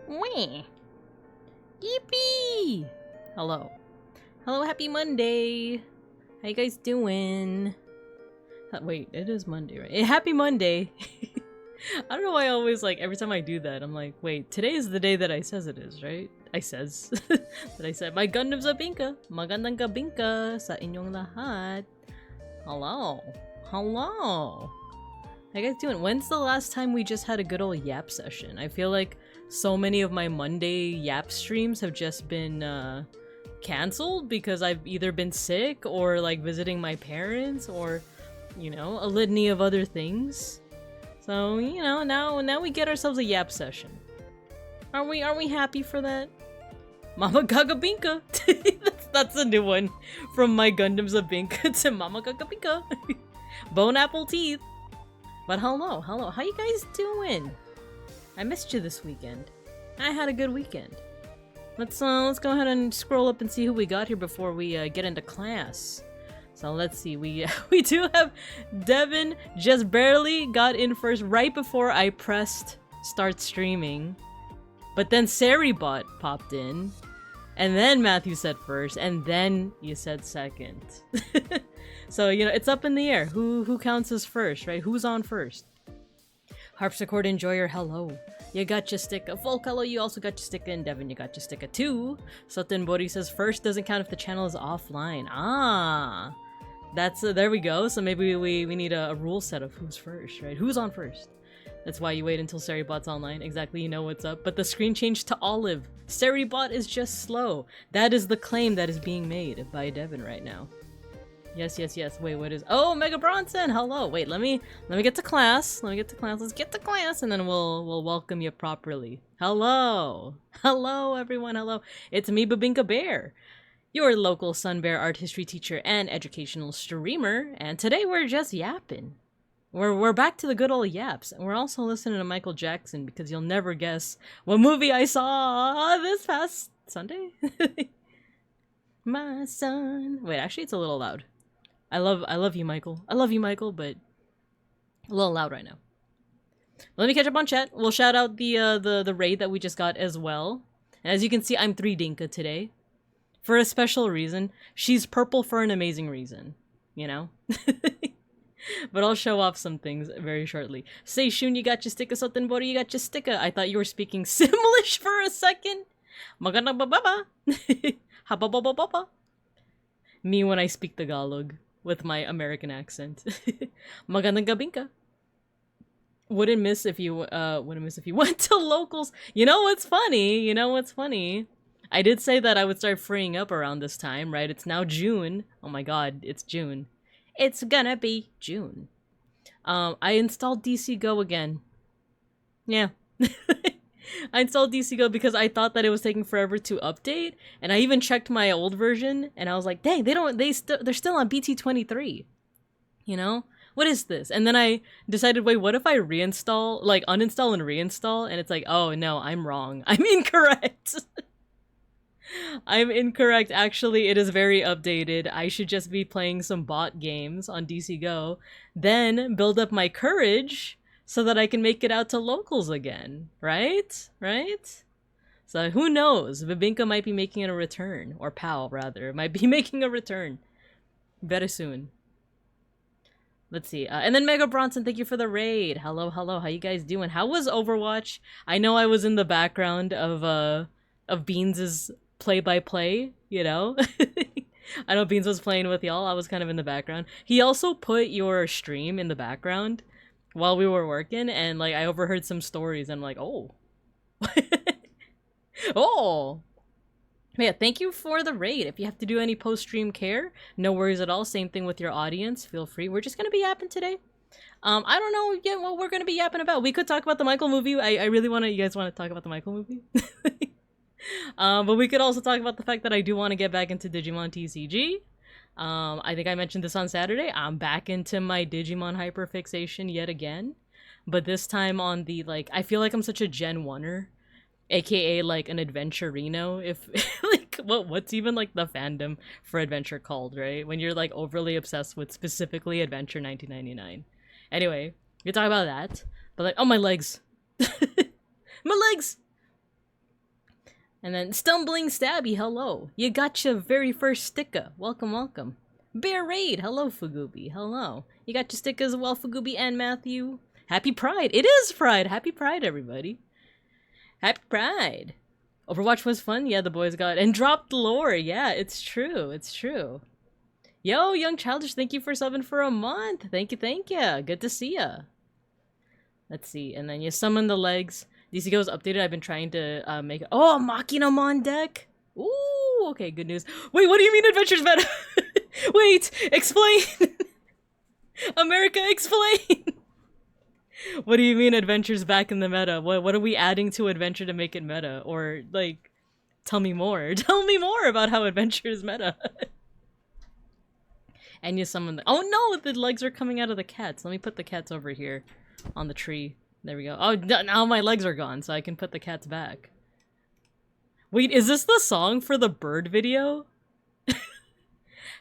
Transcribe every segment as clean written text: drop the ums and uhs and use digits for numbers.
Wah. Yippee! Hello. Hello, happy Monday! How you guys doing? Wait, it is Monday, right? Happy Monday! I don't know why I always, like, every time I do that, I'm like, wait, today is the day that I says it is, right? I says. That I said, my Gundam's a binka! Magandang kabinka sa inyong lahat! Hello! Hello! How you guys doing? When's the last time we just had a good old yap session? I feel like so many of my Monday yap streams have just been cancelled because I've either been sick or like visiting my parents or, you know, a litany of other things. So, you know, now we get ourselves a yap session. Are we happy for that? Mama Gagabinka! that's a new one. From my Gundam's a Binka to Mama Gagabinka. Bone apple teeth. But hello, how you guys doing? I missed you this weekend. I had a good weekend. Let's go ahead and scroll up and see who we got here before we get into class. So let's see, we do have Devin just barely got in first right before I pressed start streaming. But then Saribot popped in, and then Matthew said first, and then you said second. So, you know, it's up in the air. Who counts as first, right? Who's on first? Harpsichord Enjoyer, hello. You got your sticker. Volcalo, you also got your sticker. And Devin, you got your sticker too. Sutton Bodhi says first doesn't count if the channel is offline. Ah, that's there we go. So maybe we need a rule set of who's first, right? Who's on first? That's why you wait until Saribot's online. Exactly, you know what's up. But the screen changed to olive. Saribot is just slow. That is the claim that is being made by Devin right now. Yes. Wait, what is? Oh, Mega Bronson. Hello. Wait, let me get to class. Let's get to class, and then we'll welcome you properly. Hello, everyone. Hello. It's me, Babinka Bear, your local Sun Bear art history teacher and educational streamer. And today we're just yapping. We're back to the good old yaps, and we're also listening to Michael Jackson because you'll never guess what movie I saw this past Sunday. My son. Wait, actually, it's a little loud. I love you, Michael. I love you, Michael, but a little loud right now. Let me catch up on chat. We'll shout out the raid that we just got as well. And as you can see, I'm 3 Dinka today. For a special reason. She's purple for an amazing reason. You know? But I'll show off some things very shortly. Say Shun, you got your sticker, Sotenbori, you got your sticker. I thought you were speaking Simlish for a second. Maganda bababa. Hababababa. Me when I speak Tagalog. With my American accent. Magandang gabinka. Wouldn't miss if you went to locals. You know what's funny? I did say that I would start freeing up around this time, right? It's now June. Oh my god, it's June. It's gonna be June. I installed DC Go again. Yeah. I installed DC Go because I thought that it was taking forever to update, and I even checked my old version, and I was like, dang, they're still on BT23. You know? What is this? And then I decided, wait, what if I uninstall and reinstall, and it's like, oh no, I'm wrong. I'm incorrect. I'm incorrect. Actually, it is very updated. I should just be playing some bot games on DC Go, then build up my courage so that I can make it out to locals again, right? So who knows? Babinka might be making a return, or Pal rather, might be making a return very soon. Let's see. And then Mega Bronson, thank you for the raid. Hello. How you guys doing? How was Overwatch? I know I was in the background of Beans' play-by-play, you know? I know Beans was playing with y'all. I was kind of in the background. He also put your stream in the background while we were working, and like I overheard some stories, and I'm like, oh. Oh. But yeah, thank you for the raid. If you have to do any post-stream care, no worries at all. Same thing with your audience. Feel free. We're just gonna be yapping today. I don't know yet what we're gonna be yapping about. We could talk about the Michael movie. I really want to. You guys want to talk about the Michael movie? But we could also talk about the fact that I do want to get back into Digimon TCG. I think I mentioned this on Saturday. I'm back into my Digimon hyperfixation yet again. But this time on the, like, I feel like I'm such a Gen 1er. AKA, like, an adventurino. If, like, what's even, like, the fandom for adventure called, right? When you're, like, overly obsessed with specifically Adventure 1999. Anyway, we can talk about that. But, like, oh, my legs. My legs! And then Stumbling Stabby, hello. You got your very first sticker. Welcome, welcome. Bear Raid, hello Fugubi, hello. You got your sticker as well, Fugubi and Matthew. Happy Pride, it is Pride. Happy Pride, everybody. Happy Pride. Overwatch was fun, yeah, the boys got and dropped lore, yeah, it's true, it's true. Yo, Young Childish, thank you for subbing for a month. Thank you, thank you. Good to see ya. Let's see, and then you summon the legs. DC Go's updated. I've been trying to make it. Oh, Machinam on deck. Ooh, okay, good news. Wait, what do you mean Adventures meta? Wait, explain. America, explain. What do you mean Adventures back in the meta? What are we adding to Adventure to make it meta? Or like, tell me more. Tell me more about how Adventure is meta. And you summon the— oh no, the legs are coming out of the cats. Let me put the cats over here on the tree. There we go. Oh, now my legs are gone, so I can put the cats back. Wait, is this the song for the bird video?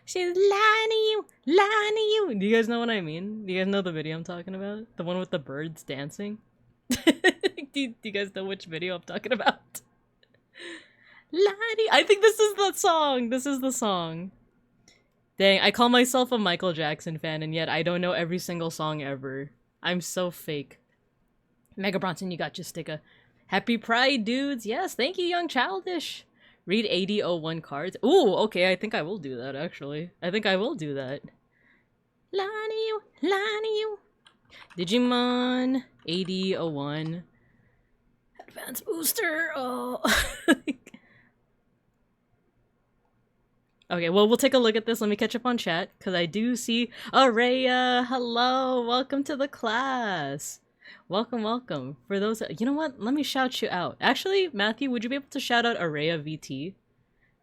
She's lying to you, lying to you. Do you guys know what I mean? Do you guys know the video I'm talking about? The one with the birds dancing? do you guys know which video I'm talking about? Lying, I think this is the song. This is the song. Dang, I call myself a Michael Jackson fan, and yet I don't know every single song ever. I'm so fake. Mega Bronson, you got your sticker. Happy Pride, dudes. Yes, thank you, Young Childish. Read 8001 cards. Ooh, okay, I think I will do that, actually. I think I will do that. Line you, line you. Digimon 8001. Advanced booster. Oh. Okay, well, we'll take a look at this. Let me catch up on chat, because I do see Araya. Hello, welcome to the class. Welcome, welcome. For those— you know what? Let me shout you out. Actually, Matthew, would you be able to shout out Araya VT?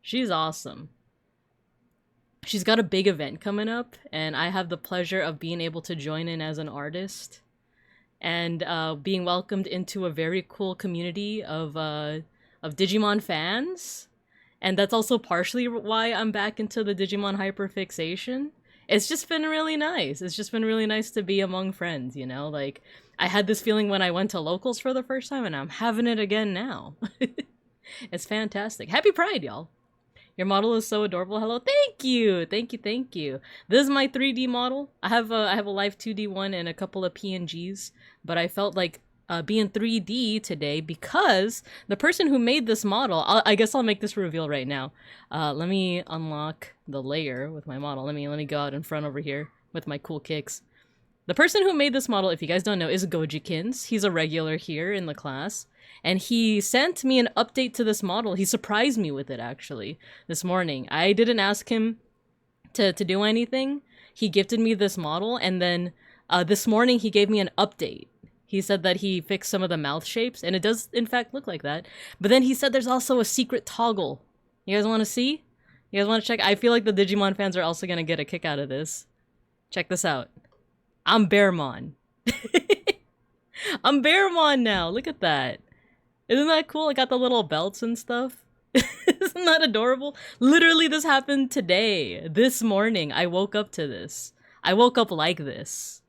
She's awesome. She's got a big event coming up, and I have the pleasure of being able to join in as an artist and being welcomed into a very cool community of Digimon fans. And that's also partially why I'm back into the Digimon hyperfixation. It's just been really nice. It's just been really nice to be among friends, you know? Like, I had this feeling when I went to locals for the first time, and I'm having it again now. It's fantastic. Happy Pride, y'all. Your model is so adorable. Hello, thank you, thank you, thank you. This is my 3D model. I have a live 2D one and a couple of PNGs, but I felt like being 3D today because the person who made this model— I guess I'll make this reveal right now. Let me unlock the layer with my model. Let me go out in front over here with my cool kicks. The person who made this model, if you guys don't know, is Gojikins. He's a regular here in the class. And he sent me an update to this model. He surprised me with it, actually, this morning. I didn't ask him to do anything. He gifted me this model, and then this morning he gave me an update. He said that he fixed some of the mouth shapes, and it does, in fact, look like that. But then he said there's also a secret toggle. You guys want to see? You guys want to check? I feel like the Digimon fans are also going to get a kick out of this. Check this out. I'm Bearmon. I'm Bearmon now. Look at that. Isn't that cool? I got the little belts and stuff. Isn't that adorable? Literally, this happened today. This morning, I woke up to this. I woke up like this.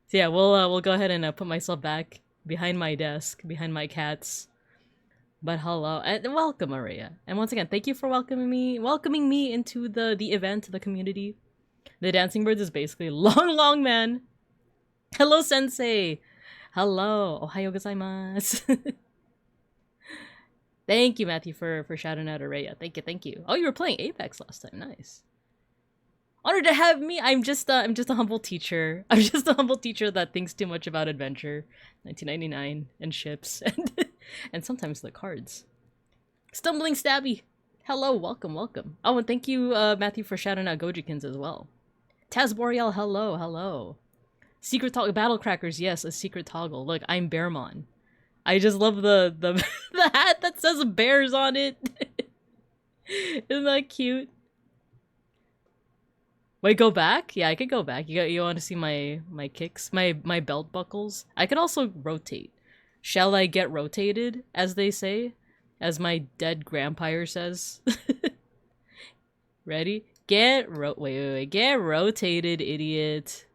So yeah, we'll go ahead and put myself back behind my desk, behind my cats. But hello, and welcome, Maria. And once again, thank you for welcoming me into the event, the community. The Dancing Birds is basically long man. Hello, Sensei. Hello. Ohayo gozaimasu. Thank you, Matthew, for shouting out Araya. Thank you. Oh, you were playing Apex last time. Nice. Honored to have me. I'm just a humble teacher. I'm just a humble teacher that thinks too much about adventure, 1999, and ships, and sometimes the cards. Stumbling Stabby. Hello, welcome. Oh, and thank you, Matthew, for shouting out Gojikins as well. Taz Boreal, hello. Secret toggle, battle crackers, yes, a secret toggle. Look, I'm Bearmon. I just love the the hat that says bears on it. Isn't that cute? Wait, go back? Yeah, I could go back. You want to see my kicks, my belt buckles? I could also rotate. Shall I get rotated, as they say, as my dead grandpire says? Ready? Wait, get rotated, idiot.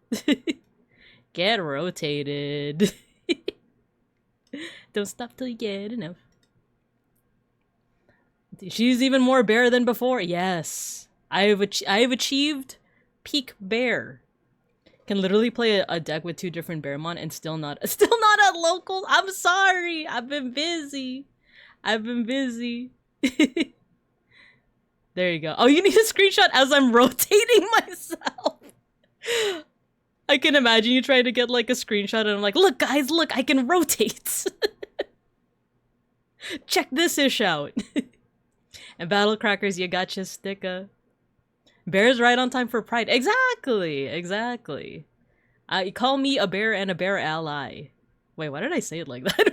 Get rotated. Don't stop till you get enough. She's even more bear than before. Yes. I've achieved peak bear. Can literally play a deck with 2 different Bearmon and still not at locals. I'm sorry. I've been busy. There you go. Oh, you need a screenshot as I'm rotating myself. I can imagine you trying to get like a screenshot and I'm like, look guys, look, I can rotate. Check this ish out. And Battle Crackers, you gotcha sticker. Bear's right on time for Pride. Exactly. Call me a bear and a bear ally. Wait, why did I say it like that?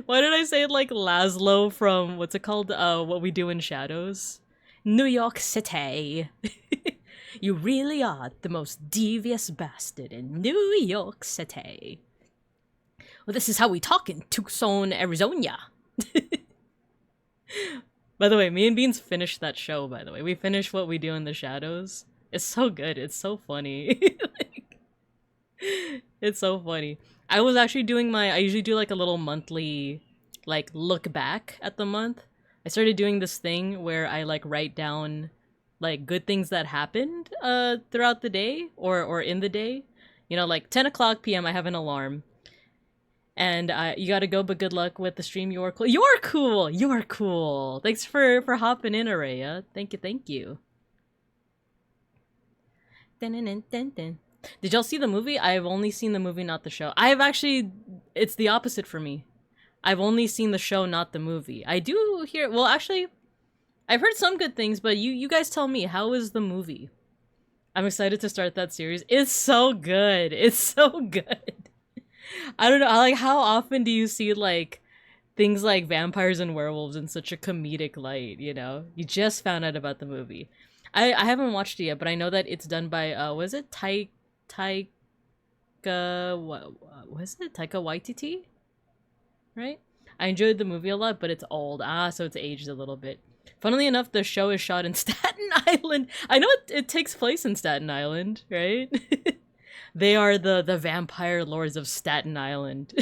Why did I say it like Laszlo from, what's it called? What We Do in Shadows? New York City. You really are the most devious bastard in New York City. Well, this is how we talk in Tucson, Arizona. By the way, me and Beans finished that show, by the way. We finished What We Do in the Shadows. It's so good. It's so funny. Like, it's so funny. I was actually doing I usually do like a little monthly, like, look back at the month. I started doing this thing where I like write down like good things that happened throughout the day or in the day. You know, like 10 o'clock p.m. I have an alarm. And you gotta go, but good luck with the stream. You're cool. You're cool. You're cool. Thanks for hopping in, Araya. Thank you. Did y'all see the movie? I've only seen the movie, not the show. It's the opposite for me. I've only seen the show, not the movie. I do hear, well, actually, I've heard some good things, but you guys tell me, how is the movie? I'm excited to start that series. It's so good. It's so good. I don't know, like, how often do you see, like, things like vampires and werewolves in such a comedic light, you know? You just found out about the movie. I haven't watched it yet, but I know that it's done by, was it Taika Waititi? Right? I enjoyed the movie a lot, but it's old. So it's aged a little bit. Funnily enough, the show is shot in Staten Island. I know it takes place in Staten Island, right? They are the vampire lords of Staten Island.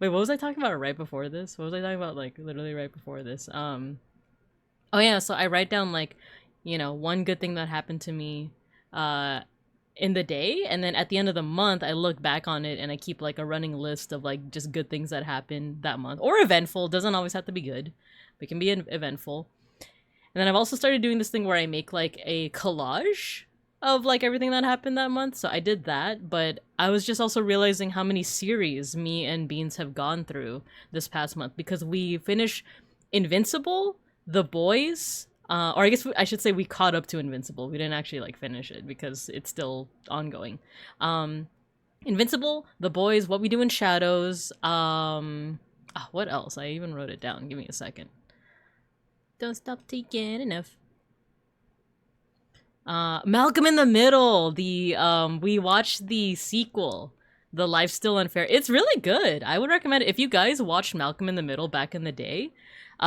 Wait, what was I talking about right before this? What was I talking about, like, literally right before this? Oh yeah, so I write down, like, you know, one good thing that happened to me in the day, and then at the end of the month, I look back on it and I keep, like, a running list of, like, just good things that happened that month. Or eventful, doesn't always have to be good. It can be eventful. And then I've also started doing this thing where I make, like, a collage of, like, everything that happened that month. So I did that, but I was just also realizing how many series me and Beans have gone through this past month, because we finished Invincible, The Boys, or I guess I should say we caught up to Invincible. We didn't actually, like, finish it because it's still ongoing. Invincible, The Boys, What We Do in Shadows, what else? I even wrote it down. Give me a second. Don't stop taking enough. Malcolm in the Middle. We watched the sequel, The Life's Still Unfair. It's really good. I would recommend it. If you guys watched Malcolm in the Middle back in the day,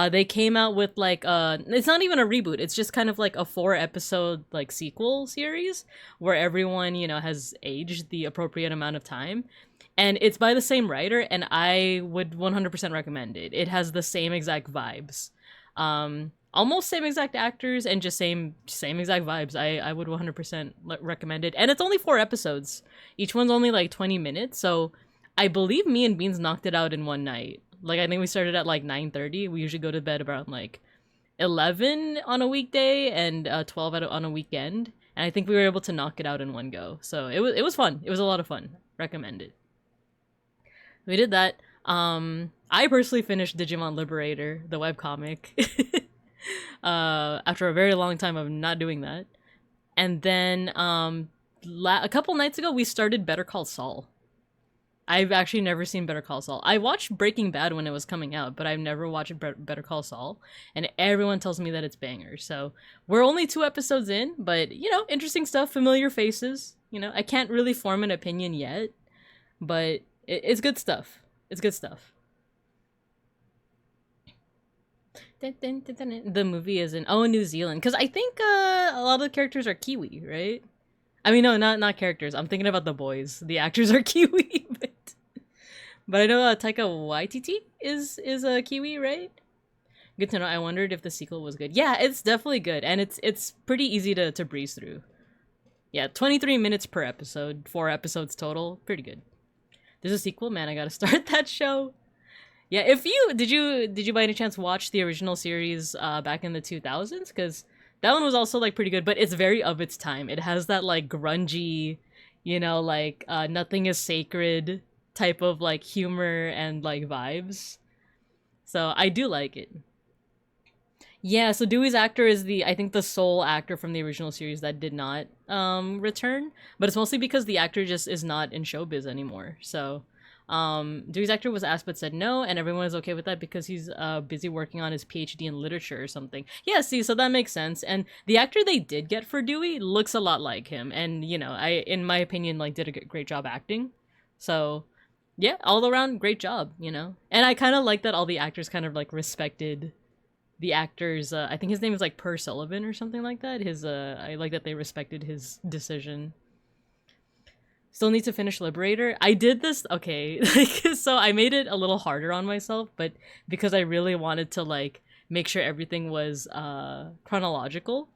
they came out with, like, it's not even a reboot. It's just kind of like a 4-episode, like, sequel series where everyone, you know, has aged the appropriate amount of time. And it's by the same writer, and I would 100% recommend it. It has the same exact vibes. Almost same exact actors and just same exact vibes. I would 100% recommend it. And it's only 4 episodes. Each one's only like 20 minutes. So I believe me and Beans knocked it out in one night. Like, I think we started at like 9:30. We usually go to bed around like 11 on a weekday and 12 on a weekend. And I think we were able to knock it out in one go. So it was fun. It was a lot of fun. Recommend it. We did that. I personally finished Digimon Liberator, the webcomic. After a very long time of not doing that. And then a couple nights ago we started Better Call Saul. I've actually never seen Better Call Saul. I watched Breaking Bad when it was coming out, but I've never watched Better Call Saul, and everyone tells me that it's banger. So we're only 2 episodes in, but, you know, interesting stuff, familiar faces. You know, I can't really form an opinion yet, but it's good stuff. It's good stuff. The movie is in New Zealand, because I think a lot of the characters are Kiwi, right? I mean, no, not characters. I'm thinking about the boys. The actors are Kiwi, but I know Taika Waititi is a Kiwi, right? Good to know. I wondered if the sequel was good. Yeah, it's definitely good, and it's pretty easy to breeze through. Yeah, 23 minutes per episode, 4 episodes total. Pretty good. There's a sequel, man. I gotta start that show. Yeah, if you did you by any chance watch the original series back in the 2000s? Because that one was also like pretty good, but it's very of its time. It has that like grungy, like nothing is sacred type of like humor and like vibes. So I do like it. Yeah, so Dewey's actor is I think the sole actor from the original series that did not return, but it's mostly because the actor just is not in showbiz anymore. So Dewey's actor was asked but said no, and everyone is okay with that because he's busy working on his PhD in literature or something. Yeah, see, so that makes sense. And the actor they did get for Dewey looks a lot like him, and in my opinion, like did a great job acting. So yeah, all around great job, And I kind of like that all the actors kind of like respected the actors. I think his name is like Per Sullivan or something like that. I like that they respected his decision. Still need to finish Liberator. I did this, okay, so I made it a little harder on myself, but because I really wanted to like make sure everything was chronological,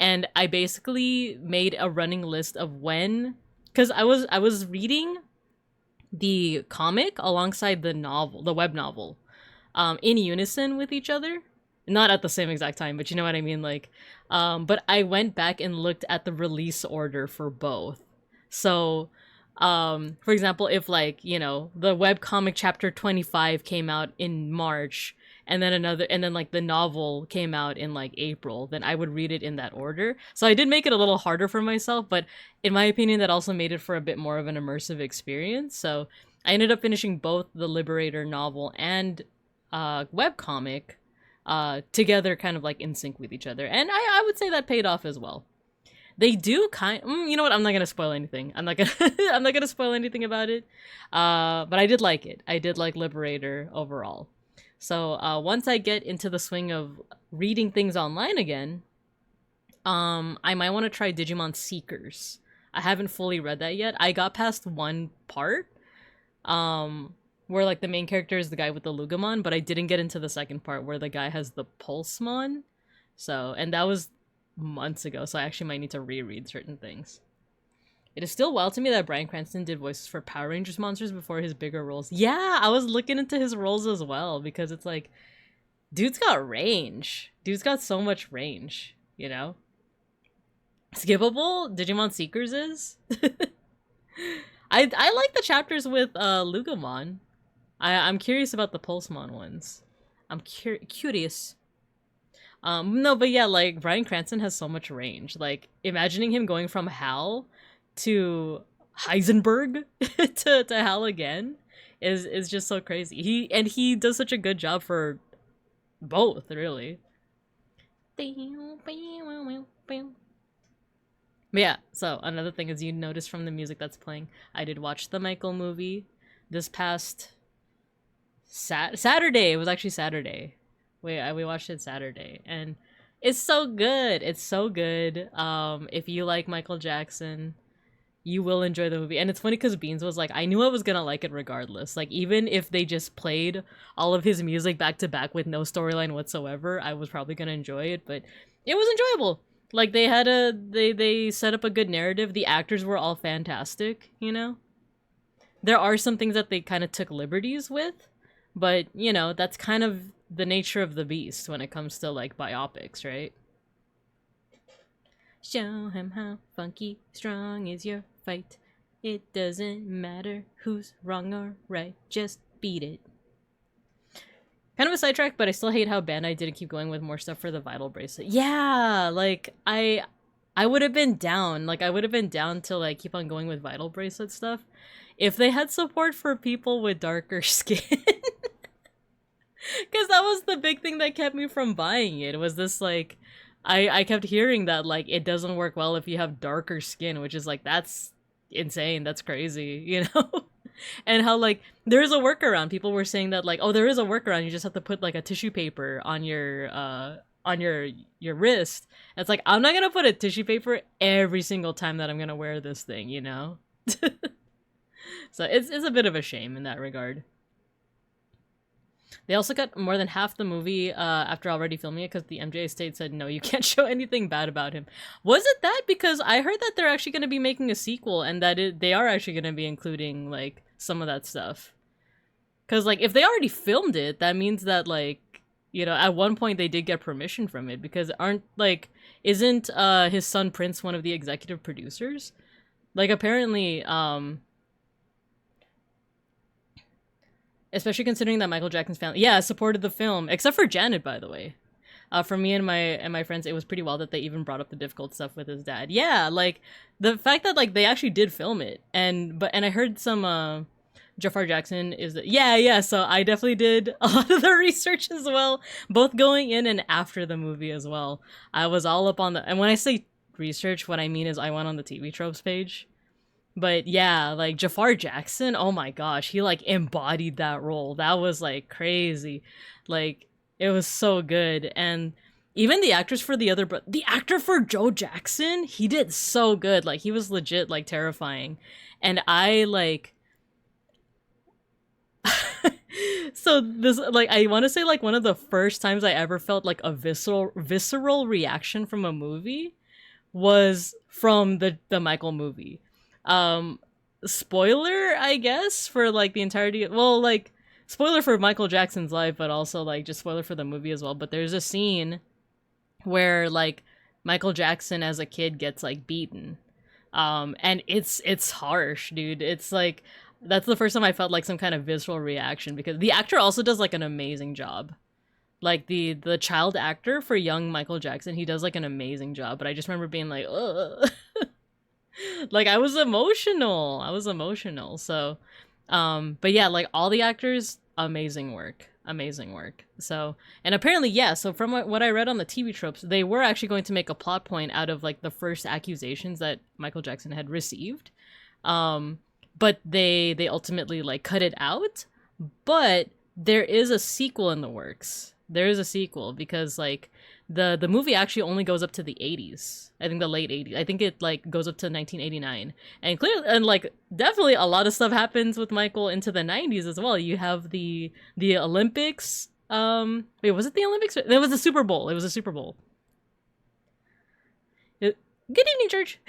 and I basically made a running list of when, because I was reading the comic alongside the web novel, in unison with each other. Not at the same exact time, but you know what I mean? Like, but I went back and looked at the release order for both. So, for example, if like, the webcomic chapter 25 came out in March, and then like the novel came out in like April, then I would read it in that order. So I did make it a little harder for myself, but in my opinion, that also made it for a bit more of an immersive experience. So I ended up finishing both the Liberator novel and webcomic together, kind of like in sync with each other, and I would say that paid off as well. They do you know what, I'm not gonna spoil anything. I'm not gonna spoil anything about it, but I did like it. I did like Liberator overall. So once I get into the swing of reading things online again, I might want to try Digimon Seekers. I haven't fully read that yet. I got past one part, where like the main character is the guy with the Lugamon, but I didn't get into the second part where the guy has the Pulsemon. So, and that was months ago, so I actually might need to reread certain things. It is still wild to me that Bryan Cranston did voices for Power Rangers monsters before his bigger roles. Yeah, I was looking into his roles as well, because it's like, dude's got range. Dude's got so much range, Skippable Digimon Seekers is. I like the chapters with Lugamon. I'm curious about the Pulsemon ones. I'm curious. No, but yeah, like, Bryan Cranston has so much range. Like, imagining him going from Hal to Heisenberg to Hal again is just so crazy. He does such a good job for both, really. But yeah, so another thing is, you notice from the music that's playing, I did watch the Michael movie this past Saturday. It was actually Saturday. We watched it Saturday, and it's so good. It's so good. If you like Michael Jackson, you will enjoy the movie. And it's funny because Beans was like, I knew I was gonna like it regardless. Like, even if they just played all of his music back to back with no storyline whatsoever, I was probably gonna enjoy it. But it was enjoyable. Like, they set up a good narrative. The actors were all fantastic. There are some things that they kind of took liberties with, but that's kind of the nature of the beast when it comes to like biopics, right? Show him how funky strong is your fight. It doesn't matter who's wrong or right, just beat it. Kind of a sidetrack, but I still hate how Bandai didn't keep going with more stuff for the Vital Bracelet. Yeah, like I would have been down. Like, I would have been down to like keep on going with Vital Bracelet stuff if they had support for people with darker skin. Because that was the big thing that kept me from buying it. Was this like, I kept hearing that like it doesn't work well if you have darker skin, which is like, that's insane. That's crazy, And how like there's a workaround. People were saying that like, oh, there is a workaround. You just have to put like a tissue paper on your wrist. And it's like, I'm not gonna put a tissue paper every single time that I'm gonna wear this thing, So it's a bit of a shame in that regard. They also cut more than half the movie after already filming it because the MJ estate said, no, you can't show anything bad about him. Was it that? Because I heard that they're actually going to be making a sequel and that they are actually going to be including, like, some of that stuff. Because, like, if they already filmed it, that means that, like, you know, at one point they did get permission from it because isn't his son Prince one of the executive producers? Like, apparently, especially considering that Michael Jackson's family, yeah, supported the film, except for Janet, by the way. For me and my friends, it was pretty wild that they even brought up the difficult stuff with his dad. Yeah, like, the fact that, like, they actually did film it, and I heard some, Jafar Jackson is yeah, so I definitely did a lot of the research as well, both going in and after the movie as well. I was all up on and when I say research, what I mean is I went on the TV Tropes page. But yeah, like, Jafar Jackson, oh my gosh, he, like, embodied that role. That was, like, crazy. Like, it was so good. And even the actors for the actor for Joe Jackson, he did so good. Like, he was legit, like, terrifying. And I, like... So this, like, I want to say, like, one of the first times I ever felt, like, a visceral reaction from a movie was from the Michael movie. Spoiler, I guess, for, like, the entirety of, well, like, spoiler for Michael Jackson's life, but also, like, just spoiler for the movie as well. But there's a scene where, like, Michael Jackson as a kid gets, like, beaten. And it's harsh, dude. It's, like, that's the first time I felt, like, some kind of visceral reaction, because the actor also does, like, an amazing job. Like, the child actor for young Michael Jackson, he does, like, an amazing job. But I just remember being like, ugh. Like, I was emotional. So, but yeah, like, all the actors, amazing work. So, and apparently, yeah, so from what I read on the TV Tropes, they were actually going to make a plot point out of, like, the first accusations that Michael Jackson had received. But they ultimately, like, cut it out. But there is a sequel in the works. There is a sequel because, like, the movie actually only goes up to the 80s. I think the late 80s. I think it, like, goes up to 1989. And clearly, and, like, definitely a lot of stuff happens with Michael into the 90s as well. You have the Olympics. Wait, was it the Olympics? It was the Super Bowl. Good evening, George.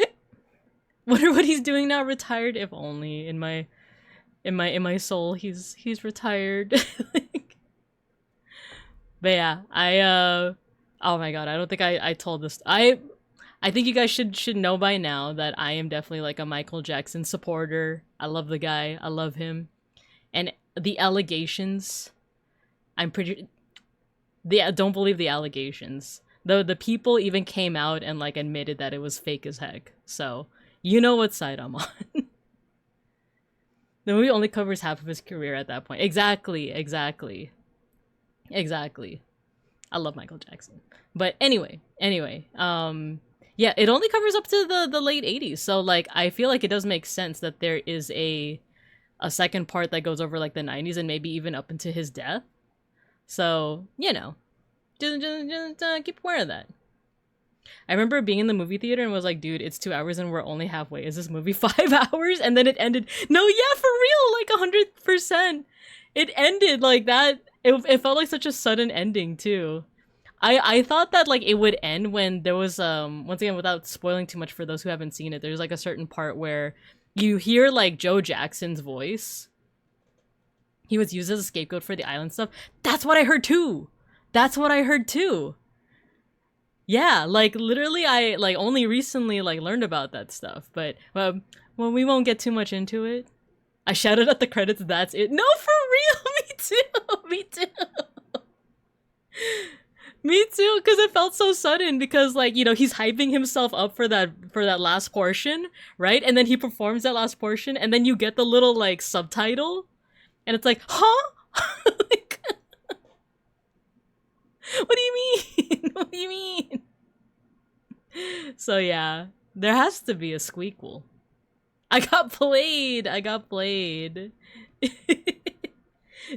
Wonder what he's doing now, retired, if only. In my soul, he's retired. But yeah, oh my god, I don't think I told this. I think you guys should know by now that I am definitely, like, a Michael Jackson supporter. I love the guy. I love him. And the allegations, don't believe the allegations. The people even came out and, like, admitted that it was fake as heck. So, you know what side I'm on. The movie only covers half of his career at that point. Exactly. I love Michael Jackson. But anyway, yeah, it only covers up to the late 80s. So, like, I feel like it does make sense that there is a second part that goes over, like, the 90s and maybe even up into his death. So, you know, just keep aware of that. I remember being in the movie theater and was like, dude, it's 2 hours and we're only halfway. Is this movie 5 hours? And then it ended. No, yeah, for real, like 100%. It ended like that. It felt like such a sudden ending too. I thought that, like, it would end when there was once again, without spoiling too much for those who haven't seen it, there's, like, a certain part where you hear, like, Joe Jackson's voice. He was used as a scapegoat for the island stuff. That's what I heard too. Yeah, like, literally, I, like, only recently, like, learned about that stuff. But well, we won't get too much into it. I shouted at the credits, that's it. No, for real, me too. Me too, because it felt so sudden, because, like, you know, he's hyping himself up for that last portion, right? And then he performs that last portion, and then you get the little, like, subtitle, and it's like, huh? Like, what do you mean? So yeah, there has to be a squeakquel. I got played.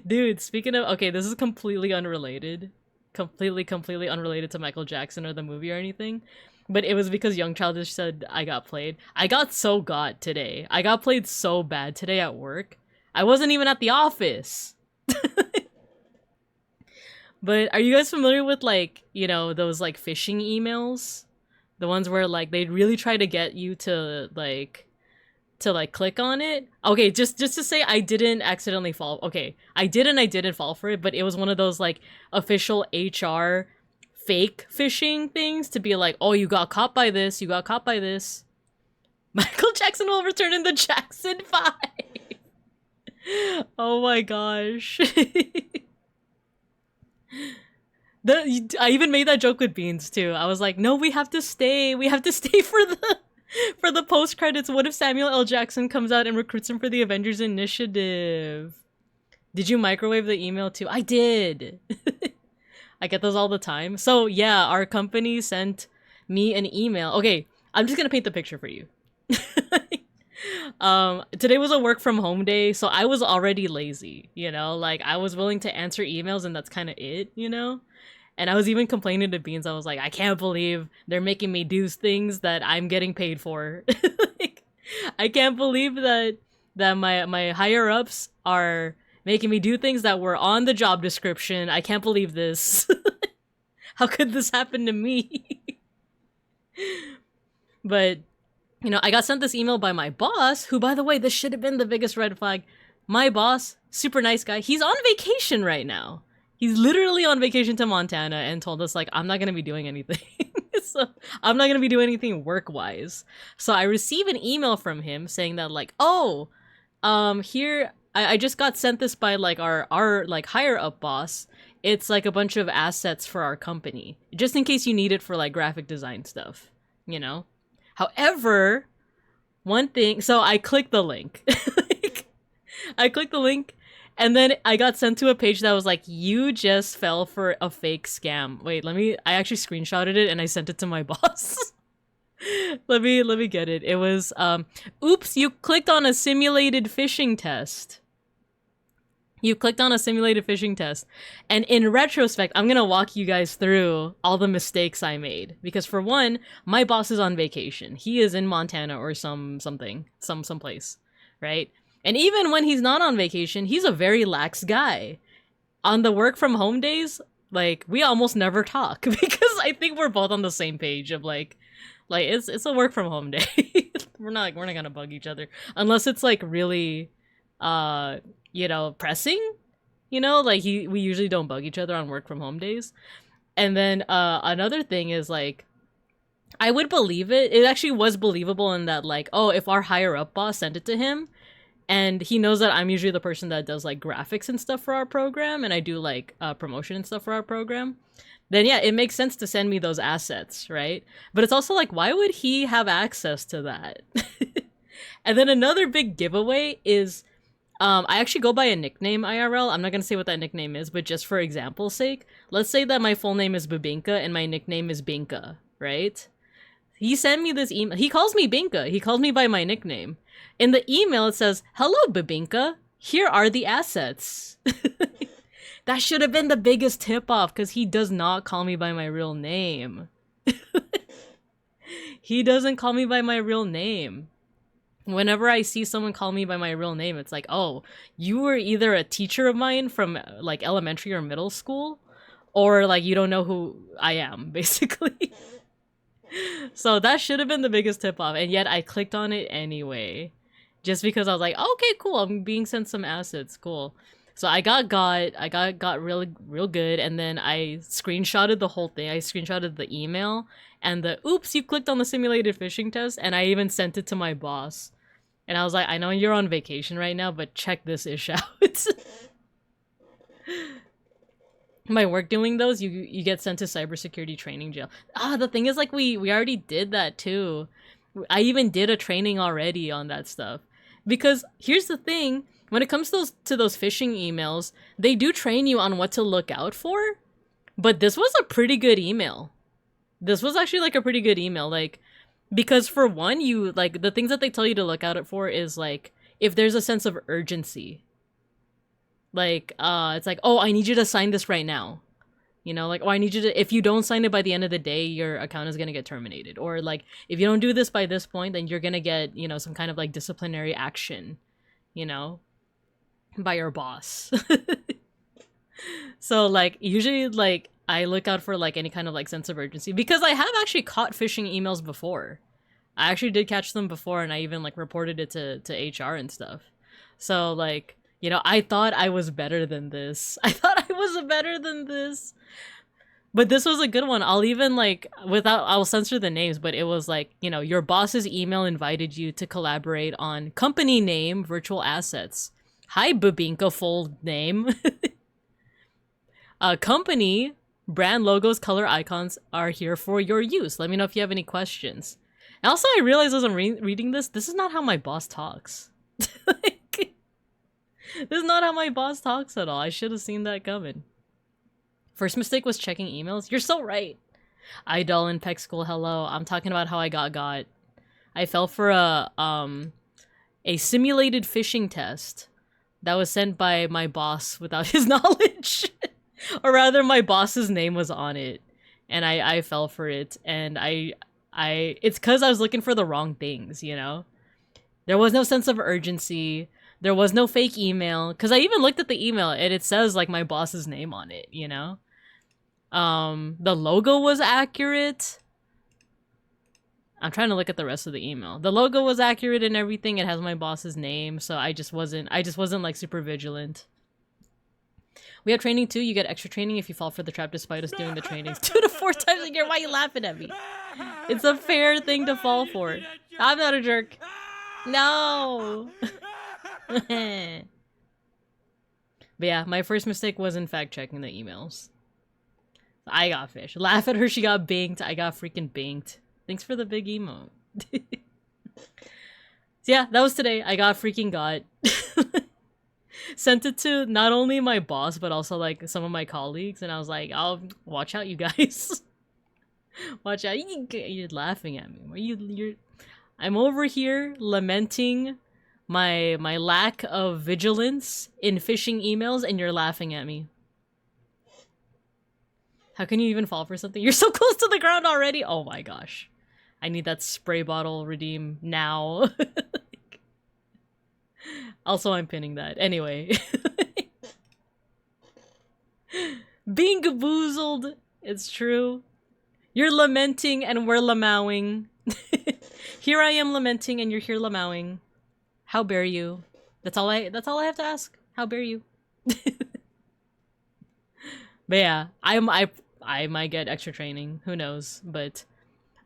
Dude, speaking of, okay, this is completely unrelated. Completely unrelated to Michael Jackson or the movie or anything. But it was because Young Childish said I got played. I got today. I got played so bad today at work. I wasn't even at the office. But are you guys familiar with like, you know, those like phishing emails? The ones where like they really try to get you to like click on it. Okay, just to say I didn't accidentally fall. Okay, I didn't fall for it, but it was one of those like official HR fake phishing things to be like, "Oh, you got caught by this. You got caught by this." Michael Jackson will return in the Jackson 5. Oh my gosh. I even made that joke with Beans too. I was like, "No, we have to stay. We have to stay for the post credits. What if Samuel L. Jackson comes out and recruits him for the Avengers Initiative?" Did you microwave the email too? I did. I get those all the time. So yeah, our company sent me an email. Okay, I'm just gonna paint the picture for you. Today was a work from home day, so I was already lazy, you know? Like, I was willing to answer emails and that's kind of it, you know? And I was even complaining to Beans. I was like, I can't believe they're making me do things that I'm getting paid for. Like, I can't believe that my higher ups are making me do things that were on the job description. I can't believe this. How could this happen to me? But, you know, I got sent this email by my boss, who, by the way, this should have been the biggest red flag. My boss, super nice guy, he's on vacation right now. He's literally on vacation to Montana and told us, like, I'm not going to be doing anything. So I'm not going to be doing anything work-wise. So I receive an email from him saying that, like, oh, here, I just got sent this by, like, our like, higher-up boss. It's, like, a bunch of assets for our company. Just in case you need it for, like, graphic design stuff, you know? However, one thing... So I clicked the link. I clicked the link, and then I got sent to a page that was like, you just fell for a fake scam. Wait, I actually screenshotted it and I sent it to my boss. let me get it. It was, oops, you clicked on a simulated phishing test. You clicked on a simulated phishing test. And in retrospect, I'm gonna walk you guys through all the mistakes I made. Because for one, my boss is on vacation. He is in Montana or someplace, right? And even when he's not on vacation, he's a very lax guy. On the work from home days, like, we almost never talk because I think we're both on the same page of like it's a work from home day. we're not gonna bug each other unless it's like really you know, pressing, you know, like we usually don't bug each other on work from home days. And then another thing is like, I would believe it. It actually was believable in that, like, oh, if our higher up boss sent it to him, and he knows that I'm usually the person that does like graphics and stuff for our program, and I do like promotion and stuff for our program, then yeah, it makes sense to send me those assets, right? But it's also like, why would he have access to that? And then another big giveaway is, I actually go by a nickname IRL. I'm not gonna say what that nickname is, but just for example's sake, let's say that my full name is Babinka and my nickname is Binka, right? He sent me this email. He calls me Binka. He calls me by my nickname. In the email, it says, "Hello, Babinka. Here are the assets." That should have been the biggest tip-off, because he does not call me by my real name. He doesn't call me by my real name. Whenever I see someone call me by my real name, it's like, oh, you were either a teacher of mine from like elementary or middle school, or like you don't know who I am, basically. So that should have been the biggest tip-off, and yet I clicked on it anyway. Just because I was like, okay, cool, I'm being sent some assets, cool. So I got real good, and then I screenshotted the whole thing. I screenshotted the email, and the, oops, you clicked on the simulated phishing test, and I even sent it to my boss. And I was like, I know you're on vacation right now, but check this ish out. My work doing those, you get sent to cybersecurity training jail. The thing is, like, we already did that too. I even did a training already on that stuff. Because here's the thing, when it comes to those phishing emails, they do train you on what to look out for. But this was a pretty good email. This was actually like a pretty good email, like, because for one, you like the things that they tell you to look out for is like if there's a sense of urgency. Like, it's like, oh, I need you to sign this right now. You know, like, oh, I need you to, if you don't sign it by the end of the day, your account is going to get terminated. Or like, if you don't do this by this point, then you're going to get, you know, some kind of like disciplinary action, you know, by your boss. So like usually like I look out for like any kind of like sense of urgency because I have actually caught phishing emails before. I actually did catch them before, and I even like reported it to HR and stuff. So like, you know, I thought I was better than this. I thought I was better than this. But this was a good one. I'll even like I'll censor the names, but it was like, you know, your boss's email invited you to collaborate on company name virtual assets. Hi, Babinka, full name. Company brand logos, color icons are here for your use. Let me know if you have any questions. And also, I realized as I'm reading this is not how my boss talks. Like, this is not how my boss talks at all. I should have seen that coming. First mistake was checking emails. You're so right. Idol in Peck School, hello. I'm talking about how I got. I fell for a simulated phishing test that was sent by my boss without his knowledge. Or rather, my boss's name was on it. And I fell for it. And it's because I was looking for the wrong things, you know? There was no sense of urgency. There was no fake email. Because I even looked at the email and it says, like, my boss's name on it, you know? The logo was accurate. I'm trying to look at the rest of the email. The logo was accurate and everything. It has my boss's name, so I just wasn't like super vigilant. We have training too. You get extra training if you fall for the trap despite us doing the trainings 2 to 4 times a year. Why are you laughing at me? It's a fair thing to fall for. I'm not a jerk. No. But yeah, my first mistake was in fact checking the emails. I got fish. Laugh at her, she got binked. I got freaking binked. Thanks for the big emote. So yeah, that was today. I got freaking got. Sent it to not only my boss, but also like some of my colleagues. And I was like, oh, watch out, you guys. Watch out. You're laughing at me. You're... I'm over here lamenting my lack of vigilance in phishing emails, and you're laughing at me. How can you even fall for something? You're so close to the ground already! Oh my gosh. I need that spray bottle redeem now. Also, I'm pinning that. Anyway. Being gaboozled. It's true. You're lamenting and we're lamowing. Here I am lamenting and you're here lamowing. How bear you? That's all I have to ask. How bear you? But yeah, I might get extra training. Who knows? But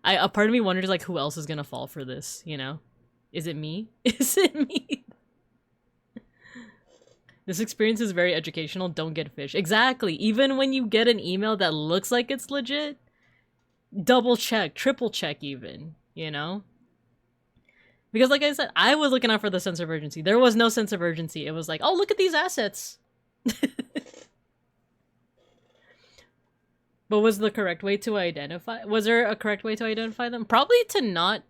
a part of me wonders like who else is gonna fall for this, you know? Is it me? Is it me? This experience is very educational. Don't get fish. Exactly. Even when you get an email that looks like it's legit, double check, triple check even, you know? Because like I said, I was looking out for the sense of urgency. There was no sense of urgency. It was like, oh, look at these assets. But was the correct way to identify? Was there a correct way to identify them? Probably to not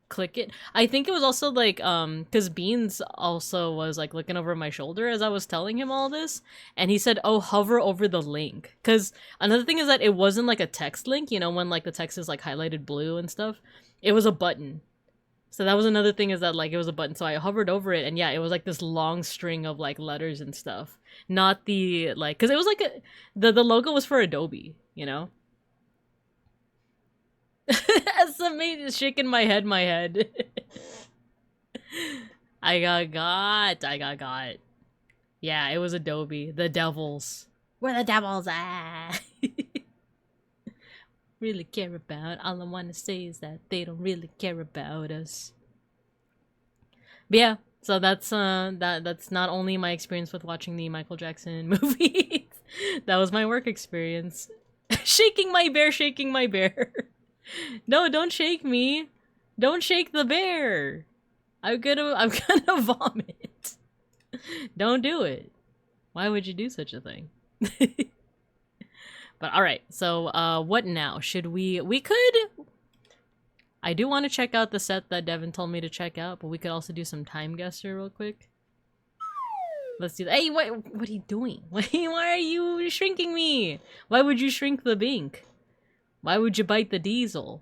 click it. I think it was also like, because Beans also was like looking over my shoulder as I was telling him all this. And he said, oh, hover over the link. Because another thing is that it wasn't like a text link, you know, when like the text is like highlighted blue and stuff. It was a button. So that was another thing is that like it was a button. So I hovered over it and yeah, it was like this long string of like letters and stuff. Not the like, because it was like the logo was for Adobe, you know? SAMMI is shaking my head. I got. Yeah, it was Adobe. The devils. Where the devils at? Really care about. All I want to say is that they don't really care about us. But yeah, so that's not only my experience with watching the Michael Jackson movie. That was my work experience. Shaking my bear. No, don't shake me. Don't shake the bear. I'm gonna vomit. Don't do it. Why would you do such a thing? But alright, so what now? Should we could... I do want to check out the set that Devin told me to check out, but we could also do some time guesser real quick. Let's do that. Hey, what are you doing? Why are you shrinking me? Why would you shrink the Bink? Why would you bite the Diesel?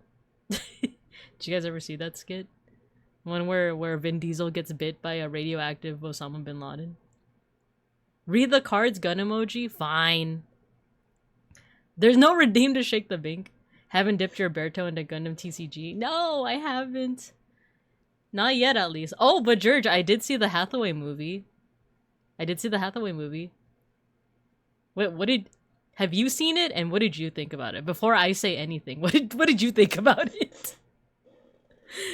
Did you guys ever see that skit? One where Vin Diesel gets bit by a radioactive Osama bin Laden? Read the cards, gun emoji? Fine. There's no redeem to shake the bink. Haven't dipped your bare toe into Gundam TCG? No, I haven't. Not yet, at least. Oh, but George, I did see the Hathaway movie. Wait, what did... Have you seen it? And what did you think about it? Before I say anything, what did you think about it?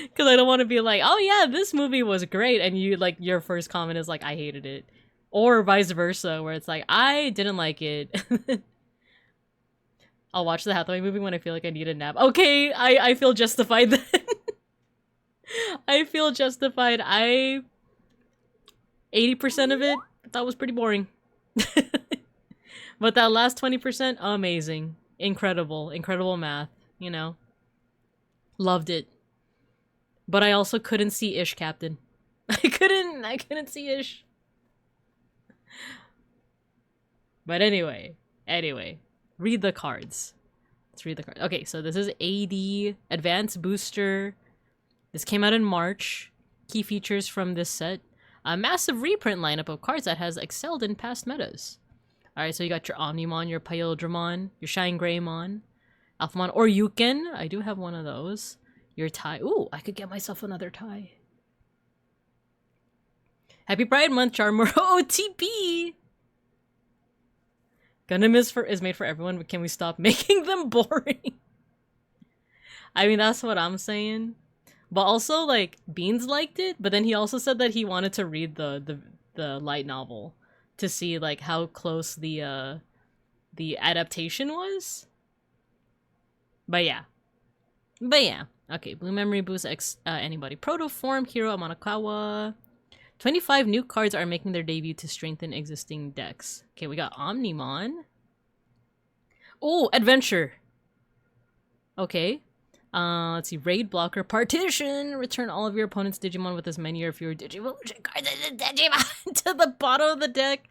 Because I don't want to be like, oh yeah, this movie was great, and you, like, your first comment is like, I hated it. Or vice versa, where it's like, I didn't like it. I'll watch the Hathaway movie when I feel like I need a nap. Okay, I feel justified then. I feel justified. 80% of it, I thought was pretty boring. But that last 20%, amazing. Incredible math, you know. Loved it. But I also couldn't see Ish, Captain. I couldn't see Ish. But anyway, read the cards. Let's read the cards. Okay, so this is AD Advanced Booster. This came out in March. Key features from this set. A massive reprint lineup of cards that has excelled in past metas. Alright, so you got your Omnimon, your Pyodramon, your Shine Greymon, Alphamon, or Yuken. I do have one of those. Your tie. Ooh, I could get myself another tie. Happy Pride Month, Charmer. OTP! Gundam is made for everyone, but can we stop making them boring? I mean, that's what I'm saying. But also, like, Beans liked it, but then he also said that he wanted to read the light novel to see, like, how close the adaptation was. But yeah. Okay, Blue Memory Boost X Anybody Protoform, Hero Amanakawa. 25 new cards are making their debut to strengthen existing decks. Okay, we got Omnimon. Oh, Adventure. Okay. Let's see. Raid Blocker Partition. Return all of your opponent's Digimon with as many or fewer Digivolution cards as the Digimon to the bottom of the deck.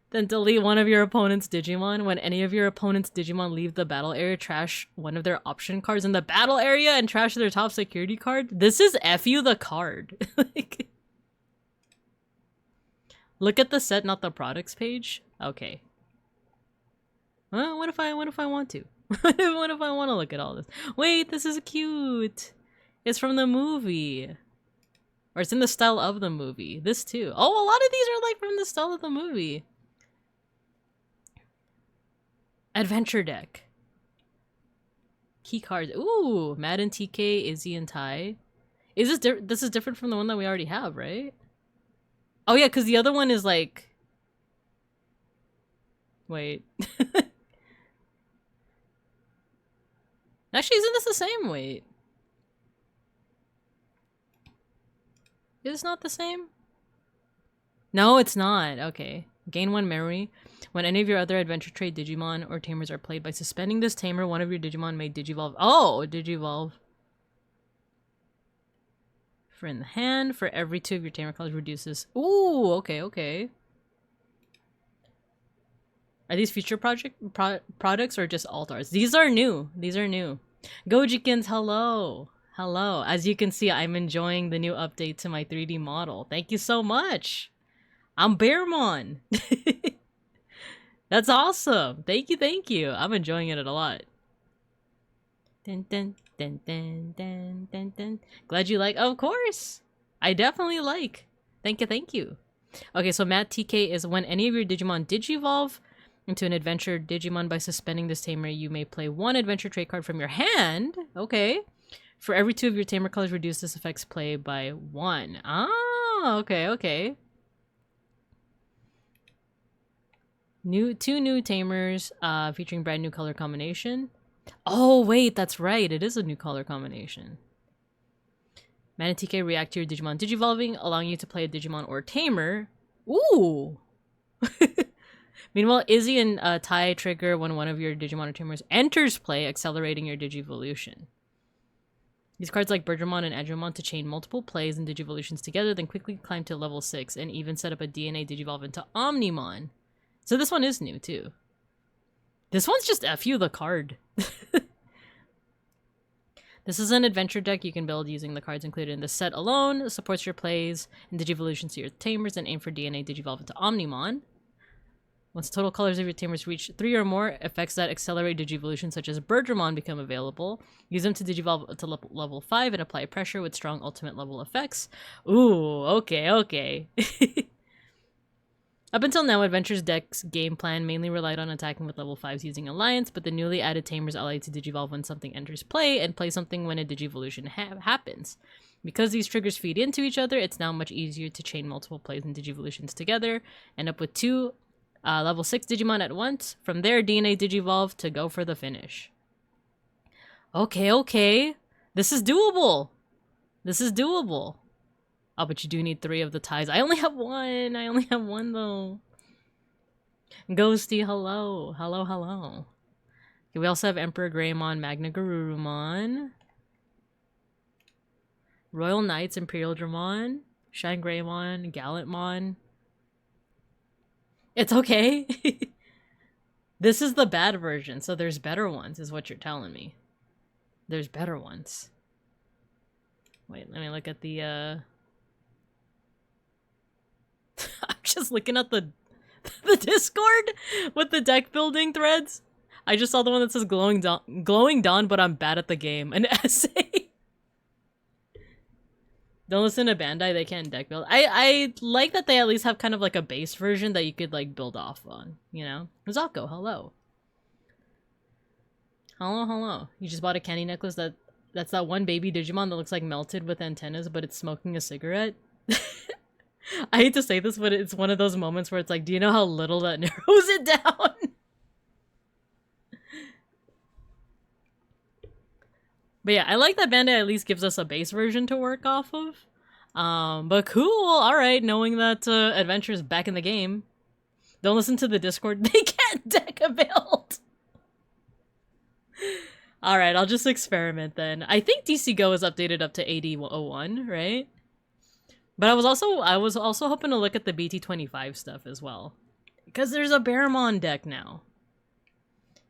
Then delete one of your opponent's Digimon. When any of your opponent's Digimon leave the battle area, trash one of their option cards in the battle area and trash their top security card. This is FU the card. Like, look at the set, not the products page. Okay. Well, what if I want to? What if I want to look at all this? Wait, this is cute. It's from the movie. Or it's in the style of the movie. This too. Oh, a lot of these are like from the style of the movie. Adventure deck. Key cards. Ooh, Madden, TK, Izzy, and Tai. Is this is different from the one that we already have, right? Oh yeah, because the other one is like... Wait. Actually, isn't this the same? Wait. Is this not the same? No, it's not. Okay. Gain 1 memory. When any of your other adventure trait Digimon or Tamers are played, by suspending this Tamer, one of your Digimon may Digivolve. Oh! Digivolve. For in the hand, for every 2 of your Tamer colors reduces. Ooh, okay. Are these future products or just alt arts? These are new. Gojikins, hello. As you can see, I'm enjoying the new update to my 3D model. Thank you so much. I'm Bearmon. That's awesome. Thank you. I'm enjoying it a lot. Dun, dun, dun, dun, dun, dun, dun. Glad you like. Of course. I definitely like. Thank you. Okay, so Matt TK is when any of your Digimon Digivolve into an adventure Digimon by suspending this Tamer, you may play 1 adventure trait card from your hand. Okay. For every 2 of your Tamer colors, reduce this effect's play by 1. Ah, okay. Two new Tamers, featuring brand new color combination. Oh, wait, that's right. It is a new color combination. Mana TK react to your Digimon Digivolving, allowing you to play a Digimon or Tamer. Ooh! Meanwhile, Izzy and Tai trigger when one of your Digimon or Tamers enters play, accelerating your Digivolution. These cards like Birdramon and Adramon to chain multiple plays and Digivolutions together, then quickly climb to level 6 and even set up a DNA Digivolve into Omnimon. So this one is new too. This one's just FU the card. This is an adventure deck you can build using the cards included in the set alone. It supports your plays and Digivolutions to your Tamers and aim for DNA Digivolve into Omnimon. Once total colors of your tamers reach 3 or more, effects that accelerate Digivolution, such as Birdramon, become available. Use them to Digivolve to level 5 and apply pressure with strong ultimate level effects. Ooh, okay, okay. Up until now, Adventure's deck's game plan mainly relied on attacking with level 5s using Alliance, but the newly added Tamers allow you to Digivolve when something enters play, and play something when a Digivolution happens. Because these triggers feed into each other, it's now much easier to chain multiple plays and Digivolutions together, end up with 2 level 6 Digimon at once. From there, DNA Digivolve to go for the finish. Okay, okay. This is doable. This is doable. Oh, but you do need 3 of the ties. I only have 1. I only have 1, though. Ghosty, hello. Hello, hello. Okay, we also have Emperor Greymon, Magna Garurumon, Royal Knights, Imperial Dramon, Shine Greymon, Gallantmon. It's okay. This is the bad version, so there's better ones, is what you're telling me. There's better ones. Wait, let me look at the, I'm just looking at the Discord with the deck building threads. I just saw the one that says Glowing Dawn, but I'm bad at the game. An essay. Don't listen to Bandai, they can't deck build. I like that they at least have kind of like a base version that you could like build off on, you know? Rizako, hello. Hello, hello. You just bought a candy necklace that's that one baby Digimon that looks like melted with antennas, but it's smoking a cigarette. I hate to say this, but it's one of those moments where it's like, do you know how little that narrows it down? But yeah, I like that Bandai at least gives us a base version to work off of. But cool, alright, knowing that Adventure's back in the game. Don't listen to the Discord, they can't deck a build! Alright, I'll just experiment then. I think DC Go is updated up to 80.01, right? But I was also hoping to look at the BT25 stuff as well. Because there's a Baramon deck now.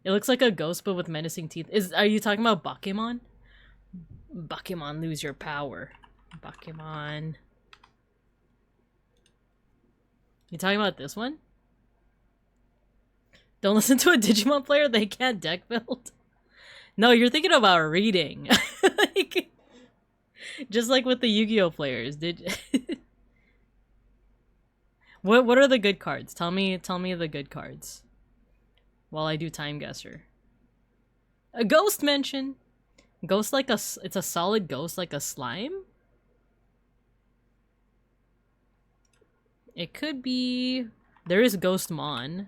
It looks like a ghost but with menacing teeth. Are you talking about Bakemon? Bakemon, lose your power. Bakemon. You talking about this one? Don't listen to a Digimon player, they can't deck build. No, you're thinking about reading. Like, just like with the Yu-Gi-Oh players. What are the good cards? Tell me the good cards. While I do Time Guesser. A ghost mention. Ghost like it's a solid ghost like a slime? It could be... There is Ghostmon,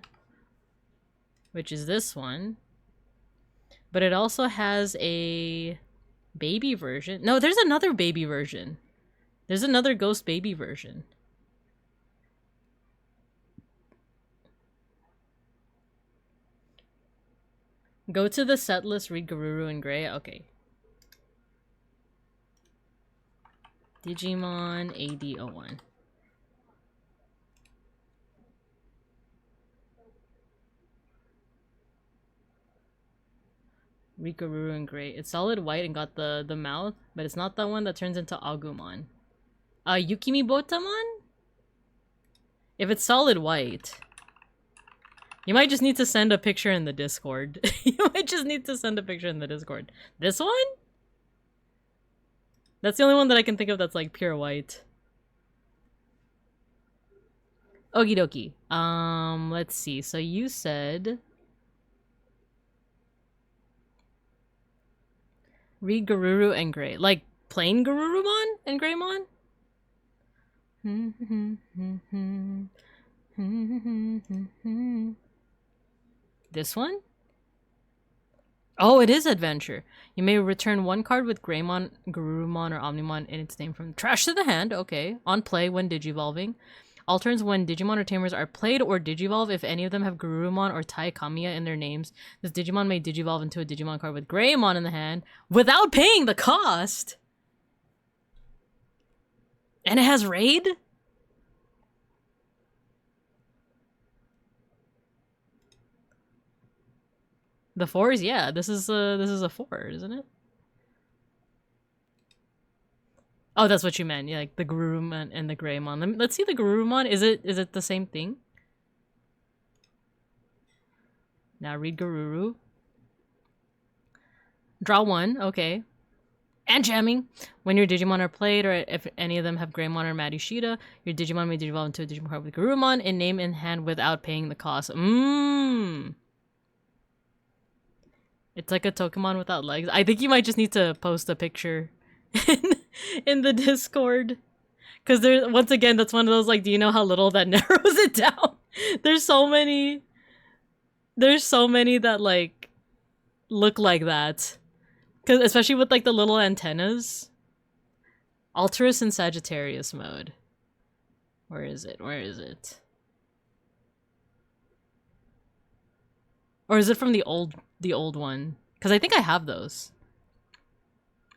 which is this one. But it also has a baby version. No, there's another baby version. There's another ghost baby version. Go to the set list, read Garuru in gray. Okay. Digimon AD01. Read Garuru in gray. It's solid white and got the mouth, but it's not that one that turns into Agumon. Yukimi Botamon? If it's solid white... You might just need to send a picture in the Discord. You might just need to send a picture in the Discord. This one? That's the only one that I can think of that's like pure white. Okie dokie. Let's see. So you said... Read Garuru and Gray. Like plain Garurumon and Greymon? This one? Oh, it is Adventure. You may return 1 card with Greymon, Garurumon, or Omnimon in its name from trash to the hand. Okay. On play when Digivolving. Alterns when Digimon or Tamers are played or Digivolve. If any of them have Garurumon or Tai Kamiya in their names, this Digimon may Digivolve into a Digimon card with Greymon in the hand without paying the cost. And it has Raid? The 4s? Yeah, this is a 4, isn't it? Oh, that's what you meant. Yeah, like the Garurumon and the Greymon. Let's see the Garurumon. Is it the same thing? Now read Garuru. Draw 1, okay. And jamming. When your Digimon are played, or if any of them have Greymon or Madushita, your Digimon may evolve into a Digimon card with Garurumon in name in hand without paying the cost. It's like a Pokemon without legs. I think you might just need to post a picture in the Discord. Because there's, once again, that's one of those, like, do you know how little that narrows it down? There's so many that, like, look like that. Cause especially with, like, the little antennas. Alterus in Sagittarius mode. Where is it? Where is it? Or is it from the old one? Because I think I have those.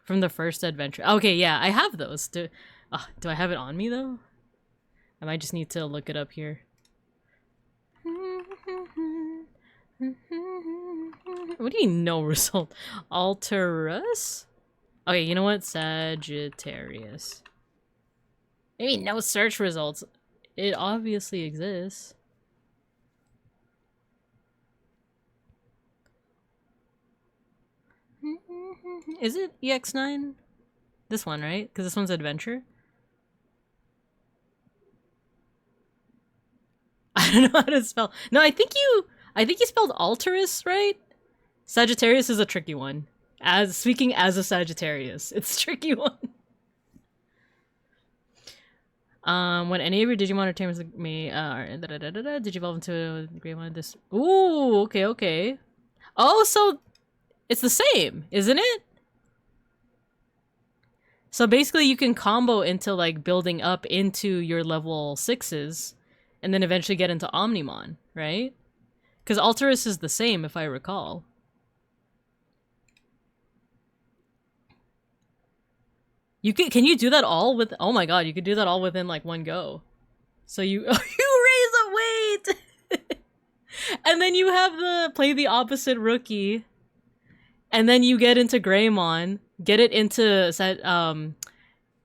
From the first adventure. Okay, yeah, I have those. Do I have it on me, though? I might just need to look it up here. What do you mean, no result? Alterus? Okay, you know what? Sagittarius. Maybe no search results. It obviously exists. Is it EX9? This one, right? Because this one's adventure. I don't know how to spell. No, I think you spelled Alterus, right? Sagittarius is a tricky one. Speaking as a Sagittarius, it's a tricky one. When any of your Digimon or Tamers may Digivolve into a Greymon, this. Ooh, okay. Oh, so it's the same, isn't it? So basically you can combo into, like, building up into your level 6s and then eventually get into Omnimon, right? Because Alterus is the same, if I recall. Can you do that all with, oh my god, you could do that all within, like, one go. So you raise a weight! And then you have play the opposite rookie. And then you get into Greymon, get it into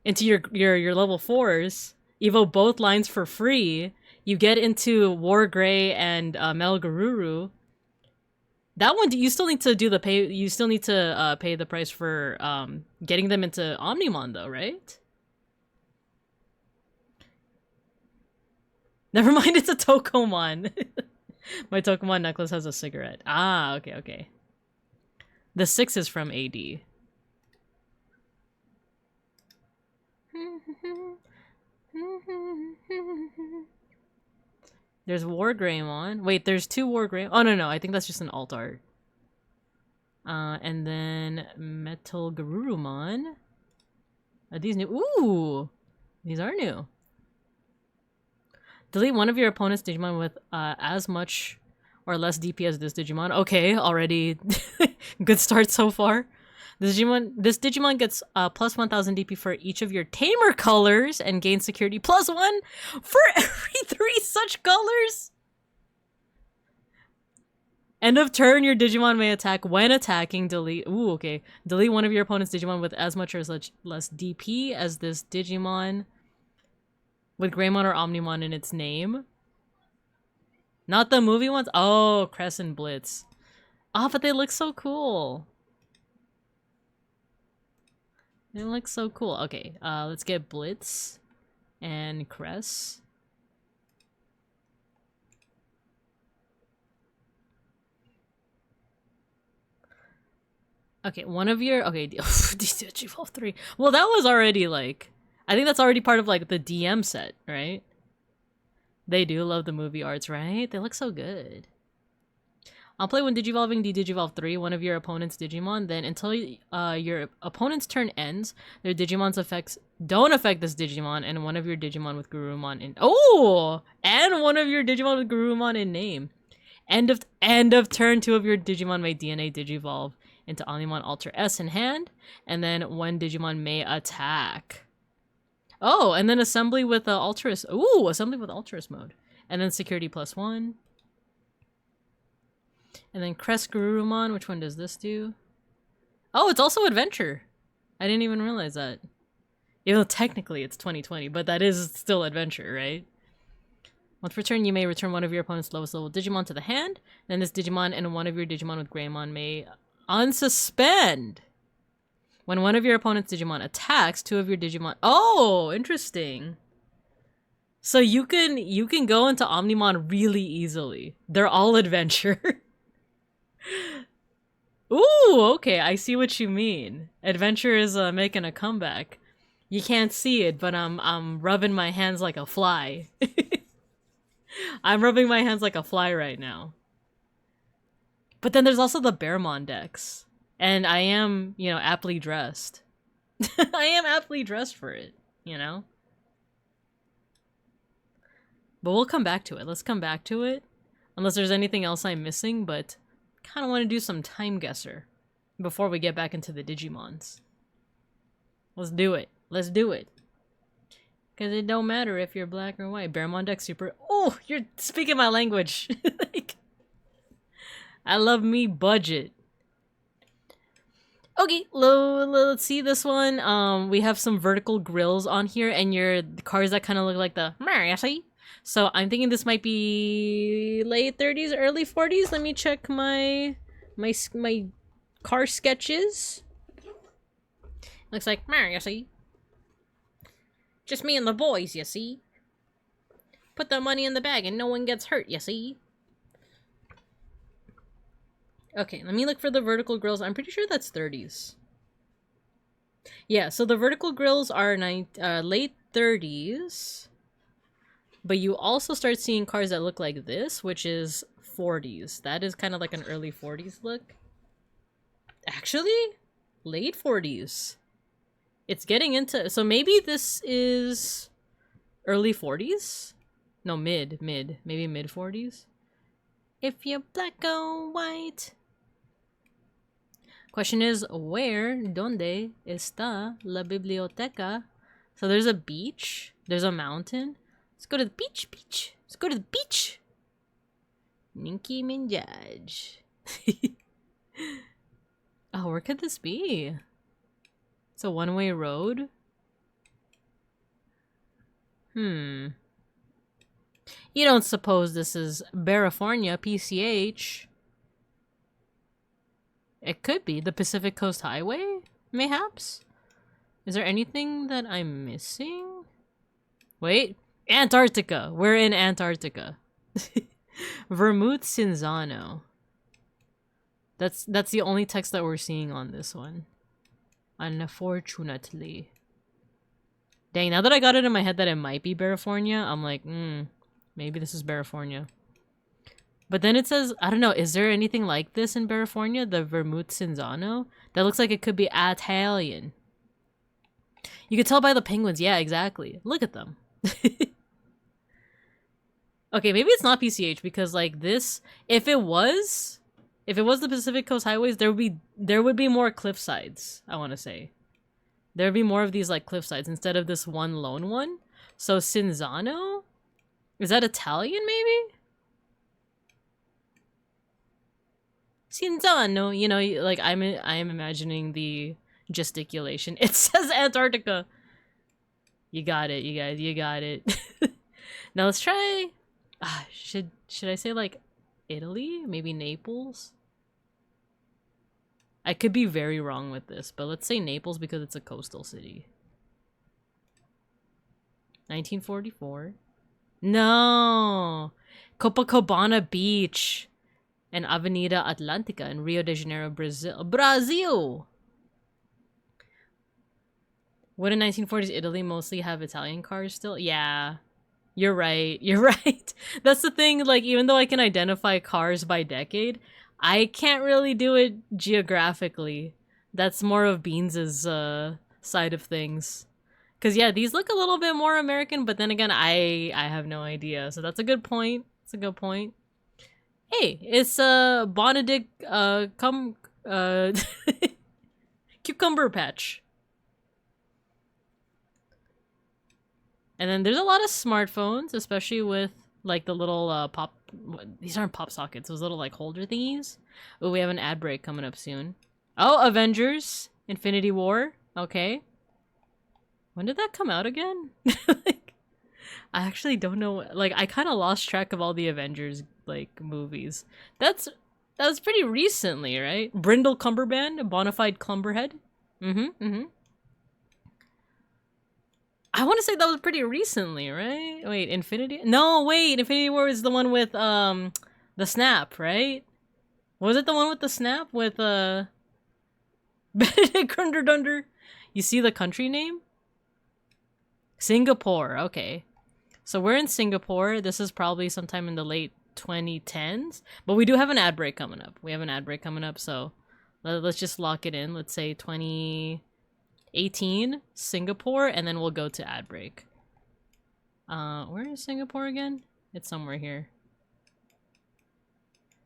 your level 4s, evo both lines for free. You get into War Grey and Melgaruru. That one, you still need to do the pay. You still need to pay the price for getting them into Omnimon, though, right? Never mind, it's a Tokomon. My Tokomon necklace has a cigarette. Ah, okay. The 6 is from AD. There's War Greymon. Wait, there's 2 War Greymon. Oh, no, I think that's just an alt art. And then Metal Garurumon. Are these new? Ooh! These are new. Delete one of your opponent's Digimon with as much or less DP as this Digimon. Okay, already good start so far. This Digimon gets plus 1000 DP for each of your tamer colors and gains security plus 1 for every 3 such colors. End of turn, your Digimon may attack. When attacking, delete. Ooh, okay. Delete one of your opponent's Digimon with as much or less DP as this Digimon with Greymon or Omnimon in its name. Not the movie ones? Oh, Crescent Blitz. Oh, but they look so cool. They look so cool. Okay, let's get Blitz and Cress. Okay, one of your... Okay, Digivolve 3. Well, that was already, like... I think that's already part of, like, the DM set, right? They do love the movie arts, right? They look so good. I'll play when Digivolving Digivolve 3, one of your opponent's Digimon. Then until your opponent's turn ends, their Digimon's effects don't affect this Digimon, and one of your Digimon with Garurumon in... Oh! And one of your Digimon with Garurumon in name. End of turn, 2 of your Digimon may DNA Digivolve into Omnimon Alter S in hand, and then one Digimon may attack. Oh, and then assembly with Alterus. Ooh, assembly with Alterus mode. And then security plus 1. And then Crest Garurumon. Which one does this do? Oh, it's also adventure. I didn't even realize that. Even though technically it's 2020, but that is still adventure, right? Once per turn, you may return one of your opponent's lowest level Digimon to the hand. Then this Digimon and one of your Digimon with Greymon may unsuspend. When one of your opponent's Digimon attacks, two of your Digimon... Oh, interesting. So you can go into Omnimon really easily. They're all adventure. Ooh, okay, I see what you mean. Adventure is making a comeback. You can't see it, but I'm rubbing my hands like a fly. I'm rubbing my hands like a fly right now. But then there's also the Bearmon decks. And I am, you know, aptly dressed. I am aptly dressed for it, you know? But we'll come back to it. Let's come back to it. Unless there's anything else I'm missing, but kind of want to do some time guesser before we get back into the Digimons. Let's do it. Let's do it. Because it don't matter if you're black or white. Bearmon deck super... Oh, you're speaking my language. Like, I love me budget. Okay, let's see this one. We have some vertical grills on here, and your cars that kind of look like the... So I'm thinking this might be late 30s, early 40s. Let me check my car sketches. Looks like you see. Just me and the boys, you see. Put the money in the bag and no one gets hurt, you see. Okay, let me look for the vertical grills. I'm pretty sure that's 30s. Yeah, so the vertical grills are late 30s. But you also start seeing cars that look like this, which is 40s. That is kind of like an early 40s look. Actually, late 40s. It's getting into... So maybe this is early 40s? No, mid. Maybe mid 40s? If you're black or white. Question is, where, donde está la biblioteca? So there's a beach. There's a mountain. Let's go to the beach. Let's go to the beach. Ninki Minjaj. Oh, where could this be? It's a one-way road. You don't suppose this is California, PCH? It could be. The Pacific Coast Highway, mayhaps? Is there anything that I'm missing? Wait. Antarctica! We're in Antarctica. Vermouth Cinzano. That's the only text that we're seeing on this one. Unfortunately. Dang, now that I got it in my head that it might be California, I'm like, maybe this is California. But then it says, I don't know, is there anything like this in California? The Vermouth Cinzano? That looks like it could be Italian. You could tell by the penguins. Yeah, exactly. Look at them. Okay, maybe it's not PCH because like this, if it was the Pacific Coast Highways, there would be more cliff sides, I want to say. There would be more of these like cliff sides instead of this one lone one. So Cinzano? Is that Italian maybe? Cinzano, you know, like I am imagining the gesticulation. It says Antarctica. You got it, you guys, you got it. Now let's try... should I say like Italy? Maybe Naples? I could be very wrong with this, but let's say Naples because it's a coastal city. 1944. No! Copacabana Beach and Avenida Atlantica in Rio de Janeiro, Brazil. Brazil! Would in 1940s Italy mostly have Italian cars still? Yeah. You're right. You're right. That's the thing, like, even though I can identify cars by decade, I can't really do it geographically. That's more of Beans' side of things. Because, yeah, these look a little bit more American, but then again, I have no idea. So that's a good point. It's a good point. Hey, it's Bonedict Cucumber Patch. And then there's a lot of smartphones, especially with like the little pop... These aren't pop sockets, those little like holder thingies. Oh, we have an ad break coming up soon. Oh, Avengers Infinity War. Okay. When did that come out again? Like, I actually don't know. Like, I kind of lost track of all the Avengers like movies. That was pretty recently, right? Brindle Cumberband, Bonafide Clumberhead. Mm-hmm. I want to say that was pretty recently, right? Wait, Infinity? No, wait, Infinity War is the one with the snap, right? Was it the one with the snap with Benedict Cumberdunder? You see the country name? Singapore. Okay. So we're in Singapore. This is probably sometime in the late 2010s, but we do have an ad break coming up. We have an ad break coming up, so let's just lock it in. Let's say 2018 Singapore, and then we'll go to ad break. Where is Singapore again? It's somewhere here.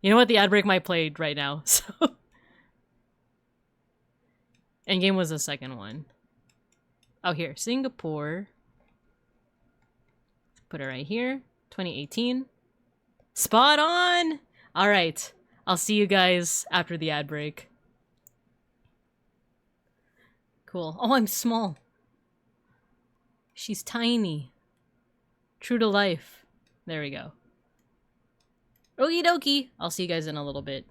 You know what? The ad break might play right now. So Endgame was the second one. Oh, here, Singapore. Put it right here. 2018. Spot on! All right. I'll see you guys after the ad break. Cool. Oh, I'm small. She's tiny. True to life. There we go. Okie dokie. I'll see you guys in a little bit.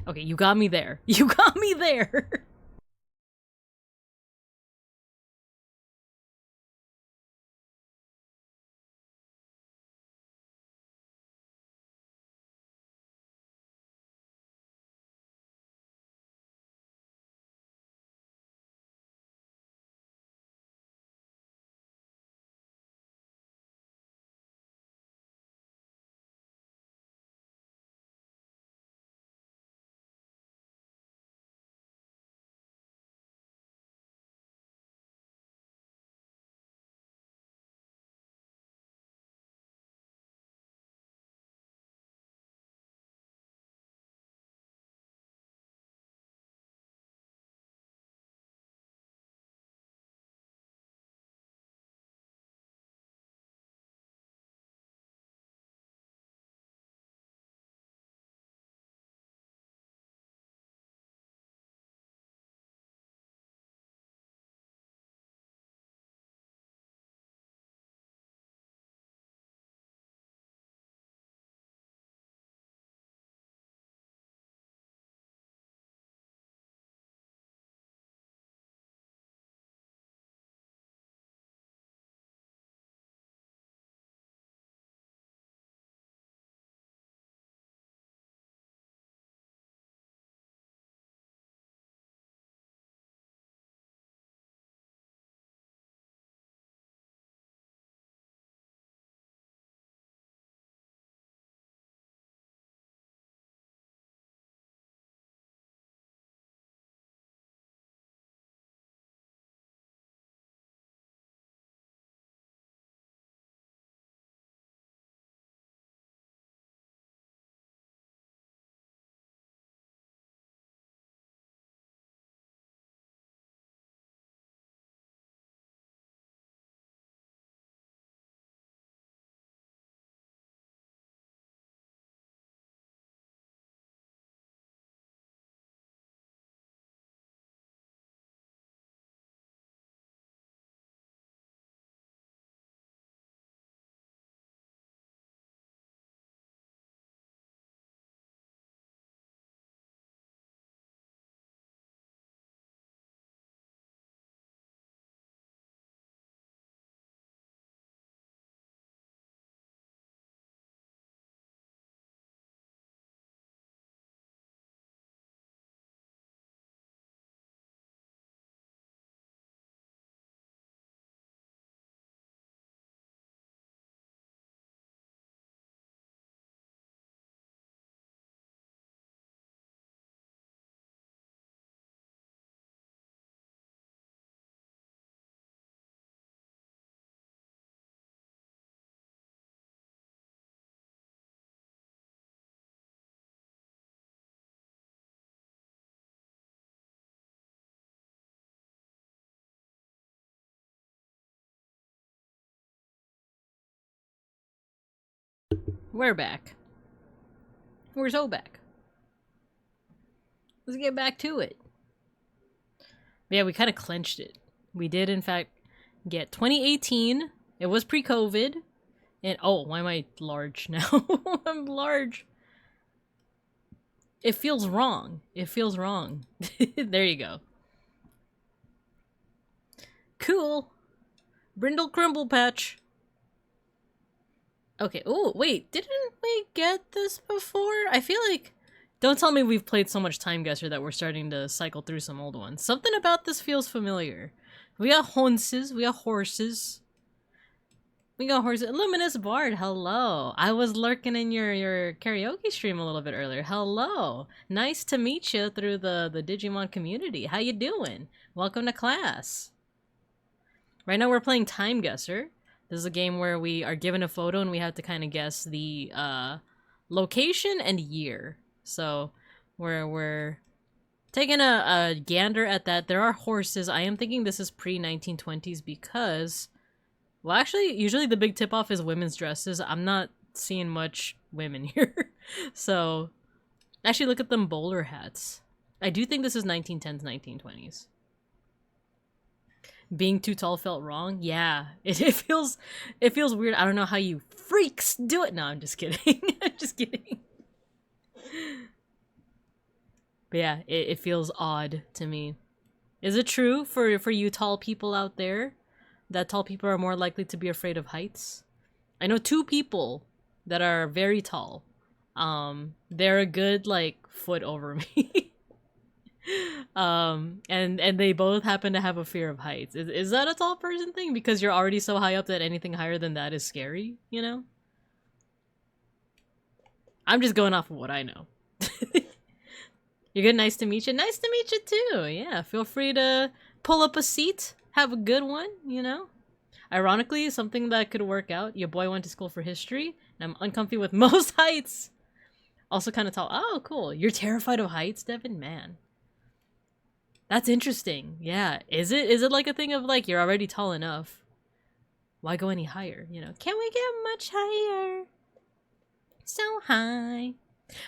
Okay, you got me there. You got me there! We're back. We're so back. Let's get back to it. But yeah, we kind of clenched it. We did, in fact, get 2018. It was pre-COVID. And, oh, why am I large now? I'm large. It feels wrong. It feels wrong. There you go. Cool. Brindle Crumble Patch. Okay. Oh, wait. Didn't we get this before? I feel like... Don't tell me we've played so much Time Guesser that we're starting to cycle through some old ones. Something about this feels familiar. We got horses. We got horses. We got horses. Luminous Bard, hello. I was lurking in your karaoke stream a little bit earlier. Hello. Nice to meet you through the Digimon community. How you doing? Welcome to class. Right now we're playing Time Guesser. This is a game where we are given a photo and we have to kind of guess the location and year. So we're taking a gander at that. There are horses. I am thinking this is pre-1920s because, well, actually, usually the big tip-off is women's dresses. I'm not seeing much women here. So, actually, look at them bowler hats. I do think this is 1910s, 1920s. Being too tall felt wrong? Yeah, it feels weird. I don't know how you freaks do it. No, I'm just kidding. I'm just kidding. But yeah, it feels odd to me. Is it true for you tall people out there that tall people are more likely to be afraid of heights? I know two people that are very tall. They're a good like foot over me. And they both happen to have a fear of heights. Is that a tall person thing? Because you're already so high up that anything higher than that is scary, you know? I'm just going off of what I know. You're good. Nice to meet you. Nice to meet you too. Yeah, feel free to pull up a seat. Have a good one, you know? Ironically, something that could work out. Your boy went to school for history, and I'm uncomfy with most heights. Also kind of tall. Oh, cool. You're terrified of heights, Devin? Man. That's interesting. Yeah. Is it like a thing of like, you're already tall enough? Why go any higher? You know, can we get much higher? So high.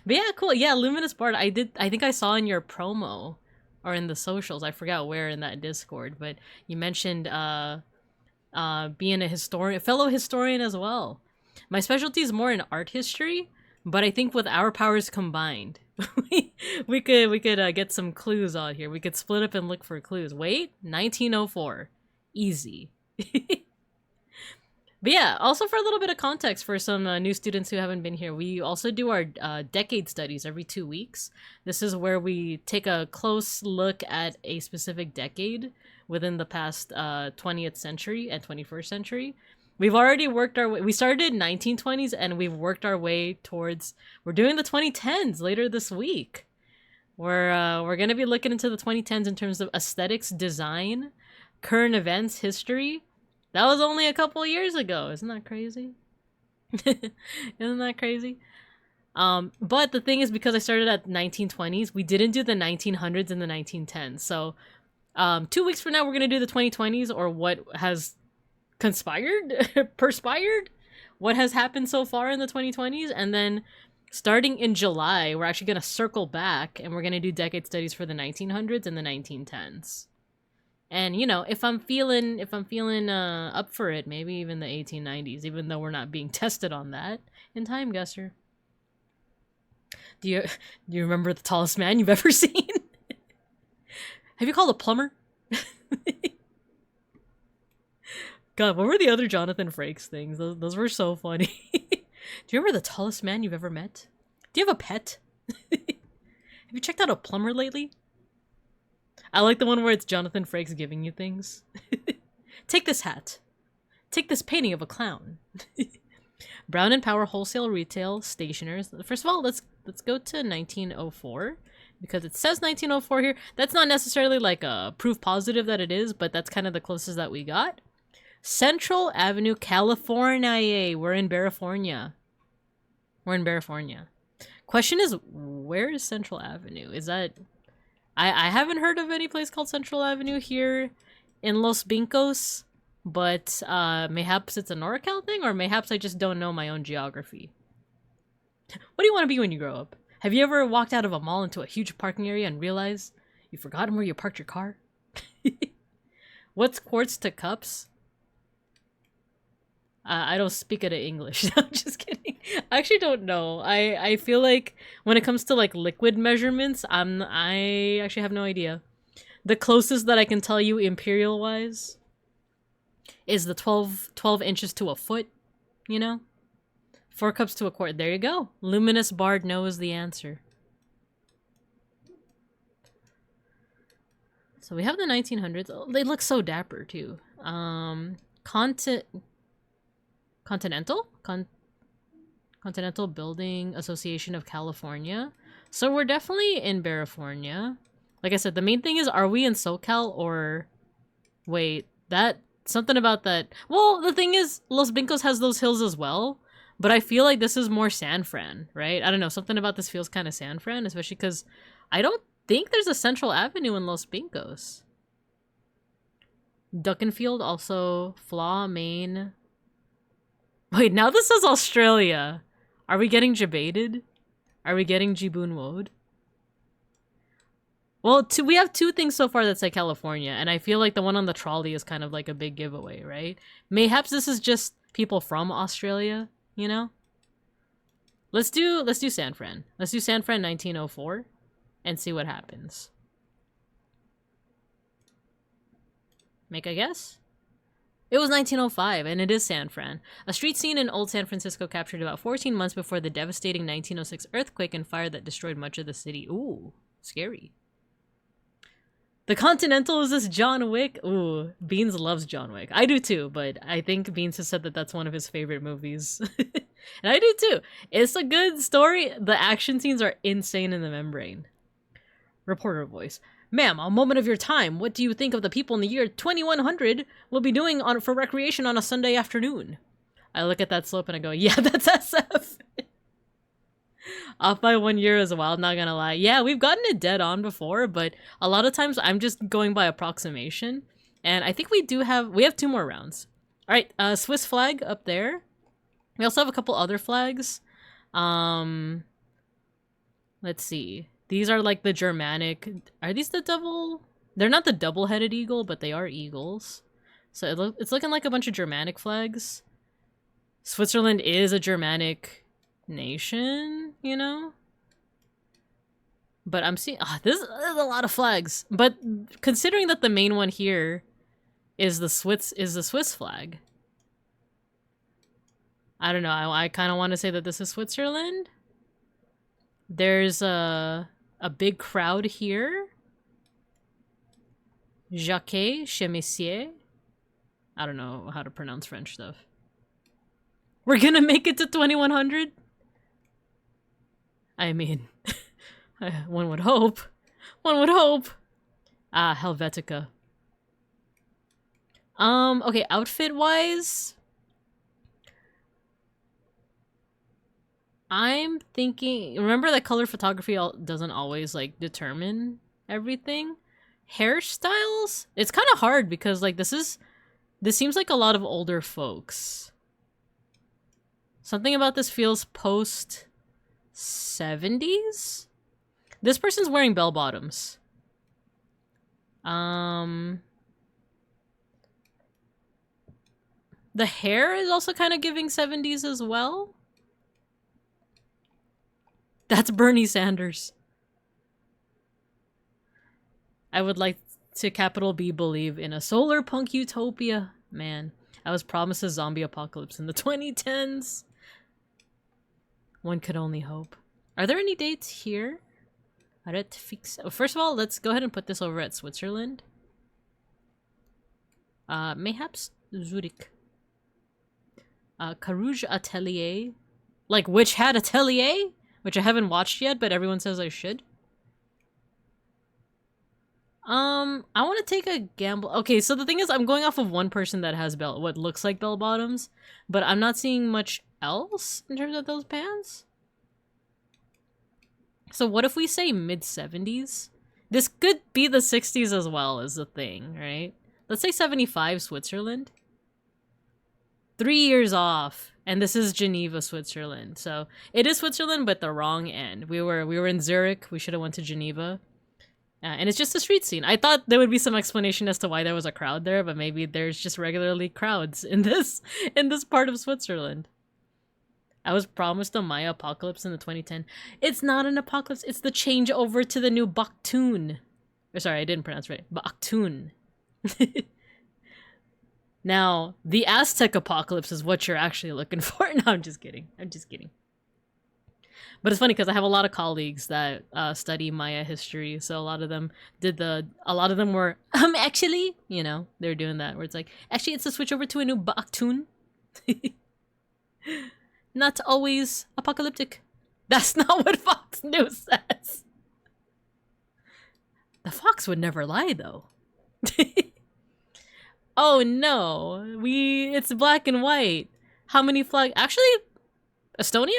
But yeah, cool. Yeah, Luminous Bard. I think I saw in your promo or in the socials. I forgot where in that Discord, but you mentioned being a historian, a fellow historian as well. My specialty is more in art history, but I think with our powers combined, we could get some clues out here. We could split up and look for clues. Wait, 1904. Easy. But yeah, also for a little bit of context for some new students who haven't been here, we also do our decade studies every 2 weeks. This is where we take a close look at a specific decade within the past 20th century and 21st century. We've already worked our way. We started in 1920s and we've worked our way towards, we're doing the 2010s later this week. We're going to be looking into the 2010s in terms of aesthetics, design, current events, history. That was only a couple of years ago. Isn't that crazy? Isn't that crazy? But the thing is, because I started at 1920s, we didn't do the 1900s and the 1910s. So 2 weeks from now, we're going to do the 2020s, or what has perspired, what has happened so far in the 2020s. And then starting in July, we're actually going to circle back and we're going to do decade studies for the 1900s and the 1910s. And, you know, if I'm feeling up for it, maybe even the 1890s, even though we're not being tested on that in Time Guesser. Do you remember the tallest man you've ever seen? Have you called a plumber? God, what were the other Jonathan Frakes things? Those were so funny. Do you remember the tallest man you've ever met? Do you have a pet? Have you checked out a plumber lately? I like the one where it's Jonathan Frakes giving you things. Take this hat. Take this painting of a clown. Brown and Power wholesale retail stationers. First of all, let's go to 1904 because it says 1904 here. That's not necessarily like a proof positive that it is, but that's kind of the closest that we got. Central Avenue, California. We're in California. Question is, where is Central Avenue? Is that... I haven't heard of any place called Central Avenue here in Los Bincos, but mayhaps it's a NorCal thing, or mayhaps I just don't know my own geography. What do you want to be when you grow up? Have you ever walked out of a mall into a huge parking area and realized you've forgotten where you parked your car? What's quartz to cups? I don't speak it in English. I'm just kidding. I actually don't know. I feel like when it comes to like liquid measurements, I actually have no idea. The closest that I can tell you imperial wise is the 12 inches to a foot, you know? 4 cups to a quart. There you go. Luminous Bard knows the answer. So we have the 1900s. Oh, they look so dapper too. Continental Building Association of California. So we're definitely in California. Like I said, the main thing is, are we in SoCal or... Wait, that... Something about that... Well, the thing is, Los Vincos has those hills as well. But I feel like this is more San Fran, right? I don't know, something about this feels kind of San Fran, especially because I don't think there's a Central Avenue in Los Vincos. Duckenfield, also Flaw, Maine. Wait, now this says Australia. Are we getting debated? Are we getting Jiboon Woad? Well, we have 2 things so far that say California, and I feel like the one on the trolley is kind of like a big giveaway, right? Mayhaps this is just people from Australia, you know? Let's do San Fran. Let's do San Fran 1904 and see what happens. Make a guess? It was 1905, and it is San Fran. A street scene in old San Francisco captured about 14 months before the devastating 1906 earthquake and fire that destroyed much of the city. Ooh, scary. The Continental, is this John Wick? Ooh, Beans loves John Wick. I do too, but I think Beans has said that that's one of his favorite movies. And I do too. It's a good story. The action scenes are insane in the membrane. Reporter voice. Ma'am, a moment of your time. What do you think of the people in the year 2100 will be doing for recreation on a Sunday afternoon? I look at that slope and I go, yeah, that's SF. Off by 1 year as well, not gonna lie. Yeah, we've gotten it dead on before, but a lot of times I'm just going by approximation. And I think we have 2 more rounds. Alright, Swiss flag up there. We also have a couple other flags. Let's see. These are like the Germanic... Are these the double... They're not the double-headed eagle, but they are eagles. So it's looking like a bunch of Germanic flags. Switzerland is a Germanic nation, you know? But I'm seeing... There's a lot of flags. But considering that the main one here is the Swiss flag. I don't know. I kind of want to say that this is Switzerland. There's a big crowd here. Jacquet, Chemissier. I don't know how to pronounce French stuff. We're gonna make it to 2100? I mean, one would hope. One would hope. Ah, Helvetica. Okay, outfit-wise... I'm thinking... Remember that color photography doesn't always, like, determine everything? Hairstyles? It's kind of hard because, like, this seems like a lot of older folks. Something about this feels post-70s? This person's wearing bell-bottoms. The hair is also kind of giving 70s as well. That's Bernie Sanders. I would like to capital B believe in a solar punk utopia. Man, I was promised a zombie apocalypse in the 2010s. One could only hope. Are there any dates here? First of all, let's go ahead and put this over at Switzerland. Mayhaps Zurich. Carouge Atelier. Like Witch Hat Atelier? Which I haven't watched yet, but everyone says I should. I want to take a gamble. Okay, so the thing is, I'm going off of one person that has what looks like bell bottoms, but I'm not seeing much else in terms of those pants. So what if we say mid-70s? This could be the 60s as well, is the thing, right? Let's say 75 Switzerland. 3 years off. And this is Geneva, Switzerland. So it is Switzerland, but the wrong end. We were in Zurich. We should have went to Geneva. And it's just a street scene. I thought there would be some explanation as to why there was a crowd there, but maybe there's just regularly crowds in this part of Switzerland. I was promised a Maya apocalypse in the 2010. It's not an apocalypse. It's the change over to the new Baktun. Or sorry, I didn't pronounce it right. Baktun. Now, the Aztec apocalypse is what you're actually looking for. No, I'm just kidding. I'm just kidding. But it's funny because I have a lot of colleagues that study Maya history, so a lot of them were actually, you know, they're doing that where it's like, actually it's a switch over to a new Baktun. Not always apocalyptic. That's not what Fox News says. The Fox would never lie though. Oh no, it's black and white. How many flags? Actually, Estonia?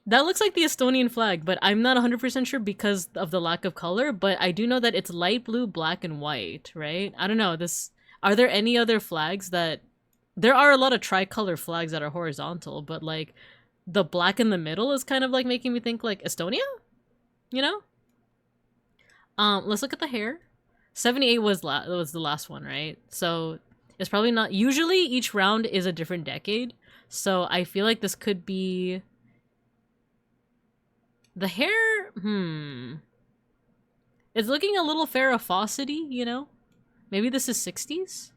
That looks like the Estonian flag, but I'm not 100% sure because of the lack of color, but I do know that it's light blue, black, and white, right? I don't know, are there any other flags that... There are a lot of tricolor flags that are horizontal, but like, the black in the middle is kind of like making me think like Estonia? You know? Let's look at the hair. 78 was the last one, right? So it's probably not... Usually each round is a different decade. So I feel like this could be... The hair... It's looking a little Farrah Fawcett-y, you know? Maybe this is 60s?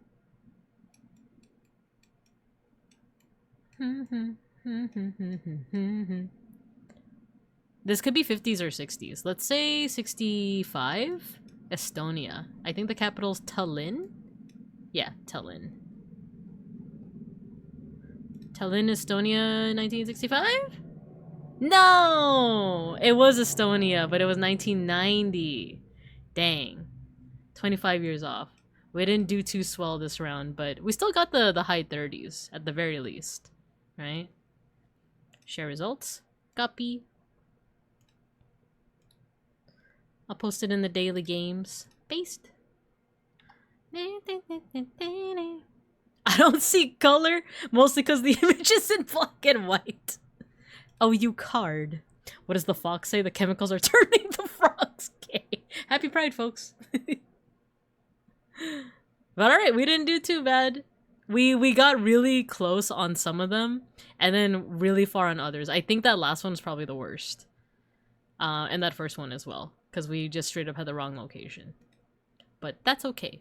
This could be 50s or 60s. Let's say 65? Estonia. I think the capital's Tallinn? Yeah, Tallinn. Tallinn, Estonia, 1965? No! It was Estonia, but it was 1990. Dang. 25 years off. We didn't do too swell this round, but we still got the high 30s, at the very least. Right? Share results. Copy. I'll post it in the daily games. Paste. I don't see color, mostly because the image is in black and white. Oh, you card. What does the fox say? The chemicals are turning the frogs gay. Happy Pride, folks. But alright, we didn't do too bad. We got really close on some of them, and then really far on others. I think that last one is probably the worst. And that first one as well, because we just straight up had the wrong location. But that's okay.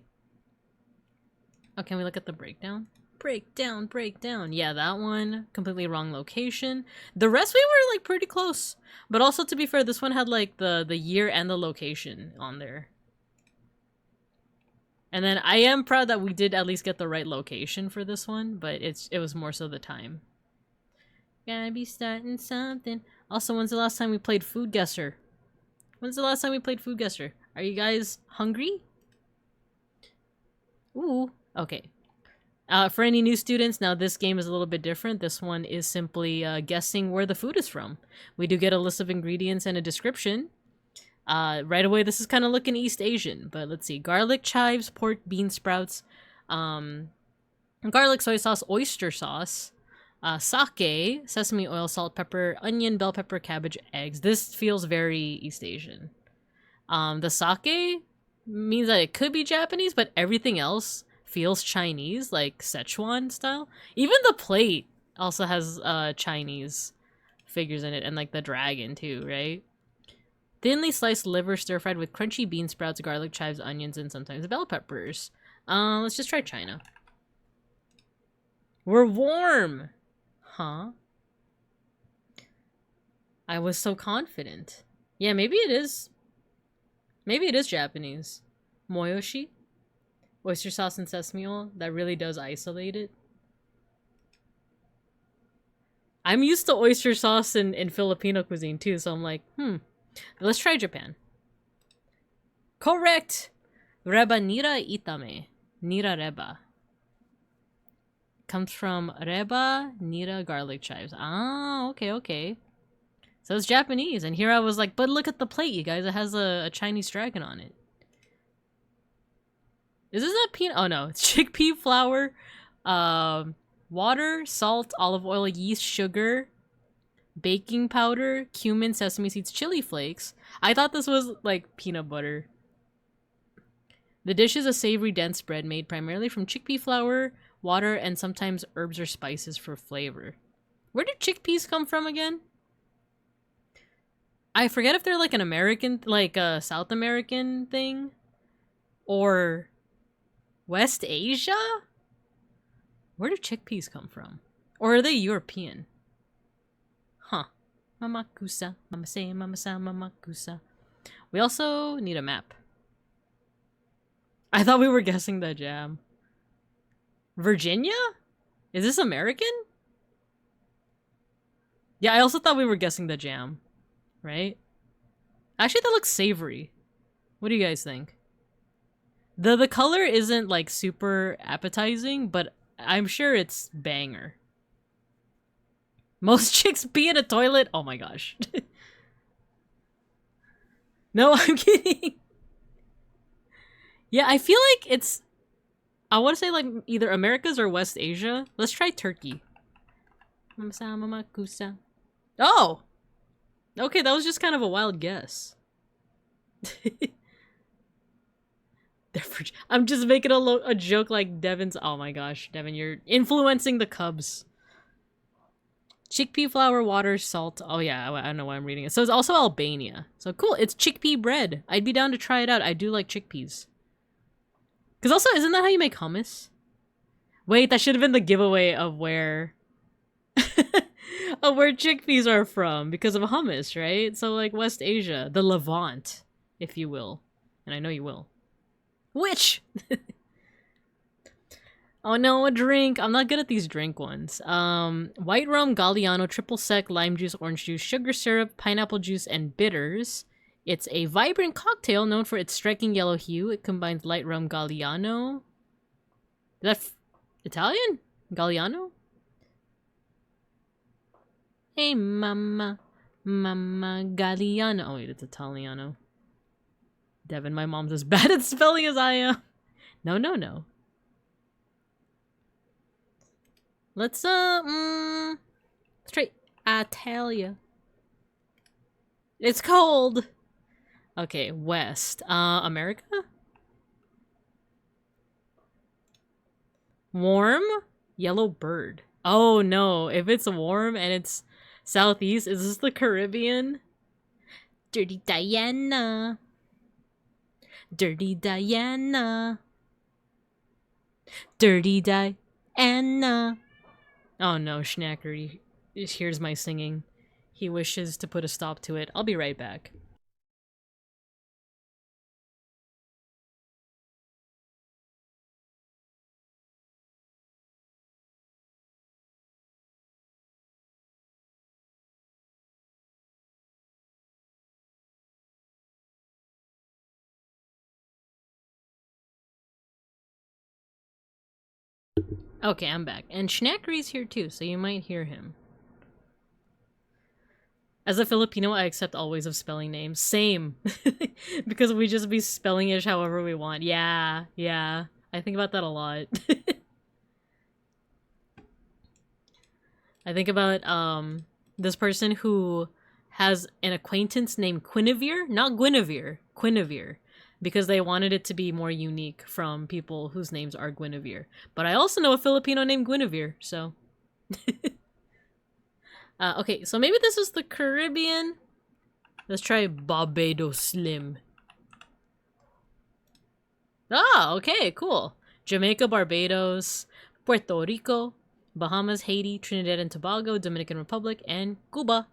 Oh, can we look at the breakdown? Breakdown. Yeah, that one, completely wrong location. The rest we were like pretty close. But also, to be fair, this one had like the year and the location on there. And then I am proud that we did at least get the right location for this one, but it was more so the time. Gotta be starting something. Also, when's the last time we played Food Guesser? Are you guys hungry? Ooh, okay. For any new students, now this game is a little bit different. This one is simply guessing where the food is from. We do get a list of ingredients and a description. Right away, this is kind of looking East Asian, but let's see. Garlic, chives, pork, bean sprouts, garlic, soy sauce, oyster sauce, sake, sesame oil, salt, pepper, onion, bell pepper, cabbage, eggs. This feels very East Asian. The sake means that it could be Japanese, but everything else feels Chinese, like Szechuan style. Even the plate also has Chinese figures in it, and like the dragon too, right? Thinly sliced liver stir-fried with crunchy bean sprouts, garlic, chives, onions, and sometimes bell peppers. Let's just try China. We're warm! Huh? I was so confident. Yeah, maybe it is. Maybe it is Japanese. Moyoshi? Oyster sauce and sesame oil? That really does isolate it. I'm used to oyster sauce in Filipino cuisine too, so I'm like, let's try Japan. Correct! Reba nira itame. Nira reba. Comes from reba nira garlic chives. Ah, okay. So it's Japanese, and here I was like, but look at the plate, you guys. It has a Chinese dragon on it. Is this not peanut? Oh no, it's chickpea flour, water, salt, olive oil, yeast, sugar, baking powder, cumin, sesame seeds, chili flakes. I thought this was like peanut butter. The dish is a savory, dense bread made primarily from chickpea flour, water, and sometimes herbs or spices for flavor. Where did chickpeas come from again? I forget if they're like an American, like a South American thing, or West Asia? Where do chickpeas come from? Or are they European? Huh. Mama kusa, mama say, mama sa, mama kusa. We also need a map. I thought we were guessing the jam. Virginia? Is this American? Yeah, I also thought we were guessing the jam. Right? Actually, that looks savory. What do you guys think? The color isn't like super appetizing, but I'm sure it's banger. Most chicks pee in a toilet? Oh my gosh. No, I'm kidding. Yeah, I feel like it's... I want to say like either Americas or West Asia. Let's try Turkey. Oh! Okay, that was just kind of a wild guess. I'm just making a joke like Devin's... Oh my gosh, Devin, you're influencing the Cubs. Chickpea flour, water, salt. Oh yeah, I don't know why I'm reading it. So it's also Albania. So cool, it's chickpea bread. I'd be down to try it out. I do like chickpeas. Because also, isn't that how you make hummus? Wait, that should have been the giveaway of where... of where chickpeas are from. Because of hummus, right? So like West Asia. The Levant, if you will. And I know you will. Which? Oh no, a drink. I'm not good at these drink ones. White rum, Galliano, triple sec, lime juice, orange juice, sugar syrup, pineapple juice, and bitters. It's a vibrant cocktail known for its striking yellow hue. It combines light rum, Galliano. Is that Italian? Galliano? Hey mama, mama Galliano. Oh wait, it's Italiano. Devin, my mom's as bad at spelling as I am. No, no, no. Let's try Italia. It's cold. Okay, West. America? Warm? Yellow bird. Oh no, if it's warm and it's southeast, is this the Caribbean? Dirty Diana. Dirty Diana. Dirty Diana. Oh no, Schnacker hears my singing. He wishes to put a stop to it. I'll be right back. Okay, I'm back. And Schnackery's here too, so you might hear him. As a Filipino, I accept all ways of spelling names. Same. Because we just be spelling it however we want. Yeah, yeah. I think about that a lot. I think about this person who has an acquaintance named Quinevere. Not Guinevere. Quinevere. Because they wanted it to be more unique from people whose names are Guinevere. But I also know a Filipino named Guinevere, so... okay, so maybe this is the Caribbean. Let's try Barbados Slim. Ah, okay, cool. Jamaica, Barbados, Puerto Rico, Bahamas, Haiti, Trinidad and Tobago, Dominican Republic, and Cuba.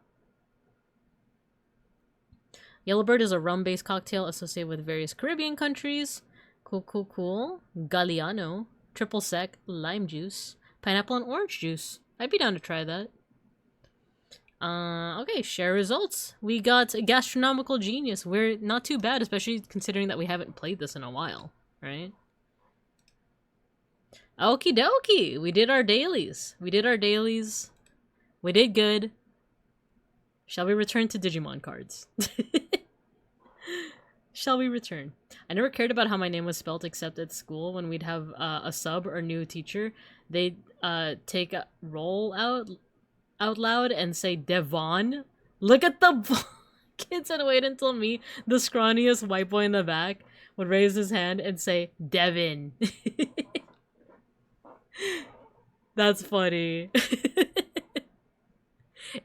Yellowbird is a rum-based cocktail associated with various Caribbean countries. Cool, cool, cool. Galliano, triple sec, lime juice, pineapple and orange juice. I'd be down to try that. Okay, share results. We got a gastronomical genius. We're not too bad, especially considering that we haven't played this in a while, right? Okie dokie. We did our dailies. We did good. Shall we return to Digimon cards? Shall we return? I never cared about how my name was spelled except at school when we'd have a sub or new teacher. They'd take a roll out loud and say Devon. Look at the kids and wait until me, the scrawniest white boy in the back, would raise his hand and say Devin. That's funny.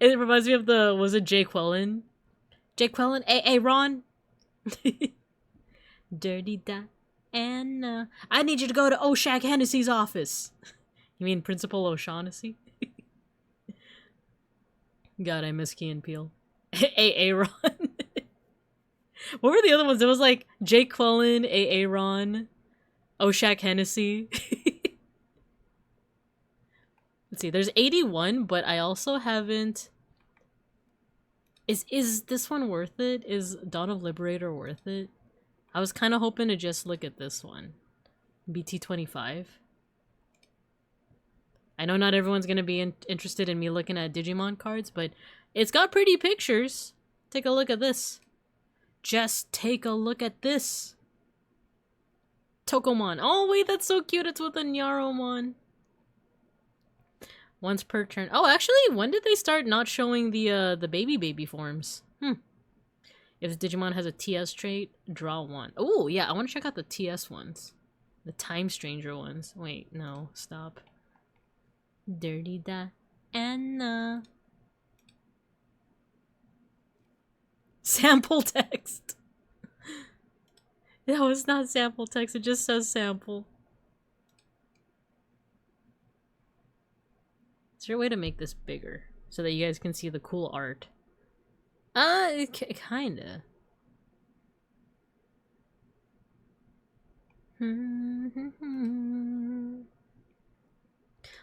It reminds me of the, was it Jay Quellen? Jay Quellen? Hey, Ron? Dirty Diana. I need you to go to Oshag Hennessy's office. You mean Principal O'Shaughnessy? God, I miss Key and Peele. A.A. Ron. What were the other ones? It was like Jake Quellen, A.A. Ron, Oshag Hennessy. Let's see, there's 81, but I also haven't... Is this one worth it? Is Dawn of Liberator worth it? I was kind of hoping to just look at this one. BT25. I know not everyone's going to be interested in me looking at Digimon cards, but it's got pretty pictures. Take a look at this. Just take a look at this. Tokomon. Oh, wait, that's so cute. It's with a Nyaromon. Once per turn. Oh, actually, when did they start not showing the baby forms? If Digimon has a TS trait, draw one. Oh, yeah, I want to check out the TS ones. The Time Stranger ones. Wait, no, stop. Dirty Diana. Sample text. No, it's not sample text, it just says sample. Is there a way to make this bigger so that you guys can see the cool art? Kinda.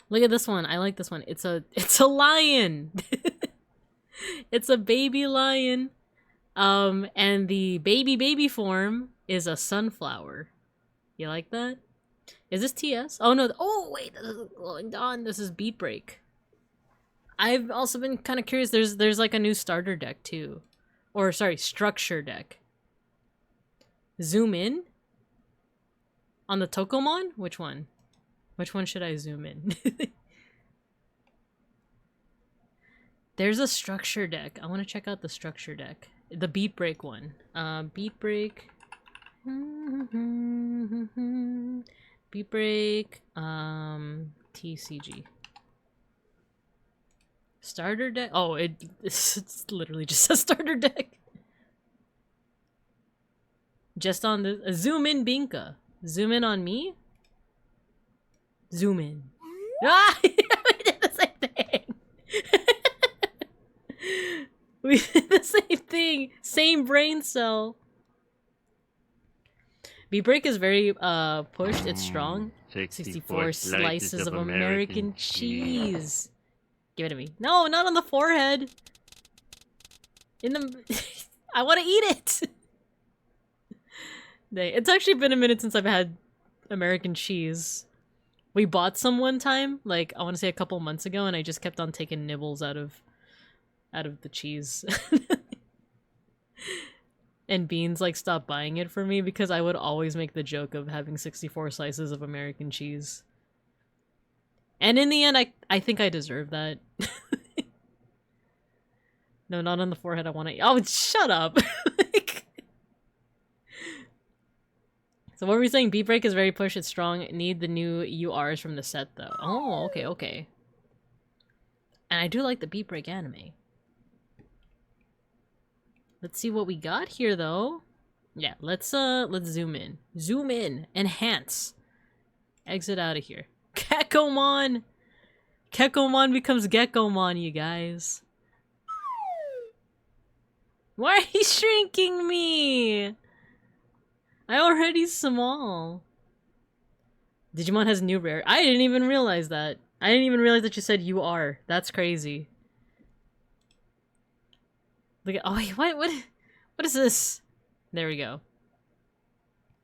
Look at this one. I like this one. It's a lion. It's a baby lion. And the baby form is a sunflower. You like that? Is this TS? Oh no. Oh wait, this is Glowing Dawn. This is Beat Break. I've also been kind of curious. There's like a new starter deck too. Or sorry, structure deck. Zoom in? On the Tokomon? Which one? Which one should I zoom in? There's a structure deck. I want to check out the structure deck. The Beat Break one. Beat Break. Beat Break. TCG. Starter deck? Oh, it's literally just a starter deck. Just on the zoom in binka. Zoom in on me? Zoom in. Ah! We did the same thing! We did the same thing! Same brain cell! B-Break is very pushed, it's strong. 64 slices of American cheese. Give it to me. No, not on the forehead! In the... I want to eat it! It's actually been a minute since I've had American cheese. We bought some one time, like, I want to say a couple months ago, and I just kept on taking nibbles out of the cheese. And Beans, like, stopped buying it for me because I would always make the joke of having 64 slices of American cheese. And in the end, I think I deserve that. No, not on the forehead, I want to... Oh, shut up! So what were we saying? Beat Break is very push, it's strong. Need the new URs from the set though. Oh, okay. And I do like the Beat Break anime. Let's see what we got here though. Yeah, let's zoom in. Zoom in. Enhance. Exit out of here. Kekomon! Kekomon becomes Geckomon, you guys. Why are you shrinking me? I'm already small. Digimon has new rare. I didn't even realize that. I didn't even realize that you said you are. That's crazy. Look at... Oh, wait, what is this? There we go.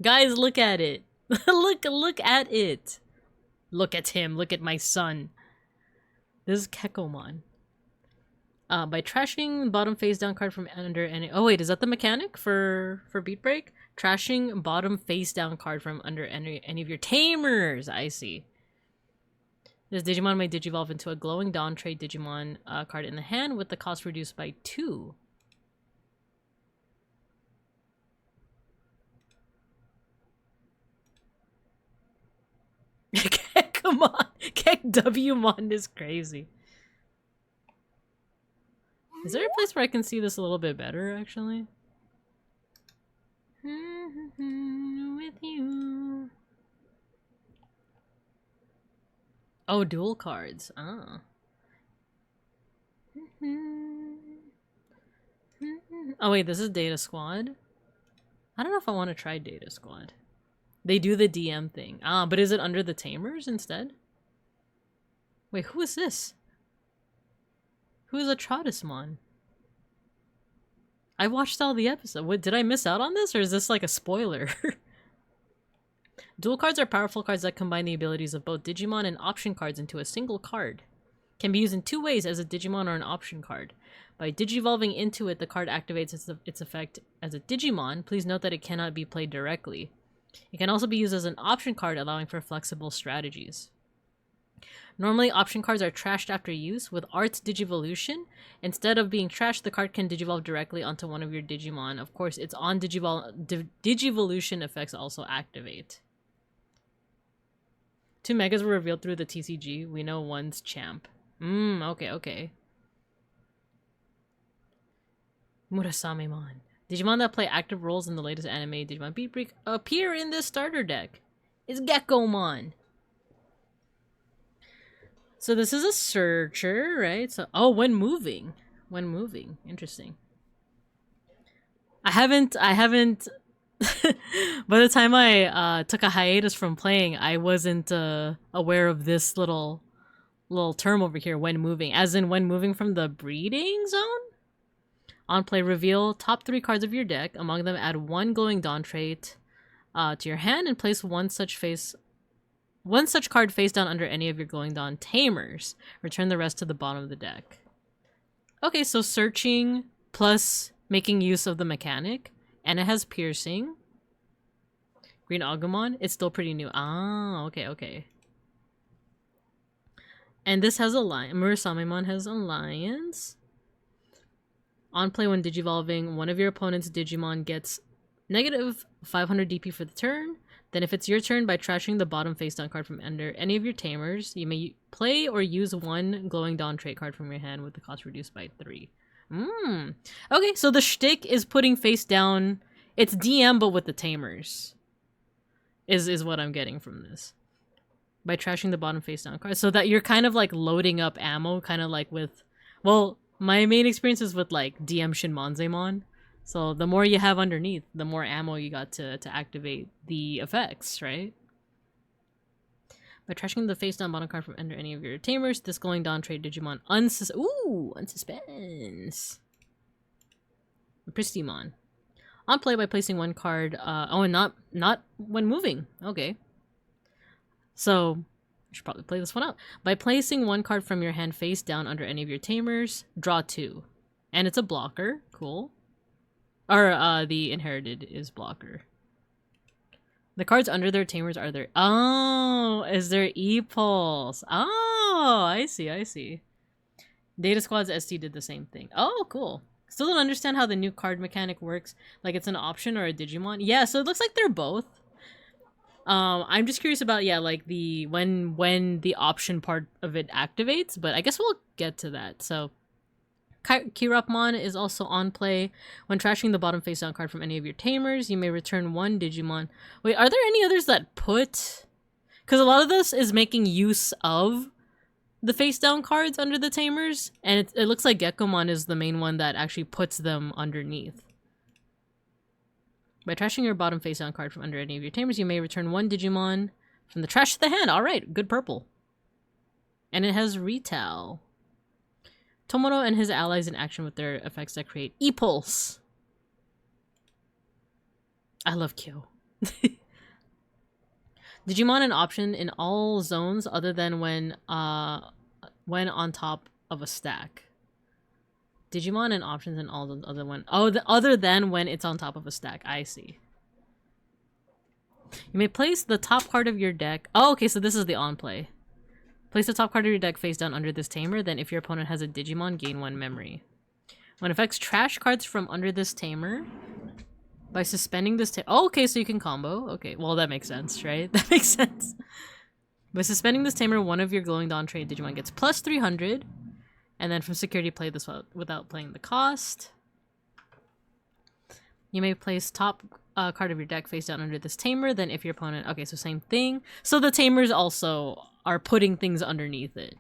Guys, look at it. look at it. Look at him. Look at my son. This is Kekomon. By trashing bottom face down card from under any. Oh wait, is that the mechanic for Beat Break? Trashing bottom face down card from under any of your tamers. I see. This Digimon may digivolve into a glowing Dawn Trade Digimon card in the hand with the cost reduced by 2. Come on, Wmon is crazy. Is there a place where I can see this a little bit better, actually? With you. Oh, dual cards. Ah. Oh wait, this is Data Squad? I don't know if I want to try Data Squad. They do the DM thing. Ah, but is it under the Tamers instead? Wait, who is this? Who is a Trotismon? I watched all the episodes. What, did I miss out on this, or is this like a spoiler? Dual cards are powerful cards that combine the abilities of both Digimon and option cards into a single card. Can be used in 2 ways, as a Digimon or an option card. By digivolving into it, the card activates its effect as a Digimon. Please note that it cannot be played directly. It can also be used as an option card, allowing for flexible strategies. Normally, option cards are trashed after use. With Art's Digivolution, instead of being trashed, the card can digivolve directly onto one of your Digimon. Of course, its on Digivolution effects also activate. 2 megas were revealed through the TCG. We know one's champ. Okay. Murasamemon. Digimon that play active roles in the latest anime Digimon Beat Break appear in this starter deck. It's Geckomon. So this is a searcher, right? So when moving. Interesting. I haven't by the time I took a hiatus from playing, I wasn't aware of this little term over here, when moving. As in when moving from the breeding zone? On play, reveal top 3 cards of your deck. Among them, add 1 glowing Dawn trait to your hand and place one such card face down under any of your glowing Dawn tamers. Return the rest to the bottom of the deck. Okay, so searching plus making use of the mechanic. And it has piercing. Green Agumon, it's still pretty new. Ah, okay. And this has Alliance. Murasamemon has Alliance. On play, when digivolving, one of your opponent's Digimon gets negative 500 DP for the turn. Then if it's your turn, by trashing the bottom face down card from under any of your tamers, you may play or use 1 glowing Dawn trait card from your hand with the cost reduced by 3. Okay, so the shtick is putting face down. It's DM, but with the tamers. Is what I'm getting from this. By trashing the bottom face down card. So that you're kind of like loading up ammo, kind of like with... Well, my main experience is with like DM Shinmonzemon. So the more you have underneath, the more ammo you got to activate the effects, right? By trashing the face down bottom card from under any of your tamers, this glowing Dawn trait Digimon unsuspense. Pristimon. On play, by placing 1 card. And not when moving. Okay. So I should probably play this one out. By placing 1 card from your hand face down under any of your tamers, draw 2. And it's a blocker. Cool. Or the inherited is blocker. The cards under their tamers are their... Oh, is their E-Pulse. Oh, I see. Data Squad's ST did the same thing. Oh, cool. Still don't understand how the new card mechanic works. Like it's an option or a Digimon. Yeah, so it looks like they're both. I'm just curious about, like the when the option part of it activates, but I guess we'll get to that. So Kirapmon is also on play. When trashing the bottom face down card from any of your tamers, you may return 1 Digimon. Wait, are there any others that put... Because a lot of this is making use of the face down cards under the tamers, and it looks like Geckomon is the main one that actually puts them underneath. By trashing your bottom face down card from under any of your tamers, you may return 1 Digimon from the trash to the hand. Alright, good purple. And it has Retail. Tomoro and his allies in action with their effects that create E-Pulse. I love Kyo. Digimon an option in all zones other than when on top of a stack. Digimon and options and all the other one. Oh, other than when it's on top of a stack. I see. You may place the top card of your deck. Oh, okay, so this is the on play. Place the top card of your deck face down under this tamer. Then if your opponent has a Digimon, gain 1 memory. When effects trash cards from under this tamer by suspending this oh, okay, so you can combo. Okay, well, that makes sense, right? That makes sense. By suspending this tamer, one of your Glowing Dawn trait Digimon gets plus 300. And then from security, play this without playing the cost. You may place top card of your deck face down under this tamer. Then if your opponent... Okay, so same thing. So the tamers also are putting things underneath it.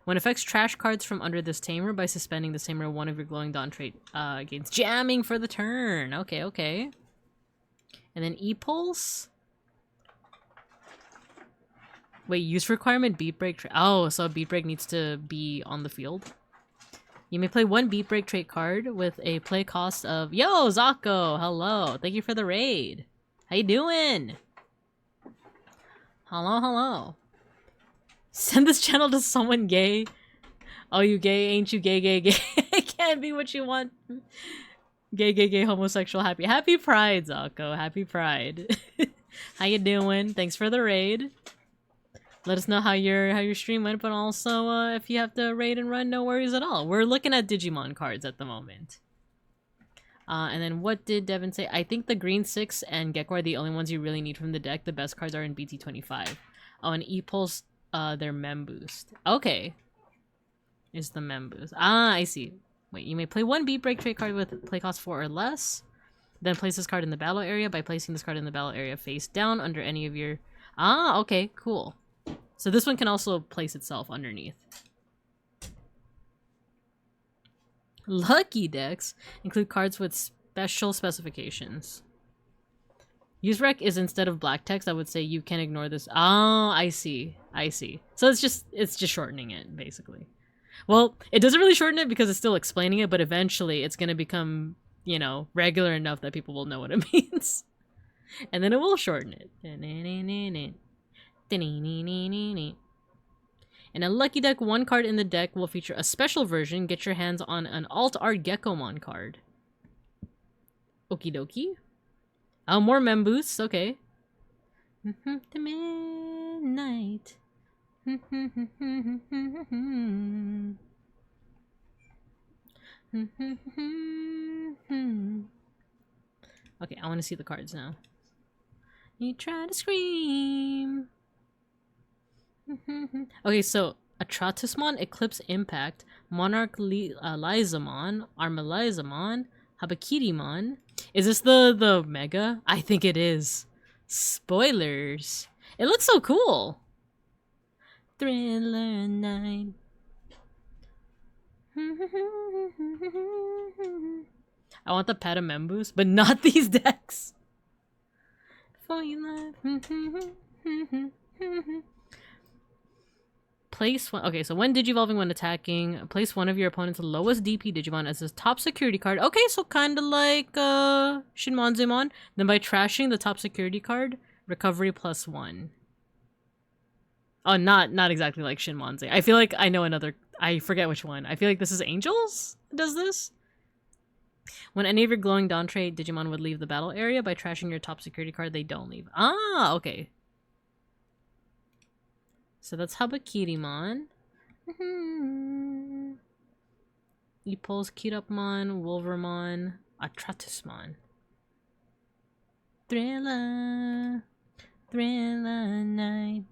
When effects trash cards from under this tamer by suspending this tamer, one of your Glowing Dawn trait gains jamming for the turn. Okay, okay. And then E-Pulse. Wait, use requirement beat break trait. Oh, so beat break needs to be on the field. You may play 1 beat break trait card with a play cost of... Yo, Zako! Hello! Thank you for the raid! How you doing? Hello, hello. Send this channel to someone gay. Oh, you gay? Ain't you gay, gay, gay? It can't be what you want. Gay, gay, gay, homosexual, happy. Happy Pride, Zako. Happy Pride. How you doing? Thanks for the raid. Let us know how your stream went, but also if you have to raid and run, no worries at all. We're looking at Digimon cards at the moment. And then what did Devin say? I think the Green 6 and Gecko are the only ones you really need from the deck. The best cards are in BT25. Oh, and E-Pulse, their Mem Boost. Okay. Is the Mem Boost. Ah, I see. Wait, you may play 1 beat break trait card with play cost 4 or less. Then place this card in the battle area by placing this card in the battle area face down under any of your... Ah, okay, cool. So this one can also place itself underneath. Lucky decks include cards with special specifications. Use rec is instead of black text, I would say you can ignore this. Oh, I see. I see. So it's just shortening it, basically. Well, it doesn't really shorten it because it's still explaining it, but eventually it's going to become, you know, regular enough that people will know what it means. And then it will shorten it. In a lucky deck, 1 card in the deck will feature a special version. Get your hands on an Alt Art Geckomon card. Okie dokie. Oh, more Mem Boosts. Okay. The midnight. Okay, I want to see the cards now. You try to scream. Okay, so Atratusmon, Eclipse Impact, Monarch Lizamon, Armalizamon, Habakirimon. Is this the Mega? I think it is. Spoilers. It looks so cool. Thriller Night. I want the Patamembus, but not these decks. For your life. Place one. Okay, so when Digivolving, when attacking, place one of your opponent's lowest DP Digimon as his top security card. Okay, so kind of like Shinmonzemon. Then by trashing the top security card, recovery +1. Oh, not exactly like Shinmonze. I feel like I know another. I forget which one. I feel like this is Angels that does this. When any of your Glowing Dawn trait Digimon would leave the battle area, by trashing your top security card, they don't leave. Ah, okay. So that's Habakirimon. E-Pulse, Kirapmon, Wolvermon, Atratusmon. Thriller Night.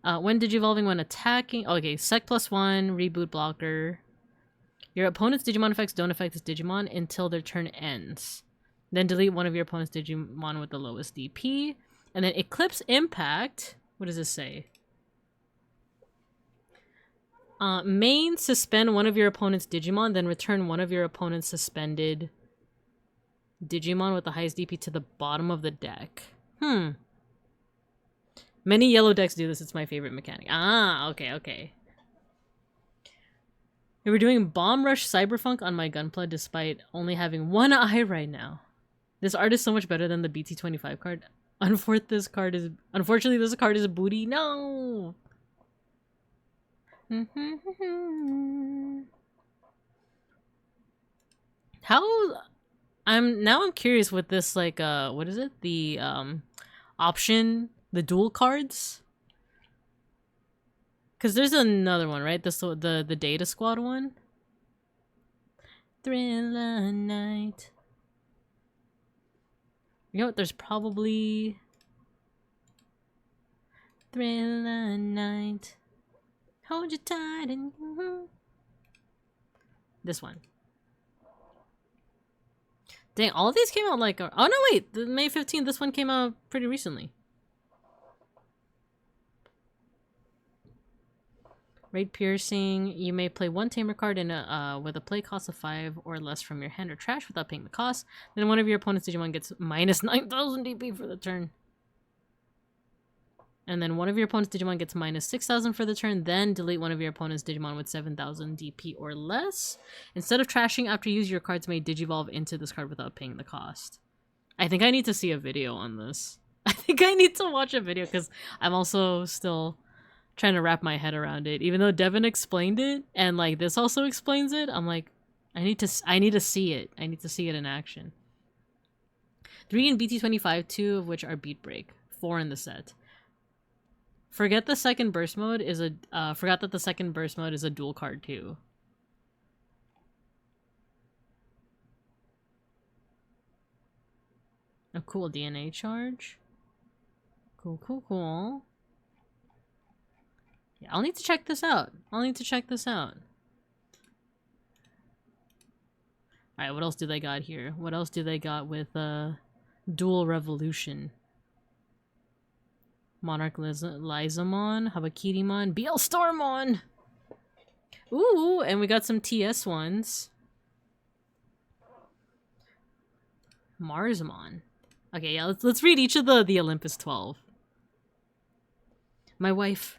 When Digivolving, when attacking... Okay, Sec +1, Reboot Blocker. Your opponent's Digimon effects don't affect this Digimon until their turn ends. Then delete one of your opponent's Digimon with the lowest DP. And then Eclipse Impact. What does this say? Main, suspend one of your opponent's Digimon, then return one of your opponent's suspended Digimon with the highest DP to the bottom of the deck. Many yellow decks do this. It's my favorite mechanic. Ah, okay. We're doing Bomb Rush Cyberfunk on my Gunpla despite only having one eye right now. This art is so much better than the BT25 card. Unfortunately, this card is a booty. No! How I'm curious with this, like, what is it? The option, the dual cards. Cause there's another one, right? This the Data Squad one. Thriller night. You know what? There's probably Thriller night. Hold you tight and this one. Dang, all of these came out like... Oh no, wait! The May 15th, this one came out pretty recently. Raid Piercing. You may play one tamer card in a, with a play cost of 5 or less from your hand or trash without paying the cost. Then one of your opponent's Digimon gets minus 9,000 DP for the turn. And then one of your opponent's Digimon gets minus 6,000 for the turn. Then delete one of your opponent's Digimon with 7,000 DP or less. Instead of trashing after you use, your cards may Digivolve into this card without paying the cost. I think I need to see a video on this. I think I need to watch a video because I'm also still trying to wrap my head around it. Even though Devin explained it and like this also explains it, I'm like, I need to see it. I need to see it in action. 3 in BT25, 2 of which are Beat Break. 4 in the set. Forget the second burst mode is a forgot that the second burst mode is a dual card too. A cool DNA charge. Cool, cool, cool. Yeah, I'll need to check this out. Alright, what else do they got here? What else do they got with Dual Revolution? Monarch Lizamon, Habakirimon, BL Stormon! Ooh, and we got some TS ones. Marsmon. Okay, yeah, let's read each of the Olympus 12. My wife.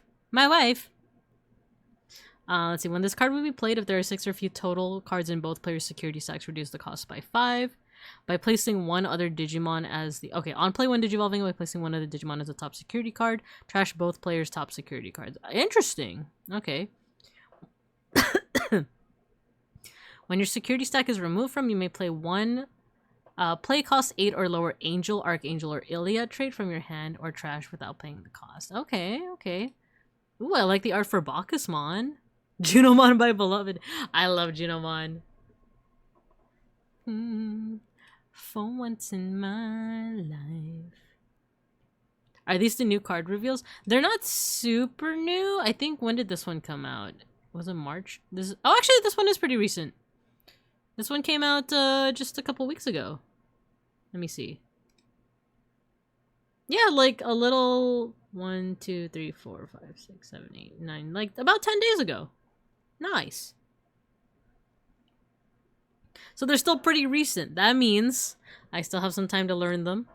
Let's see. When this card will be played, if there are 6 or few total cards in both players' security stacks, reduce the cost by 5. By placing one other Digimon as the... Okay, on play when Digivolving, by placing one other Digimon as a top security card, trash both players' top security cards. Interesting. Okay. When your security stack is removed from, you may play one play cost 8 or lower Angel, Archangel, or Iliad trait from your hand or trash without paying the cost. Okay, okay. Ooh, I like the art for Bacchusmon. Junomon by Beloved. I love Junomon. For once in my life. Are these the new card reveals? They're not super new. I think, when did this one come out? Was it March? Oh, actually, this one is pretty recent. This one came out just a couple weeks ago. Let me see. Yeah, like a little 1, 2, 3, 4, 5, 6, 7, 8, 9, like about 10 days ago. Nice. So they're still pretty recent. That means I still have some time to learn them.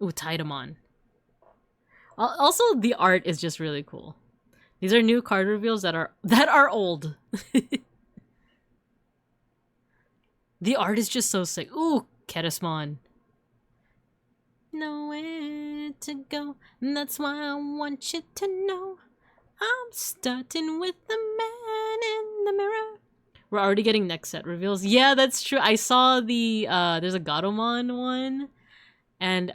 Ooh, Tidamon. Also, the art is just really cool. These are new card reveals that are old. The art is just so sick. Ooh, Ketismon. Nowhere to go, that's why I want you to know. I'm starting with the man in the mirror. We're already getting next set reveals. Yeah, that's true. I saw the there's a Gatomon one, and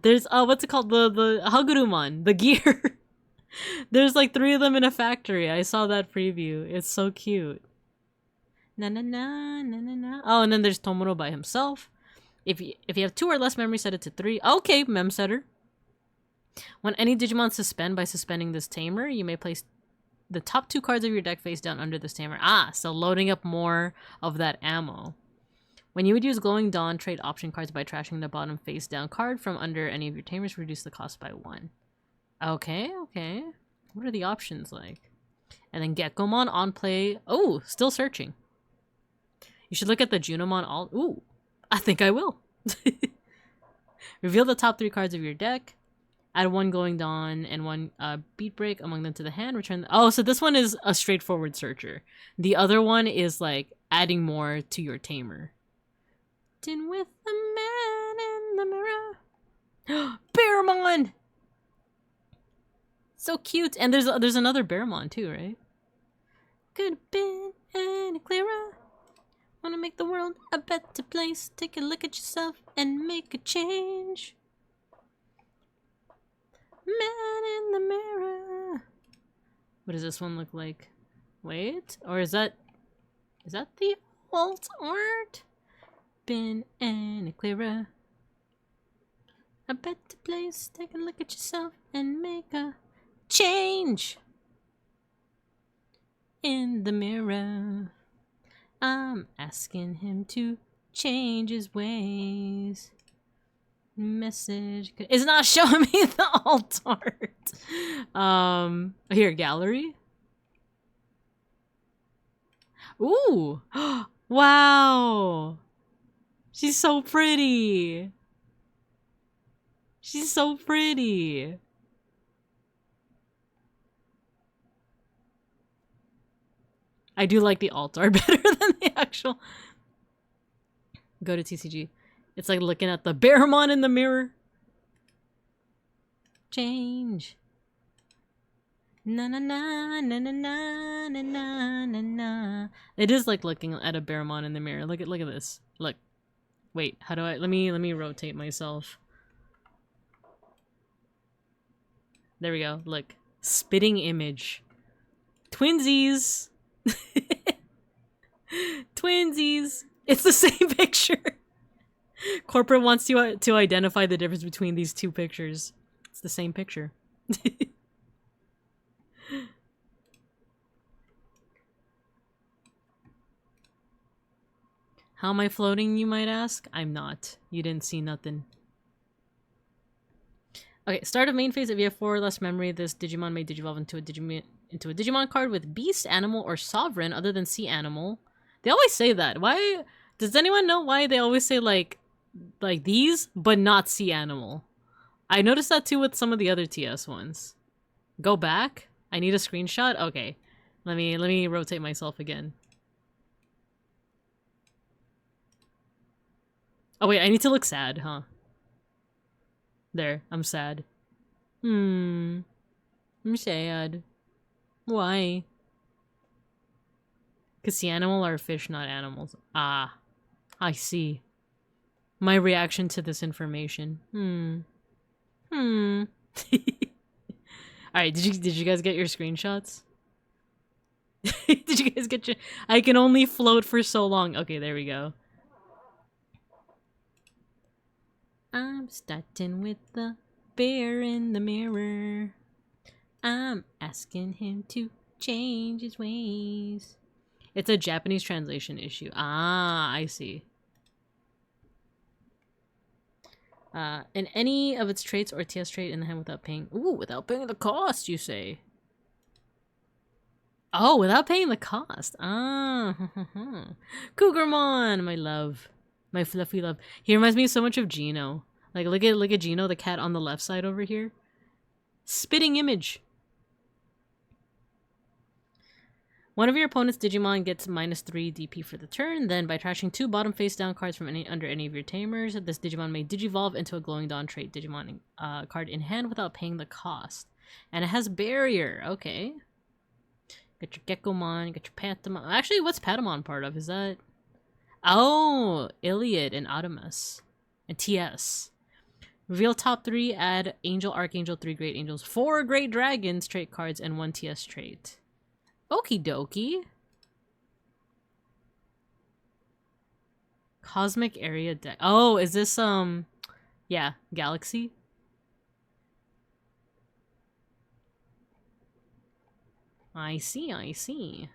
there's what's it called, the Hagurumon, the gear. There's like 3 of them in a factory. I saw that preview. It's so cute. Na na na na na na. Oh, and then there's Tomoro by himself. If you have 2 or less memory, set it to 3. Okay, mem setter. When any Digimon suspend by suspending this tamer, you may place the top 2 cards of your deck face down under this tamer. So loading up more of that ammo. When you would use Glowing Dawn, trade option cards by trashing the bottom face down card from under any of your tamers, reduce the cost by 1. Okay, okay. What are the options like? And then Gekkomon on play. Oh, still searching. You should look at the Junomon all. Ooh, I think I will. Reveal the top 3 cards of your deck. Add 1 Glowing Dawn and 1 Beat Break among them to the hand. Return. Oh, so this one is a straightforward searcher. The other one is like adding more to your tamer. In with the man in the mirror. Bearmon! So cute. And there's another Bearmon too, right? Could have been any clearer. Wanna make the world a better place. Take a look at yourself and make a change. Man in the mirror. What does this one look like? Wait, or is that the alt art? Been any clearer. A better place. Take a look at yourself and make a change. In the mirror, I'm asking him to change his ways. Message. It's not showing me the alt art. Here, gallery. Ooh. Wow. She's so pretty. She's so pretty. I do like the alt art better than the actual. Go to TCG. It's like looking at the Bearmon in the mirror. Change. Na na na na na na na na na na. It is like looking at a Bearmon in the mirror. Look at this. Look. Wait, how do I let me rotate myself. There we go. Look. Spitting image. Twinsies. Twinsies. It's the same picture. Corporate wants you to identify the difference between these two pictures. It's the same picture. How am I floating, you might ask? I'm not. You didn't see nothing. Okay, start of main phase. If you have 4 or less memory, this Digimon may digivolve into a Digimon card with beast, animal, or sovereign other than sea animal. They always say that. Why? Does anyone know why they always say like these, but not sea animal? I noticed that too with some of the other TS ones. Go back. I need a screenshot. Okay, let me rotate myself again. Oh wait, I need to look sad, huh? There, I'm sad. I'm sad. Why? Because sea animal are fish, not animals. Ah, I see. My reaction to this information. Alright, did you guys get your screenshots? Did you guys get your... I can only float for so long. Okay, there we go. I'm starting with the bear in the mirror. I'm asking him to change his ways. It's a Japanese translation issue. Ah, I see. In any of its traits or TS trait in the hand without paying... Ooh, without paying the cost, you say. Oh, without paying the cost. Ah. Cougarmon, my love. My fluffy love. He reminds me so much of Gino. Like, look at Gino, the cat on the left side over here. Spitting image. One of your opponent's Digimon gets -3 DP for the turn. Then, by trashing 2 bottom face-down cards from under any of your tamers, this Digimon may Digivolve into a Glowing Dawn trait Digimon card in hand without paying the cost. And it has Barrier. Okay. Got your Gekomon, you got your Patamon. Actually, what's Patamon part of? Is that... Oh, Iliad and Adamus. And TS. Reveal top 3, add Angel, Archangel, 3 Great Angels, 4 Great Dragons trait cards, and 1 TS trait. Okie dokie. Cosmic Area deck. Oh, is this, yeah, Galaxy? I see, I see.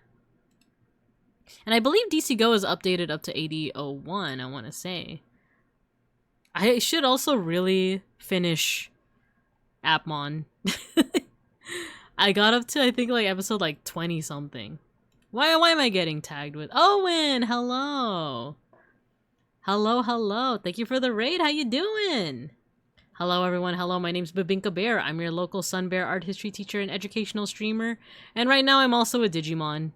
And I believe DC Go is updated up to 80.01, I want to say. I should also really finish Appmon. I got up to, I think, like, episode, like, 20-something. Why am I getting tagged with... Owen! Hello! Hello, hello. Thank you for the raid. How you doing? Hello, everyone. Hello, my name's Babinka Bear. I'm your local Sun Bear art history teacher and educational streamer. And right now, I'm also a Digimon.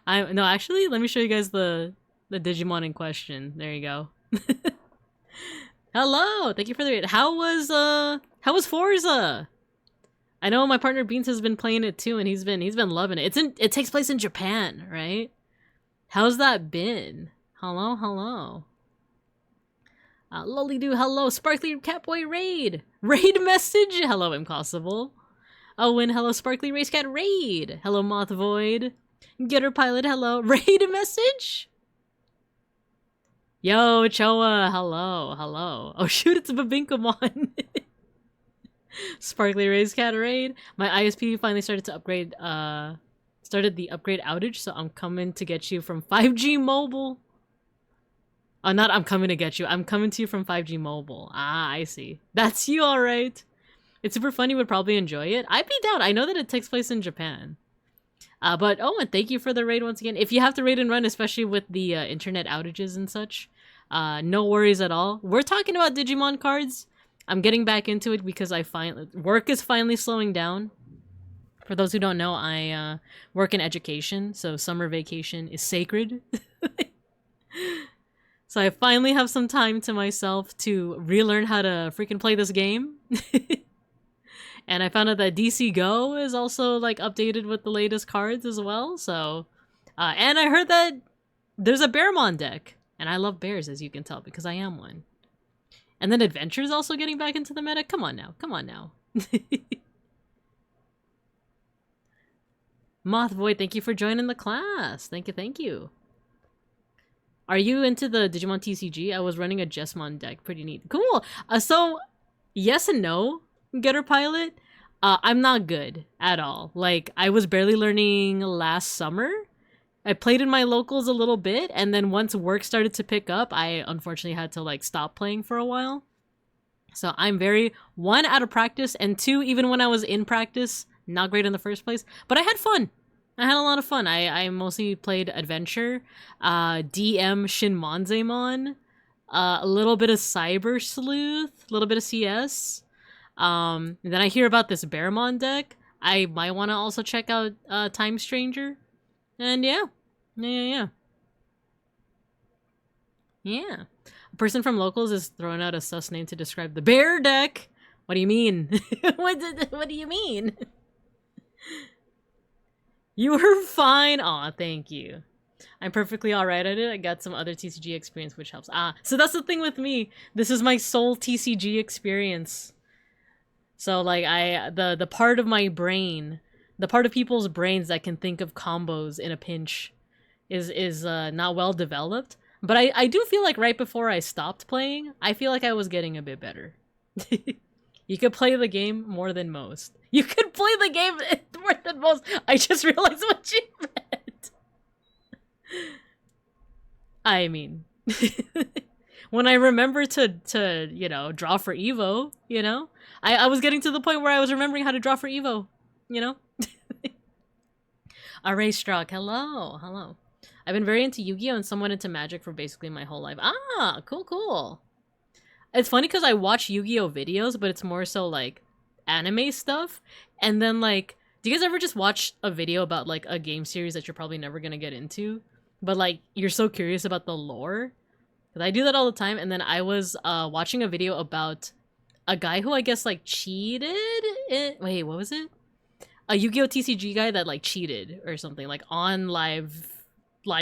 No, actually, let me show you guys the Digimon in question. There you go. Hello! Thank you for the raid. How was Forza? I know my partner Beans has been playing it too, and he's been loving it. It takes place in Japan, right? How's that been? Hello, hello. Lolly do hello, Sparkly Catboy raid message. Hello, Impossible. Owen, hello, Sparkly Race Cat raid. Hello, Moth Void. Getter Pilot, hello, raid message. Yo, Choa, hello, hello. Oh shoot, it's Babinkamon. Sparkly Race Cat raid. My ISP finally started to upgrade. Started the upgrade outage, so I'm coming to get you from 5G mobile. Not I'm coming to get you. I'm coming to you from 5G mobile. Ah, I see. That's you, all right. It's super fun. You would probably enjoy it. I'd be down. I know that it takes place in Japan. But oh, and thank you for the raid once again. If you have to raid and run, especially with the internet outages and such, no worries at all. We're talking about Digimon cards. I'm getting back into it because work is finally slowing down. For those who don't know, I work in education, so summer vacation is sacred. So I finally have some time to myself to relearn how to freaking play this game. And I found out that DC Go is also like updated with the latest cards as well. So, and I heard that there's a Bearmon deck, and I love bears, as you can tell, because I am one. And then Adventure's also getting back into the meta. Come on now, come on now. Moth Void, thank you for joining the class. Thank you, thank you. Are you into the Digimon TCG? I was running a Jesmon deck. Pretty neat. Cool. So, yes and no, Getter Pilot. I'm not good at all. Like, I was barely learning last summer. I played in my locals a little bit, and then once work started to pick up, I unfortunately had to, like, stop playing for a while. So I'm very, one, out of practice, and two, even when I was in practice, not great in the first place. But I had fun. I had a lot of fun. I mostly played Adventure, DM Shinmonzemon, a little bit of Cyber Sleuth, a little bit of CS. Then I hear about this Bearmon deck. I might want to also check out Time Stranger. And yeah. Yeah. A person from locals is throwing out a sus name to describe the bear deck. What do you mean? What do you mean? You were fine. Aw, thank you. I'm perfectly alright at it. I got some other TCG experience, which helps. So that's the thing with me. This is my sole TCG experience. So, like, the part of my brain, the part of people's brains that can think of combos in a pinch is not well developed. But I do feel like right before I stopped playing, I feel like I was getting a bit better. You could play the game more than most. You could play the game more than most. I just realized what you meant. I mean, when I remember to you know, draw for Evo, you know, I was getting to the point where I was remembering how to draw for Evo, you know. Array Strock, hello. I've been very into Yu-Gi-Oh! And somewhat into Magic for basically my whole life. Ah, cool. It's funny because I watch Yu-Gi-Oh! Videos, but it's more so like anime stuff. And then like, do you guys ever just watch a video about like a game series that you're probably never gonna get into? But like, you're so curious about the lore? Because I do that all the time. And then I was watching a video about a guy who I guess like cheated? Wait, what was it? A Yu-Gi-Oh! TCG guy that like cheated or something, like on live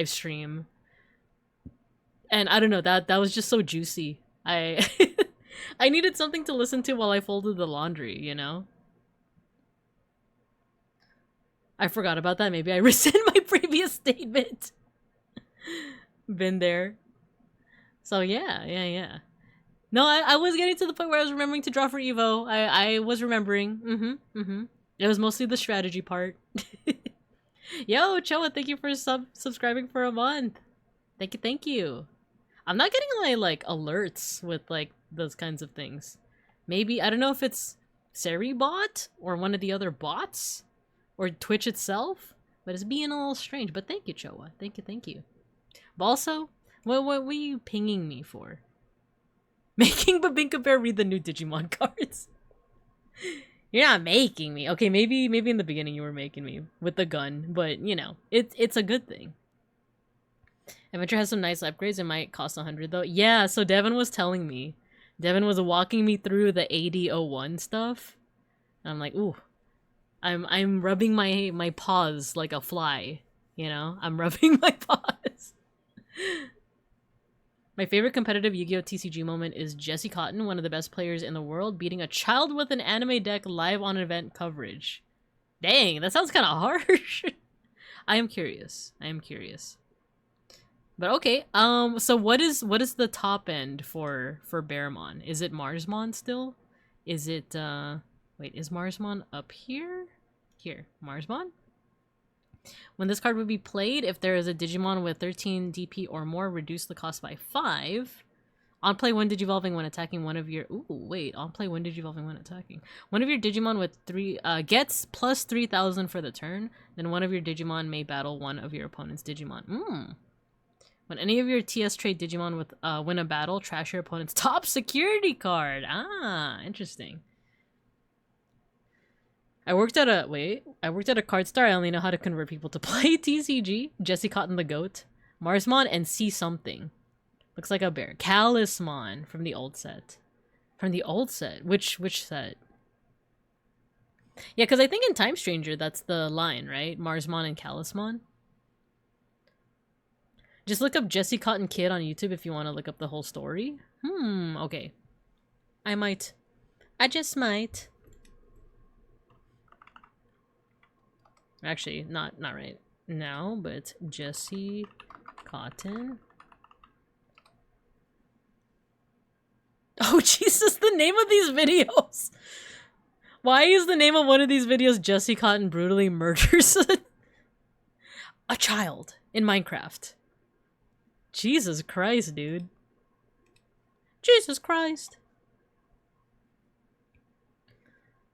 stream. And I don't know, that was just so juicy. I I needed something to listen to while I folded the laundry, you know? I forgot about that. Maybe I rescind my previous statement. Been there. So yeah. No, I was getting to the point where I was remembering to draw for Evo. I was remembering. It was mostly the strategy part. Yo, Choa, thank you for subscribing for a month. Thank you. I'm not getting like alerts with like those kinds of things. Maybe, I don't know if it's Seribot or one of the other bots or Twitch itself, but it's being a little strange. But thank you, Choa. Thank you. But also, what were you pinging me for? Making Babinka Bear read the new Digimon cards. You're not making me. Okay, maybe in the beginning you were making me with the gun, but you know, it's a good thing. Adventure has some nice upgrades. It might cost 100 though. Yeah, so Devin was telling me. Devin was walking me through the AD01 stuff. And I'm like, ooh, I'm rubbing my paws like a fly, you know? I'm rubbing my paws. My favorite competitive Yu-Gi-Oh! TCG moment is Jesse Cotton, one of the best players in the world, beating a child with an anime deck live on event coverage. Dang, that sounds kind of harsh. I am curious. I am curious. But okay, so what is the top end for Bearmon? Is it Marsmon still? Is it wait, is Marsmon up here? Here, Marsmon? When this card would be played, if there is a Digimon with 13 DP or more, reduce the cost by 5. On play when Digivolving when attacking one of your... Ooh, wait. On play when Digivolving when attacking. One of your Digimon with 3... gets plus 3,000 for the turn. Then one of your Digimon may battle one of your opponent's Digimon. When any of your TS trade Digimon with win a battle, trash your opponent's top security card. Ah, interesting. I worked at a card store. I only know how to convert people to play TCG. Jesse Cotton the Goat. Marsmon and see something. Looks like a bear. Calismon from the old set. From the old set? Which set? Yeah, because I think in Time Stranger, that's the line, right? Marsmon and Calismon. Just look up Jesse Cotton Kid on YouTube if you want to look up the whole story. Okay. I might. I just might. Actually, not right now, but Jesse Cotton. Oh, Jesus, the name of these videos! Why is the name of one of these videos Jesse Cotton brutally murders a child in Minecraft? Jesus Christ, dude. Jesus Christ.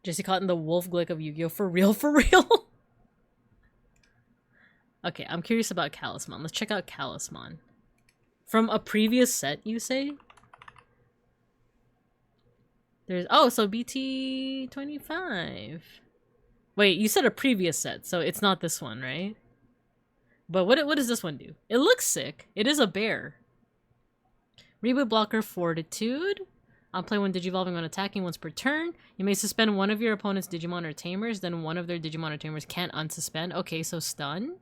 Jesse Cotton, the wolf glick of Yu-Gi-Oh! For real, for real? Okay, I'm curious about Calismon. Let's check out Calismon. From a previous set, you say? There's... Oh, so BT25. Wait, you said a previous set, so it's not this one, right? But what does this one do? It looks sick. It is a bear. Reboot blocker Fortitude. On play when Digivolving when attacking once per turn. You may suspend one of your opponent's Digimon or Tamers, then one of their Digimon or Tamers can't unsuspend. Okay, so stun.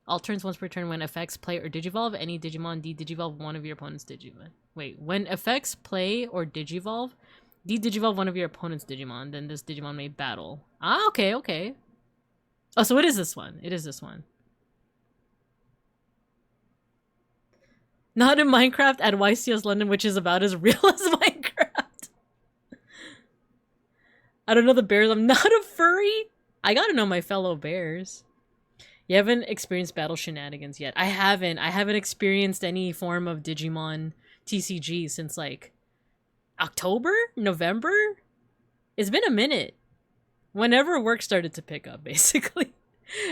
All turns once per turn when effects play or Digivolve, any Digimon de-Digivolve one of your opponent's Digimon. Wait, when effects play or Digivolve, de-Digivolve one of your opponent's Digimon, then this Digimon may battle. Ah, okay, okay. Oh, so it is this one. It is this one. Not in Minecraft at YCS London, which is about as real as Minecraft. I don't know the bears. I'm not a furry. I gotta know my fellow bears. You haven't experienced battle shenanigans yet. I haven't. I haven't experienced any form of Digimon TCG since like October? November? It's been a minute. Whenever work started to pick up, basically.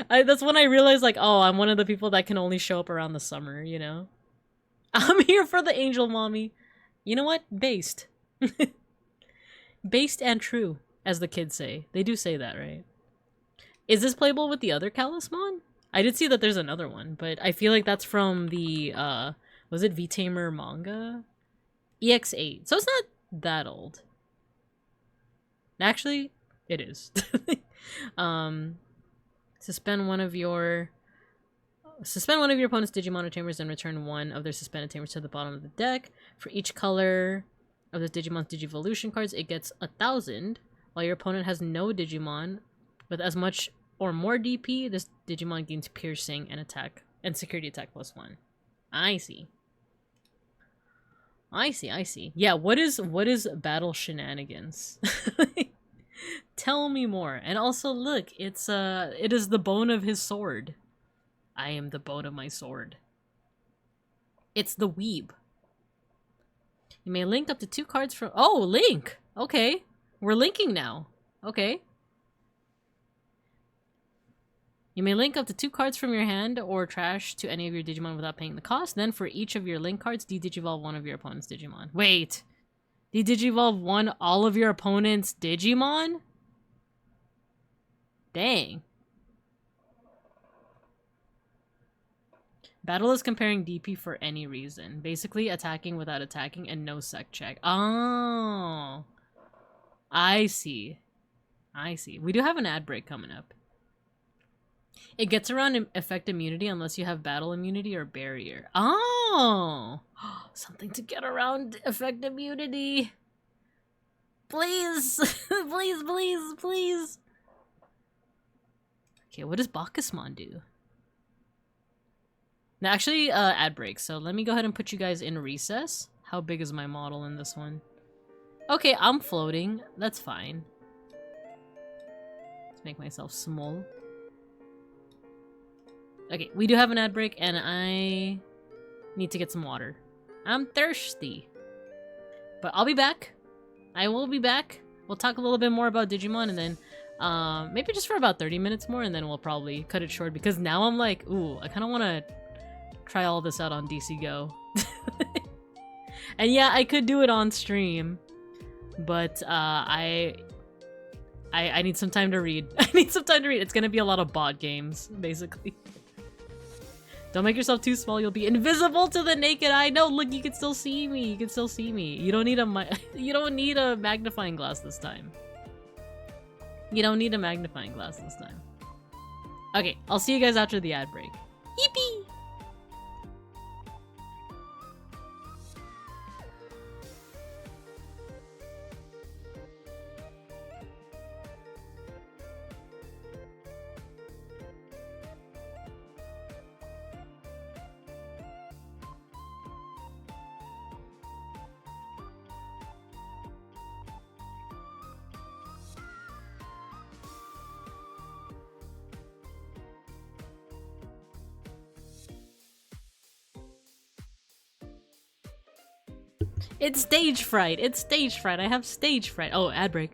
That's when I realized like, oh, I'm one of the people that can only show up around the summer, you know? I'm here for the angel mommy. You know what? Based. Based and true, as the kids say. They do say that, right? Is this playable with the other Calismon? I did see that there's another one, but I feel like that's from the, was it V-Tamer manga? EX8. So it's not that old. Actually, it is. Suspend one of your opponent's Digimon or Tamers, then return one of their suspended Tamers to the bottom of the deck. For each color of the Digimon's Digivolution cards, it gets 1,000. While your opponent has no Digimon with as much or more DP, this Digimon gains piercing and attack and security attack +1. I see. I see. Yeah, what is battle shenanigans? Tell me more. And also look, it is the bone of his sword. I am the bone of my sword. It's the weeb. You may link up to 2 cards from... Oh, link! Okay. We're linking now. Okay. You may link up to 2 cards from your hand or trash to any of your Digimon without paying the cost. Then for each of your link cards, de-Digivolve one of your opponent's Digimon. Wait! De-Digivolve all of your opponent's Digimon? Dang. Battle is comparing DP for any reason. Basically, attacking without attacking and no sec check. Oh. I see. I see. We do have an ad break coming up. It gets around effect immunity unless you have battle immunity or barrier. Oh! Something to get around effect immunity. Please! Please, please, please! Okay, what does Bacchusmon do? Now, actually, ad break. So let me go ahead and put you guys in recess. How big is my model in this one? Okay, I'm floating. That's fine. Let's make myself small. Okay, we do have an ad break, and I need to get some water. I'm thirsty. But I'll be back. I will be back. We'll talk a little bit more about Digimon, and then maybe just for about 30 minutes more, and then we'll probably cut it short, because now I'm like, ooh, I kind of want to try all this out on DC Go. And yeah, I could do it on stream, but I need some time to read. I need some time to read. It's gonna be a lot of bot games, basically. Don't make yourself too small. You'll be invisible to the naked eye. No, look, you can still see me. You can still see me. You don't need a magnifying glass this time. You don't need a magnifying glass this time. Okay, I'll see you guys after the ad break. Yippee! It's stage fright. It's stage fright. I have stage fright. Oh, ad break.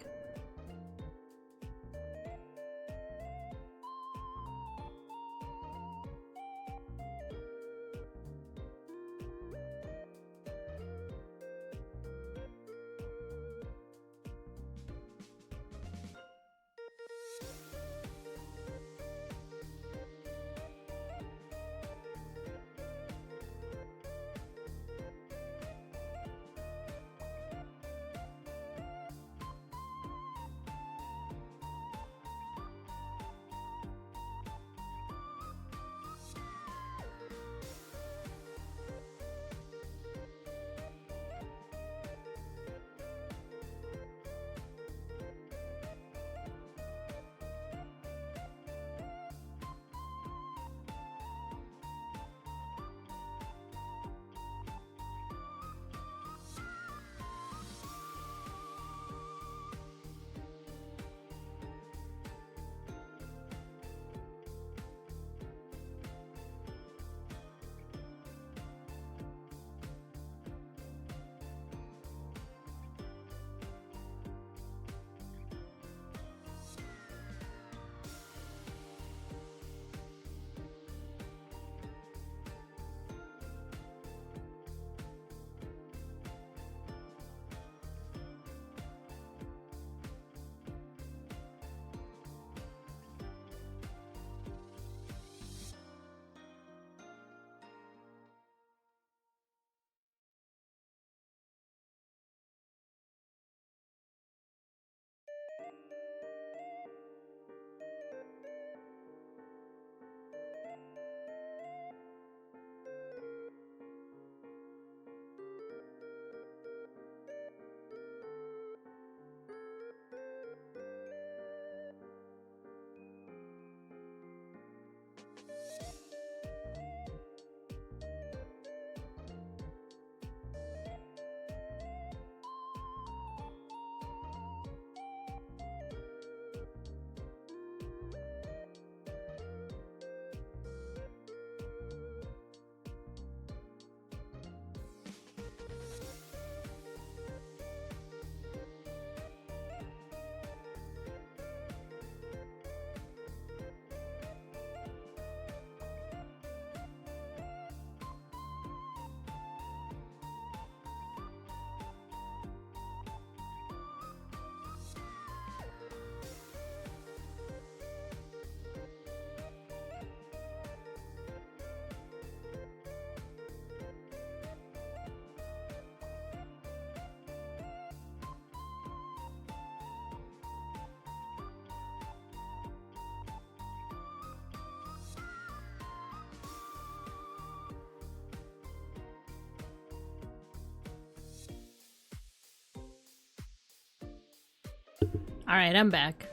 Alright, I'm back.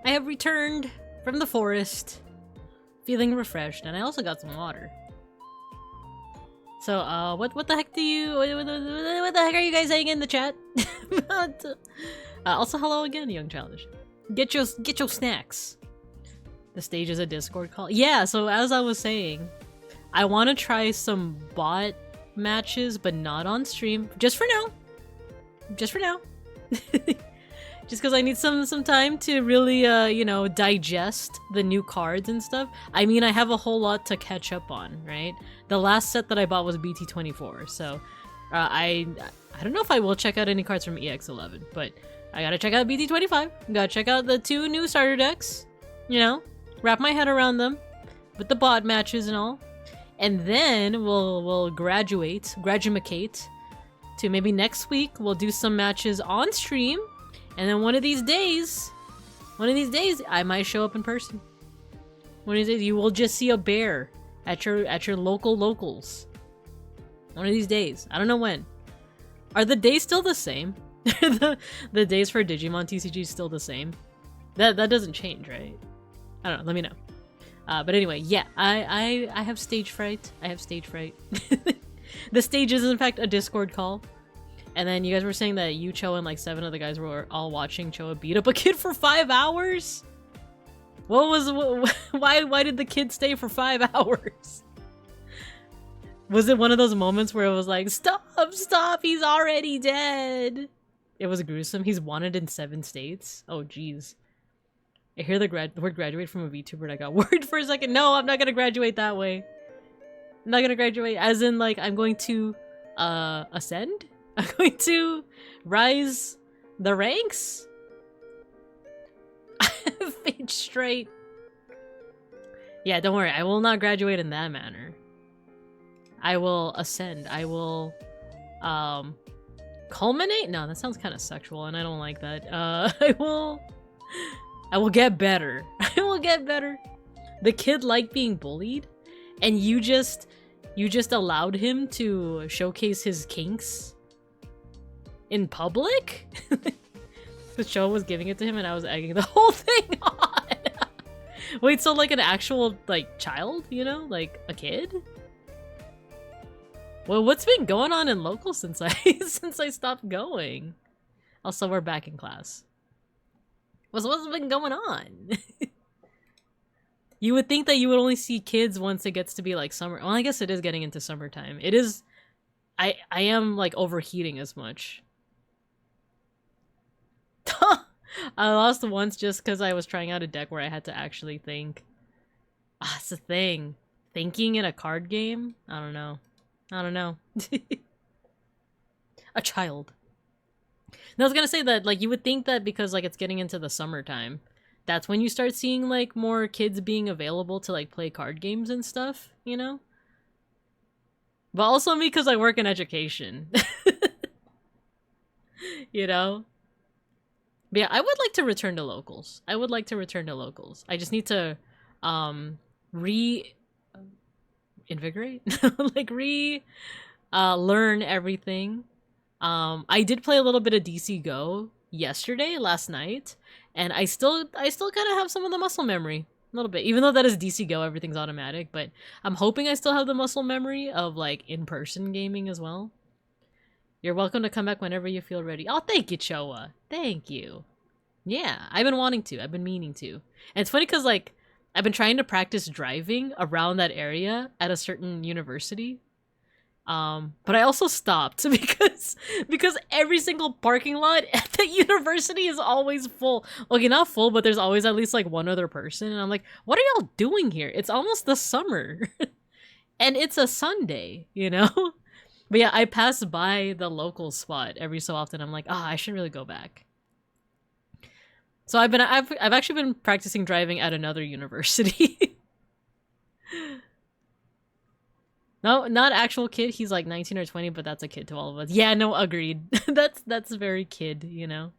I have returned from the forest, feeling refreshed, and I also got some water. So, what the heck do you, what the heck are you guys saying in the chat? Also, hello again, Young Childish. Get your snacks. The stage is a Discord call. Yeah, so as I was saying, I want to try some bot matches, but not on stream. Just for now. Just for now. Just because I need some time to really, you know, digest the new cards and stuff. I mean, I have a whole lot to catch up on, right? The last set that I bought was BT24, so I don't know if I will check out any cards from EX11, but I gotta check out BT25. Gotta check out the 2 new starter decks, you know, wrap my head around them with the bot matches and all, and then we'll graduate to maybe next week. We'll do some matches on stream. And then one of these days, I might show up in person. One of these days, you will just see a bear at your locals. One of these days, I don't know when. Are the days still the same? the days for Digimon TCG still the same? That doesn't change, right? I don't know. Let me know. But anyway, yeah, I have stage fright. I have stage fright. The stage is in fact a Discord call. And then you guys were saying that you, Cho, and like 7 of the guys were all watching Choa beat up a kid for 5 hours? Why did the kid stay for 5 hours? Was it one of those moments where it was like, stop, he's already dead? It was gruesome. He's wanted in 7 states. Oh, jeez. I hear the word graduate from a VTuber and I got worried for a second. No, I'm not gonna graduate that way. I'm not gonna graduate as in like I'm going to ascend? I'm going to rise the ranks? Fade straight. Yeah, don't worry. I will not graduate in that manner. I will ascend. I will, culminate? No, that sounds kind of sexual and I don't like that. I will get better. I will get better. The kid liked being bullied and you just allowed him to showcase his kinks in public? The show was giving it to him and I was egging the whole thing on. Wait, so like an actual like child, you know, like a kid? Well, what's been going on in local since I stopped going? Also, we're back in class. What's been going on? You would think that you would only see kids once it gets to be like summer. Well, I guess it is getting into summertime. It is. I am like overheating as much. I lost once just because I was trying out a deck where I had to actually think. Ah, it's a thing. Thinking in a card game? I don't know. A child. And I was gonna say that, like, you would think that because, like, it's getting into the summertime, that's when you start seeing, like, more kids being available to, like, play card games and stuff, you know? But also me because I work in education. You know? But yeah, I would like to return to locals. I I just need to, reinvigorate? Like, learn everything. I did play a little bit of DC Go last night, and I still kind of have some of the muscle memory. A little bit. Even though that is DC Go, everything's automatic, but I'm hoping I still have the muscle memory of, like, in-person gaming as well. You're welcome to come back whenever you feel ready. Oh, thank you, Choa. Thank you. Yeah, I've been wanting to. I've been meaning to. And it's funny because, like, I've been trying to practice driving around that area at a certain university. But I also stopped because every single parking lot at the university is always full. Okay, not full, but there's always at least, like, one other person. And I'm like, what are y'all doing here? It's almost the summer. And it's a Sunday, you know? But yeah, I pass by the local spot every so often. I'm like, I should really go back. So I've actually been practicing driving at another university. No, not actual kid. He's like 19 or 20, but that's a kid to all of us. Yeah, no, agreed. That's very kid, you know?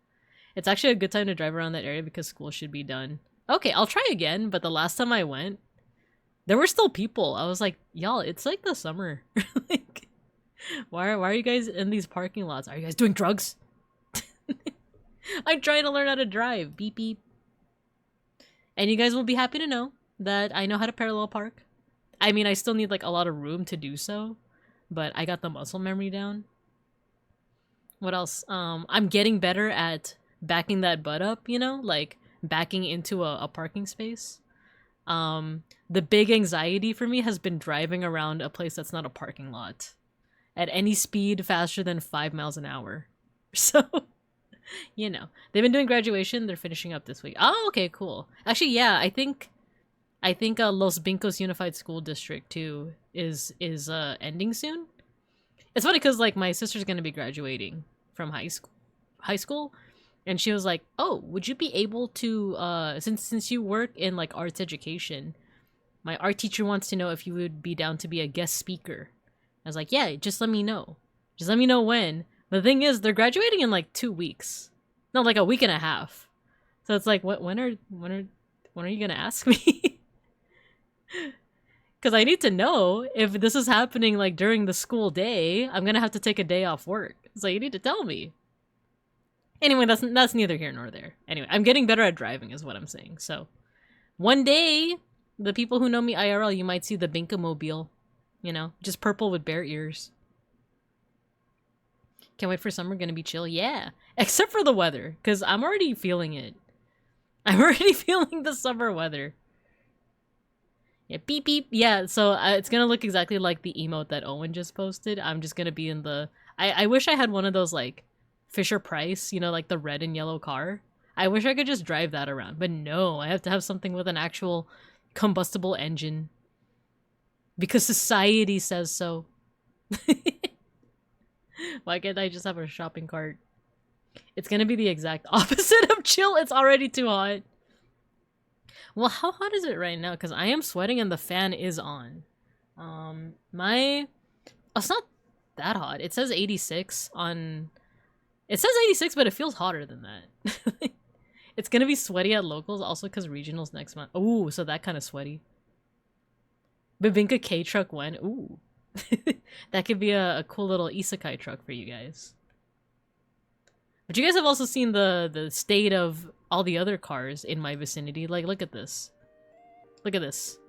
It's actually a good time to drive around that area because school should be done. Okay, I'll try again, but the last time I went, there were still people. I was like, y'all, it's like the summer. Like, why are you guys in these parking lots? Are you guys doing drugs? I'm trying to learn how to drive. Beep beep. And you guys will be happy to know that I know how to parallel park. I mean, I still need like a lot of room to do so, but I got the muscle memory down. What else? I'm getting better at backing that butt up, you know, like backing into a parking space. The big anxiety for me has been driving around a place that's not a parking lot at any speed faster than 5 miles an hour. So, you know, they've been doing graduation. They're finishing up this week. Oh, okay, cool. Actually, yeah, I think Los Vincos Unified School District too is ending soon. It's funny because like my sister's gonna be graduating from high school, and she was like, "Oh, would you be able to since you work in like arts education, my art teacher wants to know if you would be down to be a guest speaker." I was like, "Yeah, just let me know. Just let me know when." The thing is, they're graduating in like 2 weeks, no, like a week and a half. So it's like, when are you gonna ask me? Because I need to know if this is happening like during the school day. I'm gonna have to take a day off work, so you need to tell me. Anyway, that's neither here nor there. Anyway, I'm getting better at driving, is what I'm saying. So, one day, the people who know me IRL, you might see the binka mobile. You know, just purple with bear ears. Can't wait for summer. Gonna be chill. Yeah, except for the weather, because I'm already feeling it. I'm already feeling the summer weather. Yeah, beep beep. Yeah, so it's gonna look exactly like the emote that Owen just posted. I'm just gonna be in the... I wish I had one of those, like, Fisher Price, you know, like the red and yellow car. I wish I could just drive that around. But no, I have to have something with an actual combustible engine. Because society says so. Why can't I just have a shopping cart? It's gonna be the exact opposite of chill. It's already too hot. Well, how hot is it right now? Because I am sweating and the fan is on. It's not that hot. It says 86 on... It says 86, but it feels hotter than that. It's gonna be sweaty at locals, also because regionals next month. Ooh, so that kind of sweaty. Babinka K-truck when? Ooh. That could be a cool little isekai truck for you guys. But you guys have also seen the state of all the other cars in my vicinity. Like, look at this. Look at this.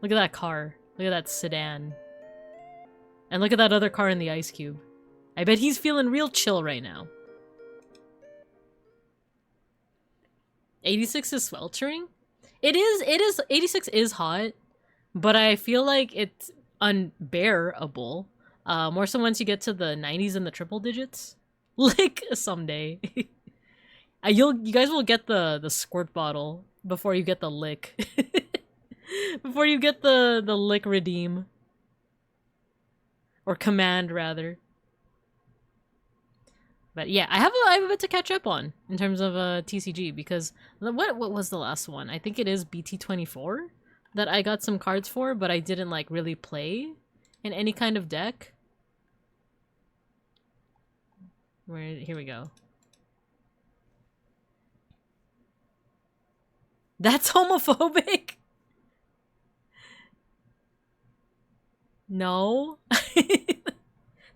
Look at that car. Look at that sedan. And look at that other car in the ice cube. I bet he's feeling real chill right now. 86 is sweltering? It is, 86 is hot, but I feel like it's unbearable. More so once you get to the 90s and the triple digits. Like, someday. You guys will get the squirt bottle before you get the lick. Before you get the lick redeem. Or command, rather. But yeah, I have a bit to catch up on in terms of TCG, because what was the last one? I think it is BT24 that I got some cards for, but I didn't like really play in any kind of deck. Here we go. That's homophobic? No.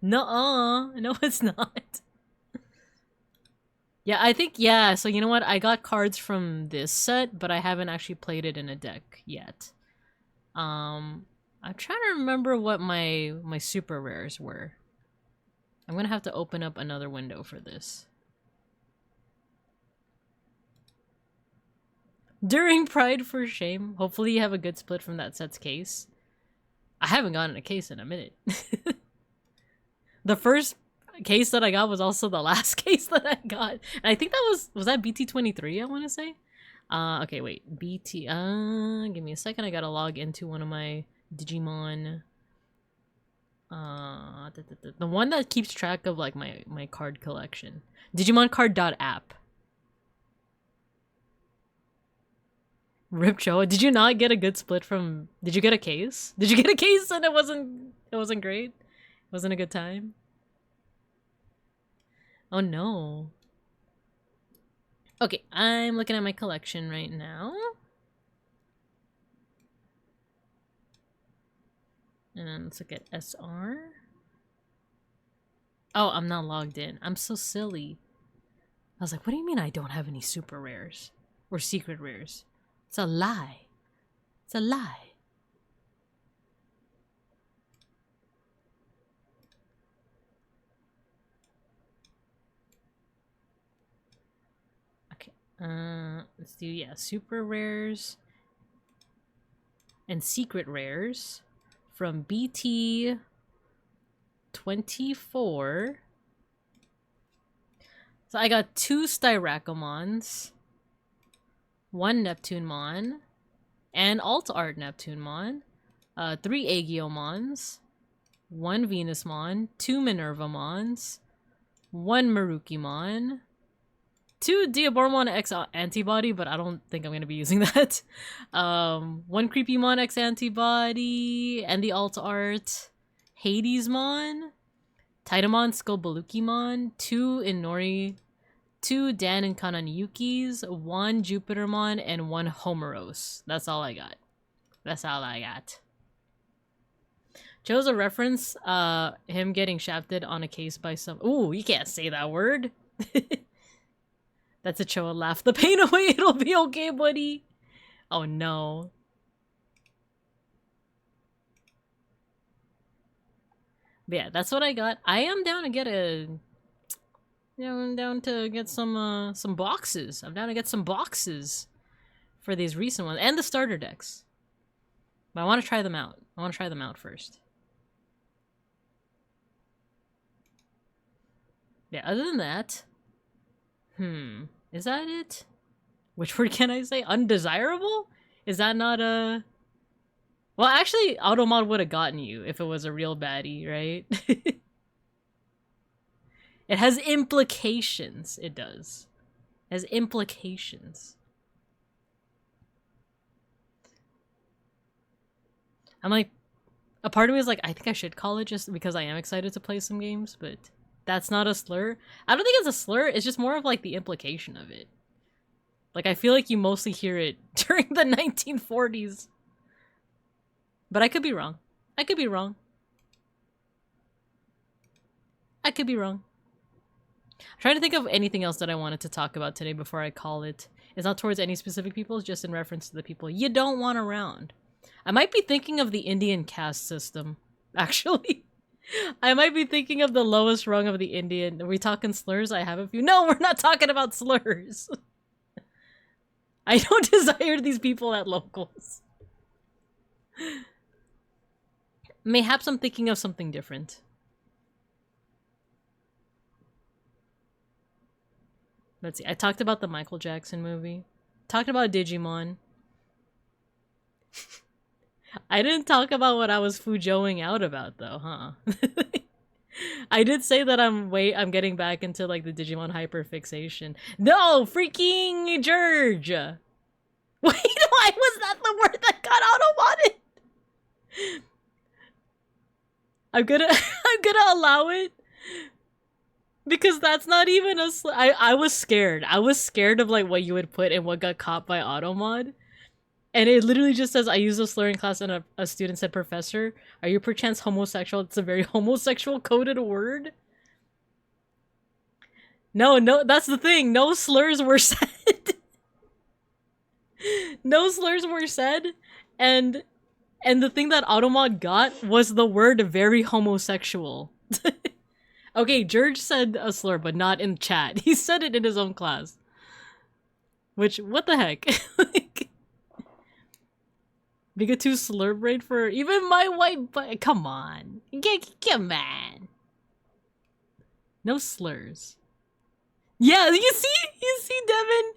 Nuh-uh. No, it's not. Yeah, I think, yeah, so you know what? I got cards from this set, but I haven't actually played it in a deck yet. I'm trying to remember what my super rares were. I'm gonna have to open up another window for this. During Pride, for shame. Hopefully you have a good split from that set's case. I haven't gotten a case in a minute. The first case that I got was also the last case that I got. And I think that was that BT23, I want to say? Okay, wait. BT, give me a second. I gotta log into one of my Digimon. The one that keeps track of, like, my card collection. DigimonCard.app. Rip Joe, did you not get a good split from... Did you get a case? Did you get a case and it wasn't great? It wasn't a good time? Oh no. Okay, I'm looking at my collection right now. And then let's look at SR. Oh, I'm not logged in. I'm so silly. I was like, what do you mean I don't have any super rares? Or secret rares? It's a lie. It's a lie. Okay. Let's do, yeah, super rares and secret rares from BT24. So I got 2 Styracomon's, 1 Neptunemon, and Alt Art Neptunemon, 3 Aegiomons, 1 Venusmon, 2 Minervamons, 1 Marukimon, 2 Diabormon X Antibody, but I don't think I'm going to be using that, 1 Creepymon X Antibody, and the Alt Art, Hadesmon, Titamon Skulbalukimon, 2 Inori, 2 Dan and Kananyukis, 1 Jupitermon, and 1 Homeros. That's all I got. That's all I got. Chose a reference, him getting shafted on a case by some— ooh, you can't say that word. That's a Choa laugh the pain away, it'll be okay, buddy. Oh no. But yeah, that's what I got. I am down to get a— I'm down to get some boxes. I'm down to get some boxes for these recent ones. And the starter decks. But I want to try them out. I want to try them out first. Yeah, other than that... is that it? Which word can I say? Undesirable? Is that not a... Well, actually, Automod would have gotten you if it was a real baddie, right? It has implications. It does. It has implications. I'm like... A part of me is like, I think I should call it just because I am excited to play some games, but that's not a slur. I don't think it's a slur, it's just more of like the implication of it. Like, I feel like you mostly hear it during the 1940s. But I could be wrong. I could be wrong. I could be wrong. I'm trying to think of anything else that I wanted to talk about today before I call it. It's not towards any specific people, it's just in reference to the people you don't want around. I might be thinking of the Indian caste system, actually. I might be thinking of the lowest rung of the Indian. Are we talking slurs? I have a few. No, we're not talking about slurs. I don't desire these people at locals. Mayhaps I'm thinking of something different. Let's see. I talked about the Michael Jackson movie. Talked about Digimon. I didn't talk about what I was fujoing out about though, huh? I did say that I'm getting back into like the Digimon hyperfixation. No, freaking George! Wait, why was that the word that got auto-modded? I'm gonna allow it because that's not even a I was scared. I was scared of like what you would put and what got caught by auto-mod. And it literally just says, I use a slur in class, and a student said, Professor, are you perchance homosexual? It's a very homosexual coded word. No, that's the thing. No slurs were said. No slurs were said. And the thing that Automod got was the word very homosexual. Okay, George said a slur, but not in chat. He said it in his own class. Which, what the heck? Like, Bigga 2 slur brain for even my white butt. Come on. Come on. No slurs. Yeah, you see, Devin?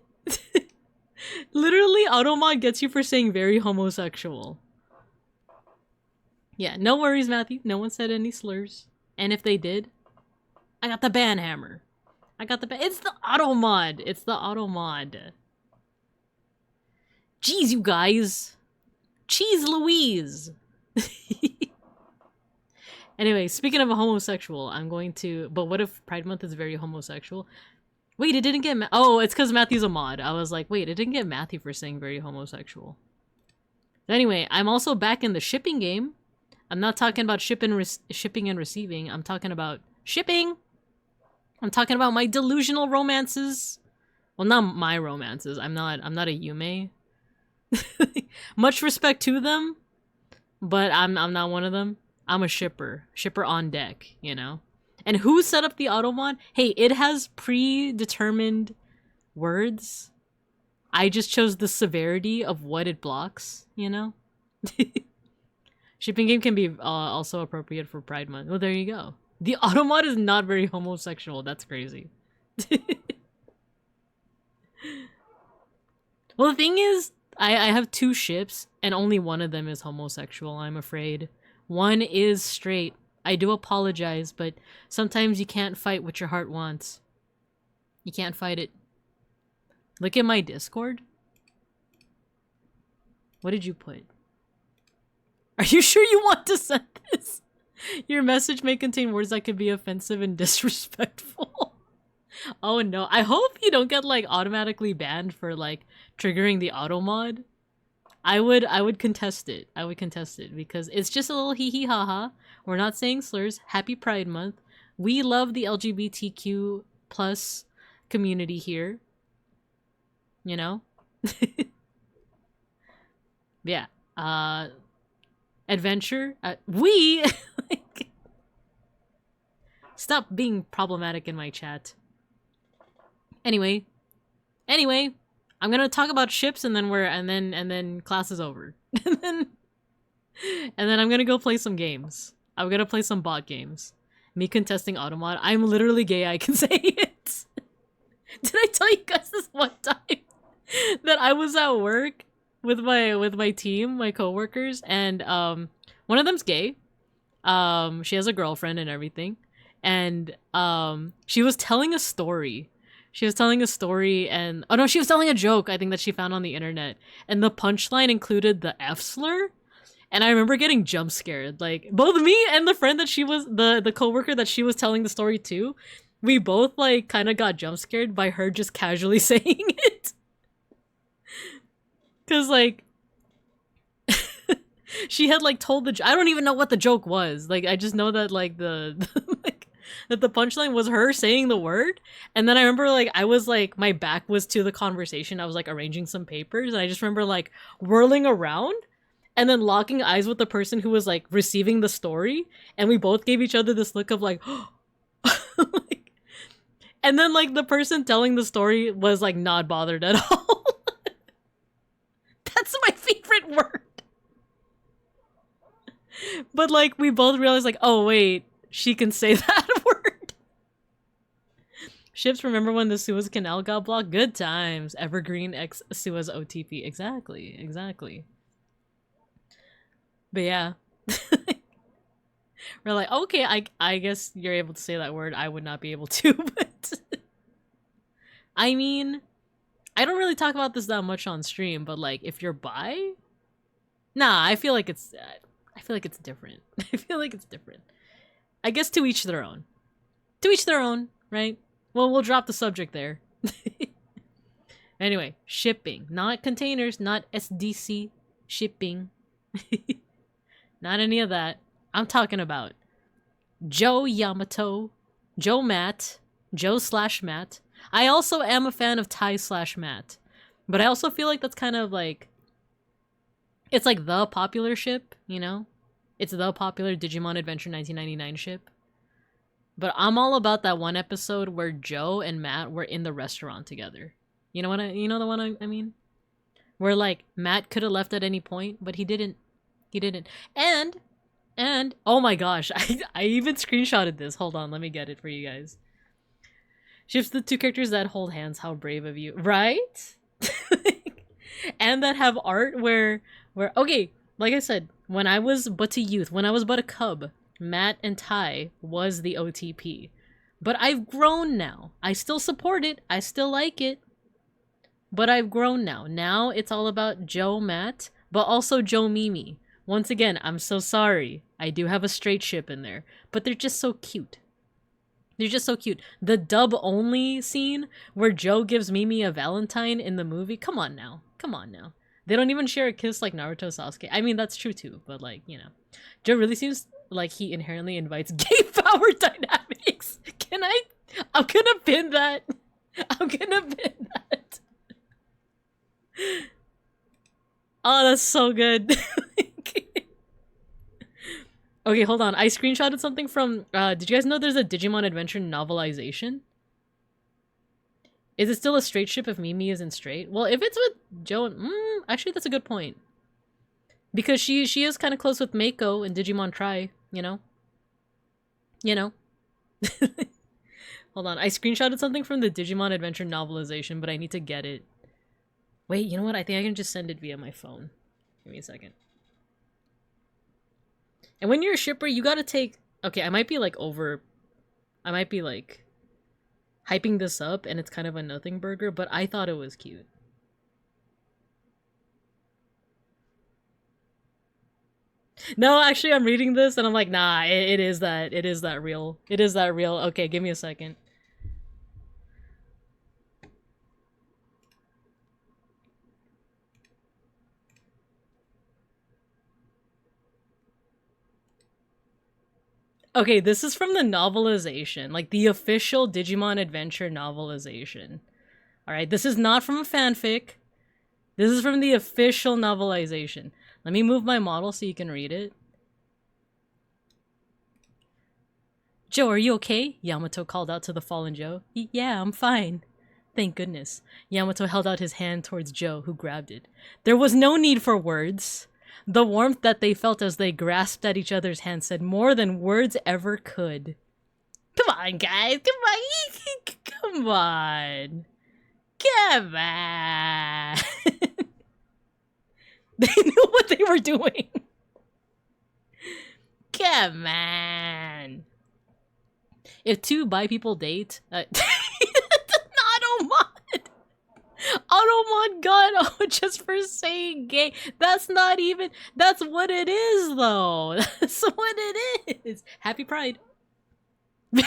Literally, Automod gets you for saying very homosexual. Yeah, no worries, Matthew. No one said any slurs. And if they did, I got the ban hammer. It's the Automod. It's the Automod. Jeez, you guys. Cheese Louise! Anyway, speaking of a homosexual, I'm going to... But what if Pride Month is very homosexual? Wait, it didn't get... Oh, it's because Matthew's a mod. I was like, wait, it didn't get Matthew for saying very homosexual. But anyway, I'm also back in the shipping game. I'm not talking about shipping and receiving. I'm talking about shipping! I'm talking about my delusional romances. Well, not my romances. I'm not a Yume. Much respect to them, but I'm not one of them. I'm a shipper. Shipper on deck, you know? And who set up the auto mod? Hey, it has predetermined words. I just chose the severity of what it blocks, you know? Shipping game can be also appropriate for Pride Month. Well, there you go. The auto mod is not very homosexual. That's crazy. Well, the thing is, I have 2 ships, and only one of them is homosexual, I'm afraid. One is straight. I do apologize, but sometimes you can't fight what your heart wants. You can't fight it. Look at my Discord. What did you put? Are you sure you want to send this? Your message may contain words that could be offensive and disrespectful. Oh no, I hope you don't get like automatically banned for like triggering the auto mod. I would contest it. I would contest it because it's just a little hee hee ha ha. We're not saying slurs. Happy Pride Month. We love the LGBTQ plus community here. You know? Yeah. Adventure. We like, stop being problematic in my chat. Anyway, I'm gonna talk about ships and then class is over. and then I'm gonna go play some games. I'm gonna play some bot games. Me contesting Automod. I'm literally gay, I can say it. Did I tell you guys this one time that I was at work with my team, my coworkers, and one of them's gay. She has a girlfriend and everything. And she was telling a story. She was telling a story and oh no, she was telling a joke, I think, that she found on the internet. And the punchline included the F slur. And I remember getting jump scared. Like both me and the friend that she was the coworker that she was telling the story to, we both like kind of got jump scared by her just casually saying it. Cause like she had like told I don't even know what the joke was. Like I just know that like that the punchline was her saying the word. And then I remember like I was like my back was to the conversation. I was like arranging some papers and I just remember like whirling around and then locking eyes with the person who was like receiving the story, and we both gave each other this look of like, like, and then like the person telling the story was like not bothered at all. That's my favorite word. But like we both realized like, oh wait, she can say that word. Ships, remember when the Suez Canal got blocked? Good times. Evergreen X Suez OTP. Exactly. But yeah. We're like, okay, I guess you're able to say that word. I would not be able to, but I mean, I don't really talk about this that much on stream, but like if you're bi, nah, I feel like it's different. I feel like it's different. I guess to each their own. To each their own, right? Well, we'll drop the subject there. Anyway, shipping. Not containers, not SDC. Shipping. Not any of that. I'm talking about Joe Yamato, Joe Matt, Joe/Matt. I also am a fan of Tai/Matt. But I also feel like that's kind of like, it's like the popular ship, you know? It's the popular Digimon Adventure 1999 ship. But I'm all about that one episode where Joe and Matt were in the restaurant together. You know what you know the one I mean? Where like Matt could have left at any point, but he didn't. He didn't. And oh my gosh, I even screenshotted this. Hold on, let me get it for you guys. Ships the 2 characters that hold hands. How brave of you, right? And that have art where okay, like I said, when I was but a youth, when I was but a cub, Matt and Tai was the OTP. But I've grown now. I still support it. I still like it. But I've grown now. Now it's all about Joe Matt, but also Joe Mimi. Once again, I'm so sorry. I do have a straight ship in there, but they're just so cute. They're just so cute. The dub only scene where Joe gives Mimi a Valentine in the movie. Come on now. Come on now. They don't even share a kiss like Naruto Sasuke. I mean, that's true too, but like, you know. Joe really seems like he inherently invites gay power dynamics. Can I I'm gonna pin that. I'm gonna pin that. Oh, that's so good. Okay, hold on. I screenshotted something from, did you guys know there's a Digimon Adventure novelization? Is it still a straight ship if Mimi isn't straight? Well, if it's with Joe and, actually that's a good point. Because she is kind of close with Mako in Digimon Tri, you know? You know? Hold on, I screenshotted something from the Digimon Adventure novelization, but I need to get it. Wait, you know what? I think I can just send it via my phone. Give me a second. And when you're a shipper, you gotta take... Okay, I might be like hyping this up, and it's kind of a nothing burger, but I thought it was cute. No, actually, I'm reading this, and I'm like, nah, it is that real. It is that real. Okay, give me a second. Okay, this is from the novelization, like the official Digimon Adventure novelization. Alright, this is not from a fanfic. This is from the official novelization. Let me move my model so you can read it. Joe, are you okay? Yamato called out to the fallen Joe. Yeah, I'm fine. Thank goodness. Yamato held out his hand towards Joe, who grabbed it. There was no need for words. The warmth that they felt as they grasped at each other's hands said more than words ever could. Come on, guys. Come on. Come on. Come on. They knew what they were doing. Come on. If two bi people date... Automod got just for saying gay. That's not even... That's what it is, though. That's what it is. Happy Pride. Very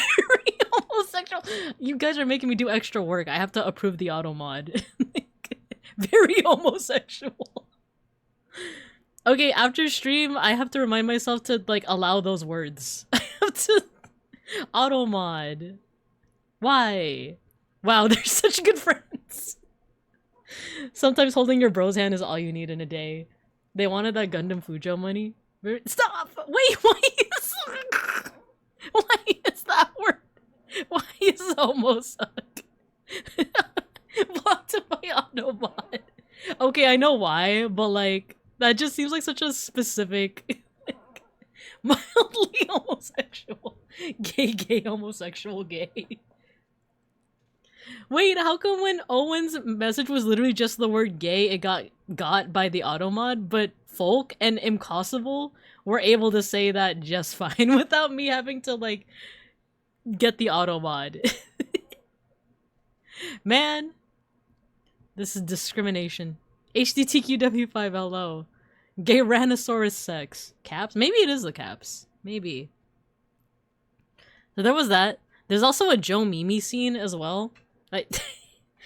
homosexual. You guys are making me do extra work. I have to approve the Automod. Very homosexual. Okay, after stream, I have to remind myself to, like, allow those words. I have to... Automod. Why? Wow, they're such good friends. Sometimes holding your bro's hand is all you need in a day. They wanted that Gundam Fujo money. Stop! Wait, why is that word? Why is homo suck? Blocked by Autobot. Okay, I know why, but like, that just seems like such a specific... mildly homosexual. Gay, homosexual, gay. Wait, how come when Owen's message was literally just the word gay, it got by the Automod, but Folk and Impossible were able to say that just fine without me having to, like, get the Automod? Man, this is discrimination. HDTQW5LO. Gay Rhinosaurus sex. Caps? Maybe it is the caps. Maybe. So there was that. There's also a Joe Mimi scene as well. Like,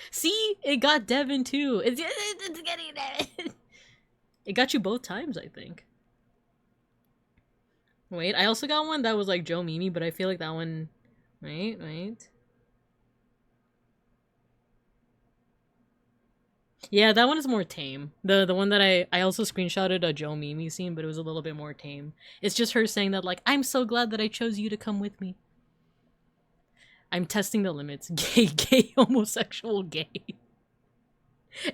see? It got Devin too. It's getting Devin. It got you both times, I think. Wait, I also got one that was like Joe Mimi, but I feel like that one... Wait. Yeah, that one is more tame. The one that I also screenshotted a Joe Mimi scene, but it was a little bit more tame. It's just her saying that, like, I'm so glad that I chose you to come with me. I'm testing the limits. Gay, homosexual, gay.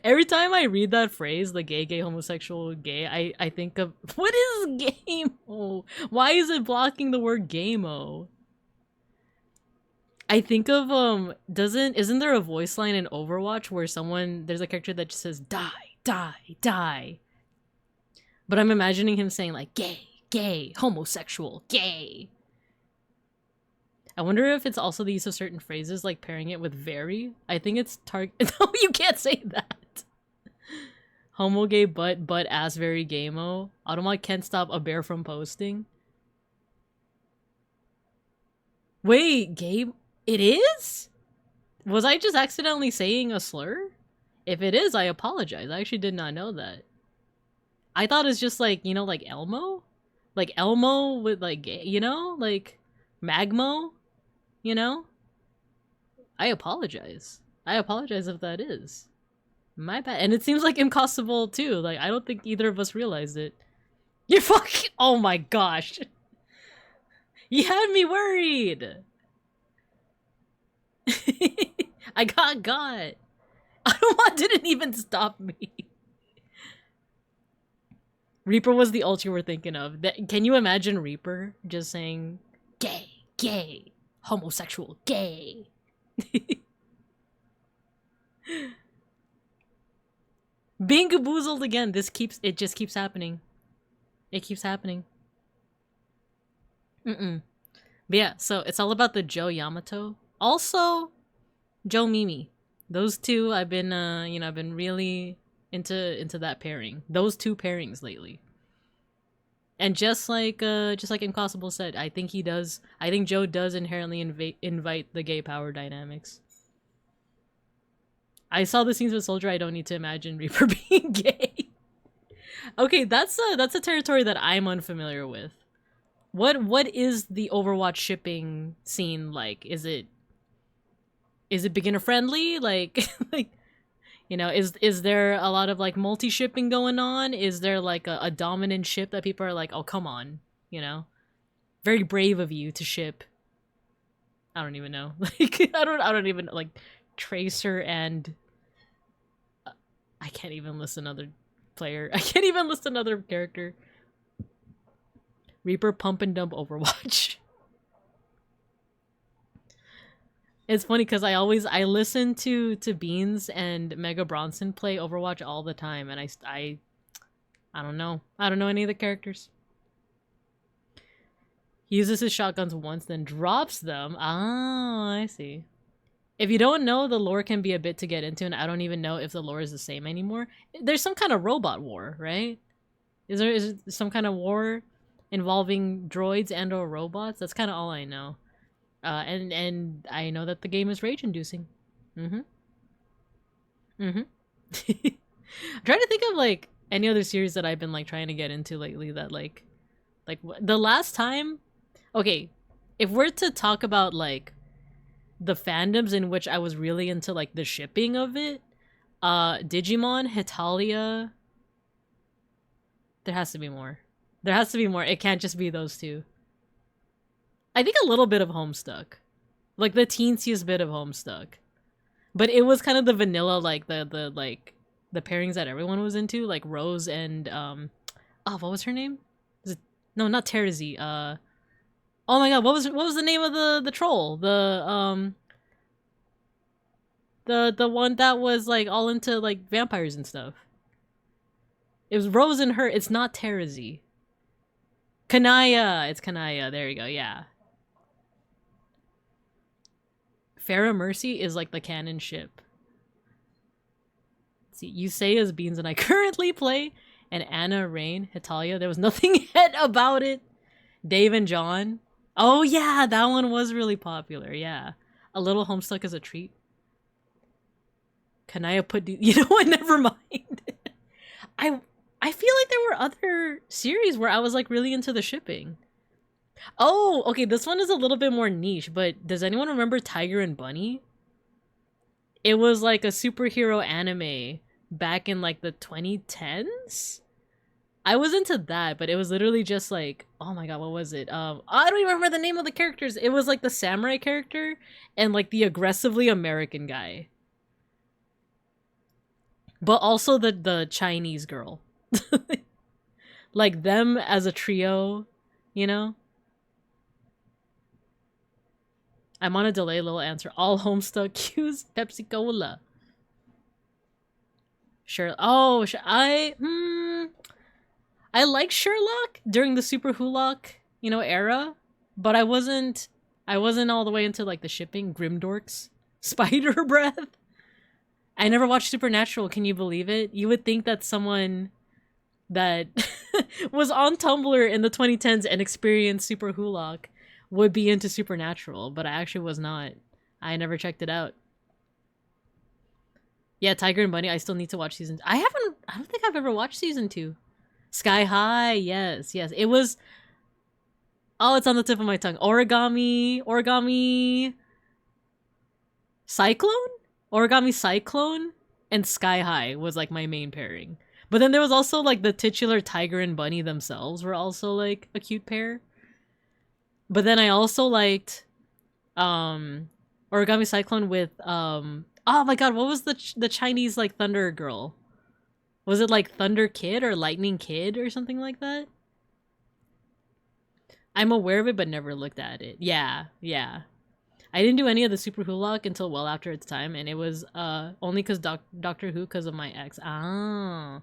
Every time I read that phrase, the gay, homosexual, gay, I think of... What is gay-mo? Why is it blocking the word gay-mo? I think of, isn't there a voice line in Overwatch where there's a character that just says, die. But I'm imagining him saying, like, gay, homosexual, gay. I wonder if it's also the use of certain phrases, like pairing it with very. I think it's No, you can't say that. Homo gay, but ass very gay-mo. Automod can't stop a bear from posting. Wait, gay... It is? Was I just accidentally saying a slur? If it is, I apologize. I actually did not know that. I thought it's just like, you know, like Elmo? Like Elmo with like, you know? Like Magmo? You know? I apologize. I apologize if that is. My bad. And it seems like impossible too. Like, I don't think either of us realized it. You're fucking- oh my gosh. You had me worried. I got. Automod didn't even stop me. Reaper was the ult you were thinking of. Can you imagine Reaper just saying, gay, homosexual, gay? Being gaboozled again. It just keeps happening. It keeps happening. But yeah, so it's all about the Joe Yamato. Also, Joe Mimi. Those two, I've been, I've been really into that pairing. Those two pairings lately. And just like Impossible said, I think Joe does inherently invite the gay power dynamics. I saw the scenes with Soldier. I don't need to imagine Reaper being gay. Okay, that's a territory that I'm unfamiliar with. What is the Overwatch shipping scene like? Is it beginner friendly? Like is there a lot of like multi-shipping going on? Is there like a dominant ship that people are like, oh come on, very brave of you to ship? I don't even know. Like I don't even like Tracer and I can't even list another player. I can't even list another character. Reaper pump and dump Overwatch. It's funny because I listen to Beans and Mega Bronson play Overwatch all the time, and I don't know. I don't know any of the characters. He uses his shotguns once, then drops them. Oh, I see. If you don't know, the lore can be a bit to get into, and I don't even know if the lore is the same anymore. There's some kind of robot war, right? Is there some kind of war involving droids and or robots? That's kind of all I know. And I know that the game is rage-inducing. I'm trying to think of like any other series that I've been like trying to get into lately that like the last time. Okay, if we're to talk about like the fandoms in which I was really into like the shipping of it, Digimon, Hetalia. There has to be more. There has to be more. It can't just be those two. I think a little bit of Homestuck. Like the teensiest bit of Homestuck. But it was kind of the vanilla, like the pairings that everyone was into, like Rose and what was her name? No, not Terezi. Oh my god, what was the name of the troll? The one that was like all into like vampires and stuff. It was Rose and her. It's not Terezi. Kanaya. It's Kanaya. There you go. Yeah. Farrah Mercy is like the canon ship. See, you say as Beans and I currently play, and Anna, Rain, Hetalia. There was nothing head about it. Dave and John. Oh yeah, that one was really popular. Yeah, a little Homestuck is a treat. Kanaya put you know what? Never mind. I feel like there were other series where I was like really into the shipping. Oh, okay, this one is a little bit more niche, but does anyone remember Tiger and Bunny? It was like a superhero anime back in like the 2010s. I was into that, but it was literally just like, oh my god, what was it? I don't even remember the name of the characters. It was like the samurai character and like the aggressively American guy. But also the Chinese girl. Like them as a trio, you know? I'm on a delay, little answer. All Homestuck cues, Pepsi Cola. Sure. Oh, I like Sherlock during the Super Hulock, era, but I wasn't all the way into like the shipping. Grimdorks, Spider Breath. I never watched Supernatural. Can you believe it? You would think that someone that was on Tumblr in the 2010s and experienced Super Hulock would be into Supernatural, but I actually was not. I never checked it out. Yeah, Tiger and Bunny, I still need to watch season. I don't think I've ever watched season 2. Sky High, yes. It was... Oh, it's on the tip of my tongue. Origami... Cyclone? Origami Cyclone and Sky High was like my main pairing. But then there was also like the titular tiger and bunny themselves were also like a cute pair. But then I also liked Origami Cyclone with oh my god, what was the Chinese like thunder girl? Was it like Thunder Kid or Lightning Kid or something like that? I'm aware of it but never looked at it. Yeah, yeah. I didn't do any of the Super Hulock until well after its time, and it was only because Doctor Who because of my ex. Ah.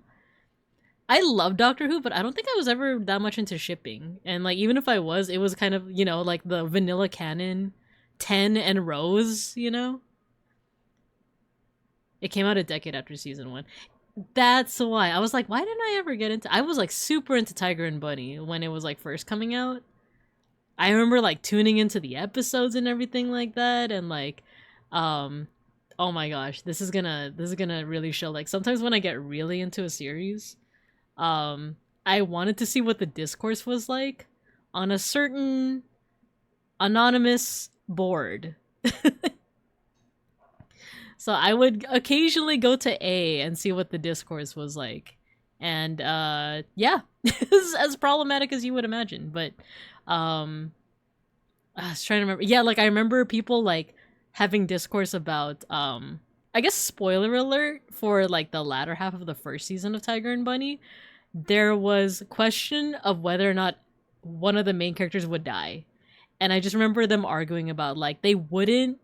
I love Doctor Who, but I don't think I was ever that much into shipping. And like even if I was, it was kind of, you know, like the vanilla canon, Ten and Rose, you know? It came out a decade after season 1. That's why. I was like, why didn't I ever get into... I was like super into Tiger and Bunny when it was like first coming out. I remember like tuning into the episodes and everything like that, and like oh my gosh, this is gonna really show. Like sometimes when I get really into a series, I wanted to see what the discourse was like on a certain anonymous board. So I would occasionally go to A and see what the discourse was like. And yeah, it's as problematic as you would imagine. But I was trying to remember. Yeah, like I remember people like having discourse about I guess spoiler alert for like the latter half of the first season of Tiger and Bunny. There was question of whether or not one of the main characters would die. And I just remember them arguing about like they wouldn't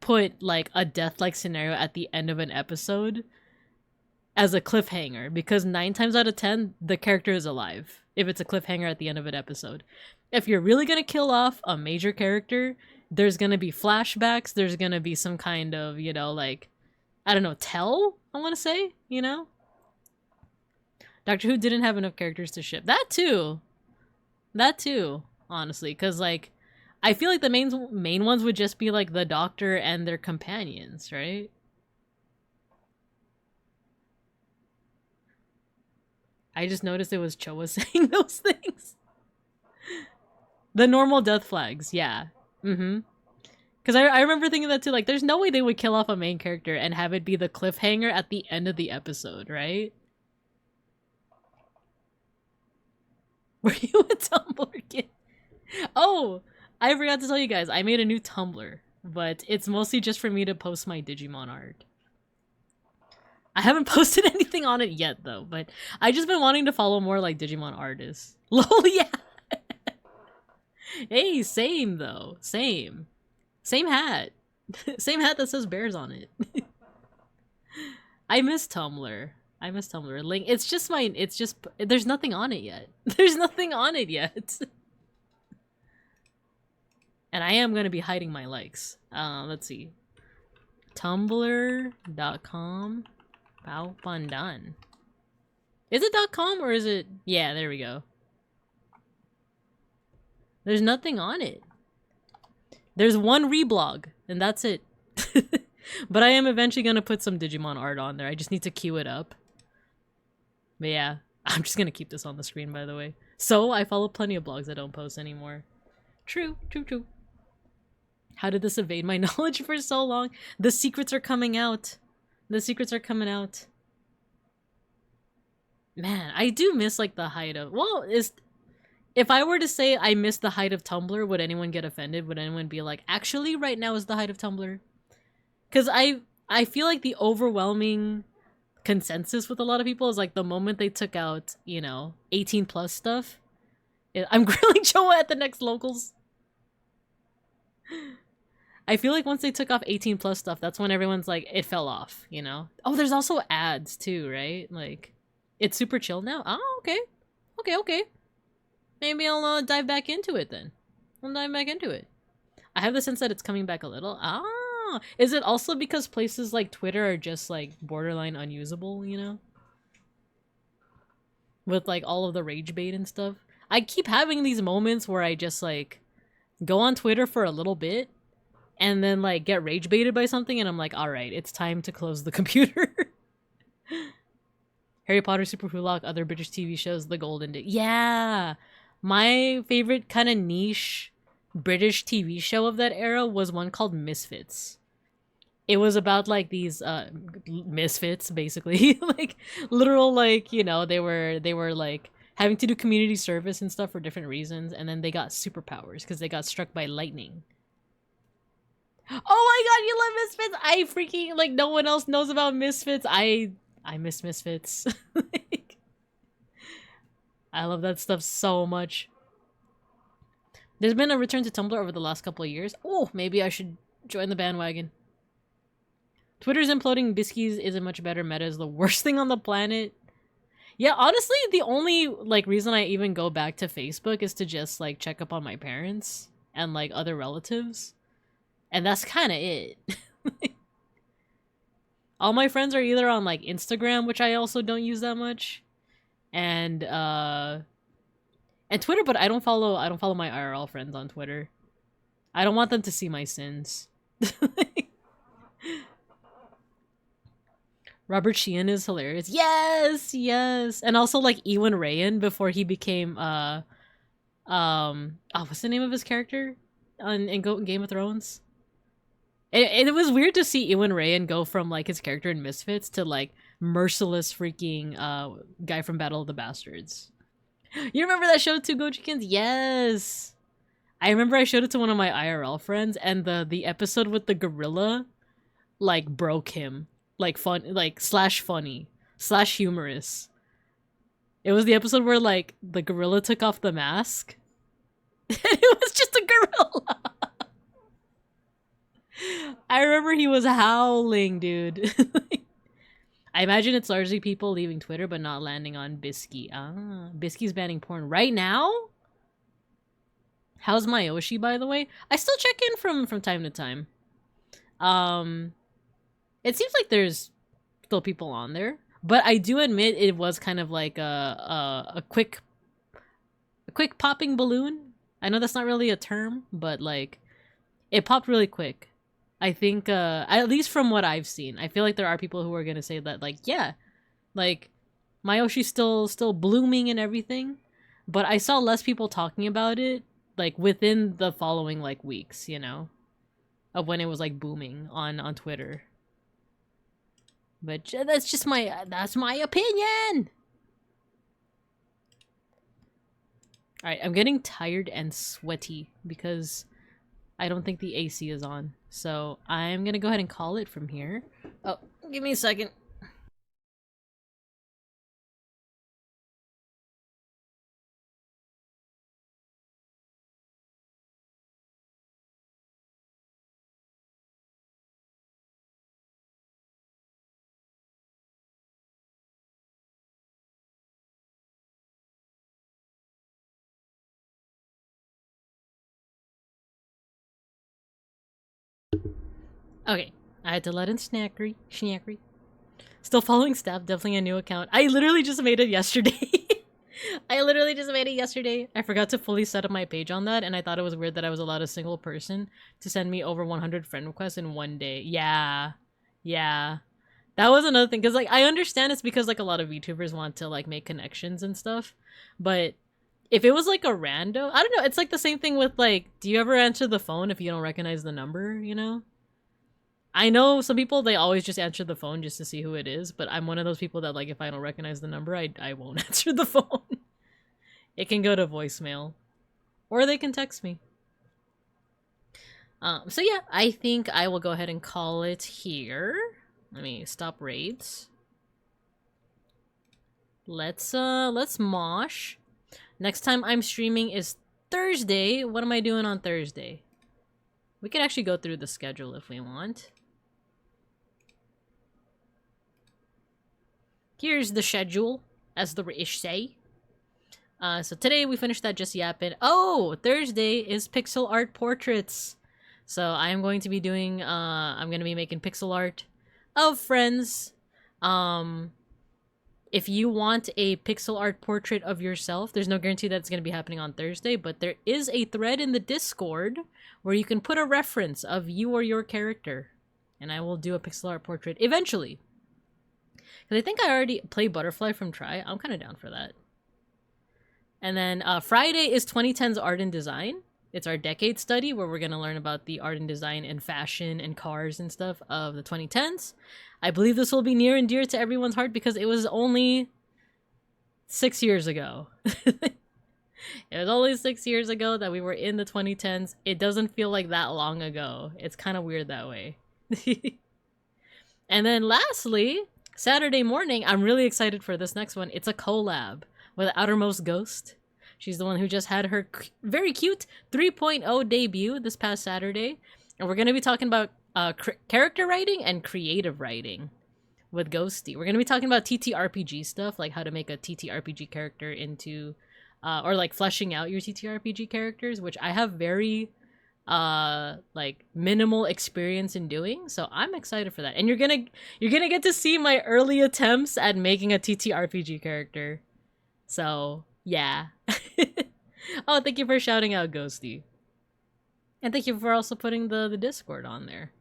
put like a death-like scenario at the end of an episode as a cliffhanger, because 9 times out of 10 the character is alive if it's a cliffhanger at the end of an episode. If you're really gonna kill off a major character, there's gonna be flashbacks, there's gonna be some kind of, you know, like, I don't know, I want to say, you know? Doctor Who didn't have enough characters to ship. That too, honestly, because like I feel like the main ones would just be like the Doctor and their companions, right? I just noticed it was Choa saying those things. The normal death flags, yeah. Mm-hmm. Because I remember thinking that too, like, there's no way they would kill off a main character and have it be the cliffhanger at the end of the episode, right? Were you a Tumblr kid? Oh! I forgot to tell you guys, I made a new Tumblr, but it's mostly just for me to post my Digimon art. I haven't posted anything on it yet, though, but I just been wanting to follow more, like, Digimon artists. Lol, yeah! Hey, same, though. Same. Same hat. Same hat that says bears on it. I miss Tumblr. Link, it's just there's nothing on it yet. There's nothing on it yet. And I am going to be hiding my likes. Let's see. Tumblr.com. Bao Pandan. Is it .com or is it... Yeah, there we go. There's nothing on it. There's one reblog, and that's it. But I am eventually going to put some Digimon art on there. I just need to queue it up. But yeah, I'm just going to keep this on the screen, by the way. So, I follow plenty of blogs that don't post anymore. True. How did this evade my knowledge for so long? The secrets are coming out. Man, I do miss, like, the height of... Well, if I were to say I miss the height of Tumblr, would anyone get offended? Would anyone be like, actually, right now is the height of Tumblr? Because I feel like the overwhelming consensus with a lot of people is, like, the moment they took out, you know, 18+ stuff. I'm grilling Choa at the next locals. I feel like once they took off 18+ stuff, that's when everyone's like, it fell off, you know? Oh, there's also ads too, right? Like, it's super chill now? Oh, okay. Okay. Maybe I'll dive back into it then. I have the sense that it's coming back a little. Ah, is it also because places like Twitter are just like borderline unusable, you know? With like all of the rage bait and stuff. I keep having these moments where I just like go on Twitter for a little bit and then like get rage baited by something and I'm like, all right, it's time to close the computer. Harry Potter, Super Hulock, other British TV shows, The Golden Days. Yeah, my favorite kind of niche British TV show of that era was one called Misfits. it was about like these misfits, basically. Like literal, like, you know, they were like having to do community service and stuff for different reasons, and then they got superpowers because they got struck by lightning. Oh my god, you love Misfits! I freaking, like, no one else knows about Misfits. I miss Misfits. Like, I love that stuff so much. There's been a return to Tumblr over the last couple of years. Oh, maybe I should join the bandwagon. Twitter's imploding. Biskies isn't much better. Meta is the worst thing on the planet. Yeah, honestly, the only, like, reason I even go back to Facebook is to just, like, check up on my parents and, like, other relatives. And that's kind of it. All my friends are either on, like, Instagram, which I also don't use that much, and Twitter, but I don't follow my IRL friends on Twitter. I don't want them to see my sins. Robert Sheehan is hilarious. Yes, yes. And also, like, Ewan Rayan before he became what's the name of his character in Game of Thrones? It was weird to see Ewan Rayan go from, like, his character in Misfits to, like, merciless freaking guy from Battle of the Bastards. You remember that show too, Gojikins? Yes! I remember I showed it to one of my IRL friends, and the episode with the gorilla, like, broke him. Like, fun, like, slash funny, slash humorous. It was the episode where, like, the gorilla took off the mask, and it was just a gorilla! I remember he was howling, dude. I imagine it's largely people leaving Twitter but not landing on Bisky. Ah, Bisky's banning porn right now? How's Mayoshi, by the way? I still check in from time to time. It seems like there's still people on there, but I do admit it was kind of like a quick popping balloon. I know that's not really a term, but, like, it popped really quick. I think, at least from what I've seen, I feel like there are people who are gonna say that, like, yeah, like, Mayoshi's still blooming and everything, but I saw less people talking about it, like, within the following, like, weeks, you know, of when it was, like, booming on Twitter. But that's my opinion! Alright, I'm getting tired and sweaty because I don't think the AC is on. So I'm gonna go ahead and call it from here. Oh, give me a second. Okay, I had to let in Snackery. Still following Staff, definitely a new account. I literally just made it yesterday. I forgot to fully set up my page on that, and I thought it was weird that I was allowed a single person to send me over 100 friend requests in one day. Yeah. That was another thing, because, like, I understand it's because, like, a lot of VTubers want to, like, make connections and stuff, but if it was, like, a rando, I don't know, it's like the same thing with, like, do you ever answer the phone if you don't recognize the number, you know? I know some people, they always just answer the phone just to see who it is, but I'm one of those people that, like, if I don't recognize the number, I won't answer the phone. It can go to voicemail. Or they can text me. So yeah, I think I will go ahead and call it here. Let me stop raids. Let's mosh. Next time I'm streaming is Thursday. What am I doing on Thursday? We could actually go through the schedule if we want. Here's the schedule, as the British say. So today we finished that just yapping. Oh, Thursday is pixel art portraits. So I am going to be doing, I'm going to be making pixel art of friends. If you want a pixel art portrait of yourself, there's no guarantee that it's going to be happening on Thursday, but there is a thread in the Discord where you can put a reference of you or your character. And I will do a pixel art portrait eventually. Because I think I already play Butterfly from Try. I'm kind of down for that. And then Friday is 2010's Art and Design. It's our decade study where we're going to learn about the art and design and fashion and cars and stuff of the 2010s. I believe this will be near and dear to everyone's heart because it was only 6 years ago. It was only 6 years ago that we were in the 2010s. It doesn't feel like that long ago. It's kind of weird that way. And then lastly, Saturday morning, I'm really excited for this next one. It's a collab with Outermost Ghost. She's the one who just had her very cute 3.0 debut this past Saturday. And we're going to be talking about character writing and creative writing with Ghosty. We're going to be talking about TTRPG stuff, like how to make a TTRPG character into, or like fleshing out your TTRPG characters, which I have very, like minimal experience in doing. So I'm excited for that. And you're gonna get to see my early attempts at making a TTRPG character. So yeah. Oh, thank you for shouting out Ghosty. And thank you for also putting the Discord on there.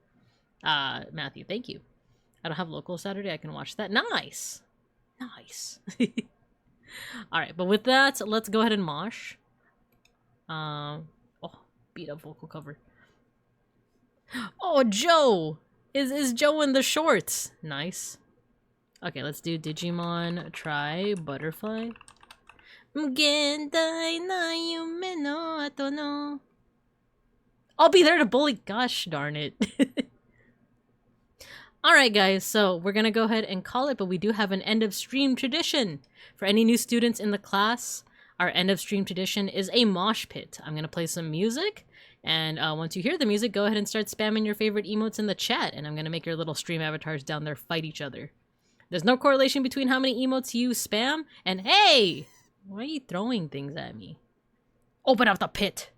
Matthew, thank you. I don't have local Saturday. I can watch that. Nice. Nice. Alright, but with that, let's go ahead and mosh. Oh, beat up vocal cover. Oh, Joe! Is Joe in the shorts? Nice. Okay, let's do Digimon Try Butterfly. I'll be there to bully. Gosh darn it. Alright guys, so we're gonna go ahead and call it, but we do have an end of stream tradition. For any new students in the class, our end of stream tradition is a mosh pit. I'm gonna play some music, and once you hear the music, go ahead and start spamming your favorite emotes in the chat, and I'm gonna make your little stream avatars down there fight each other. There's no correlation between how many emotes you spam, and hey! Why are you throwing things at me? Open up the pit!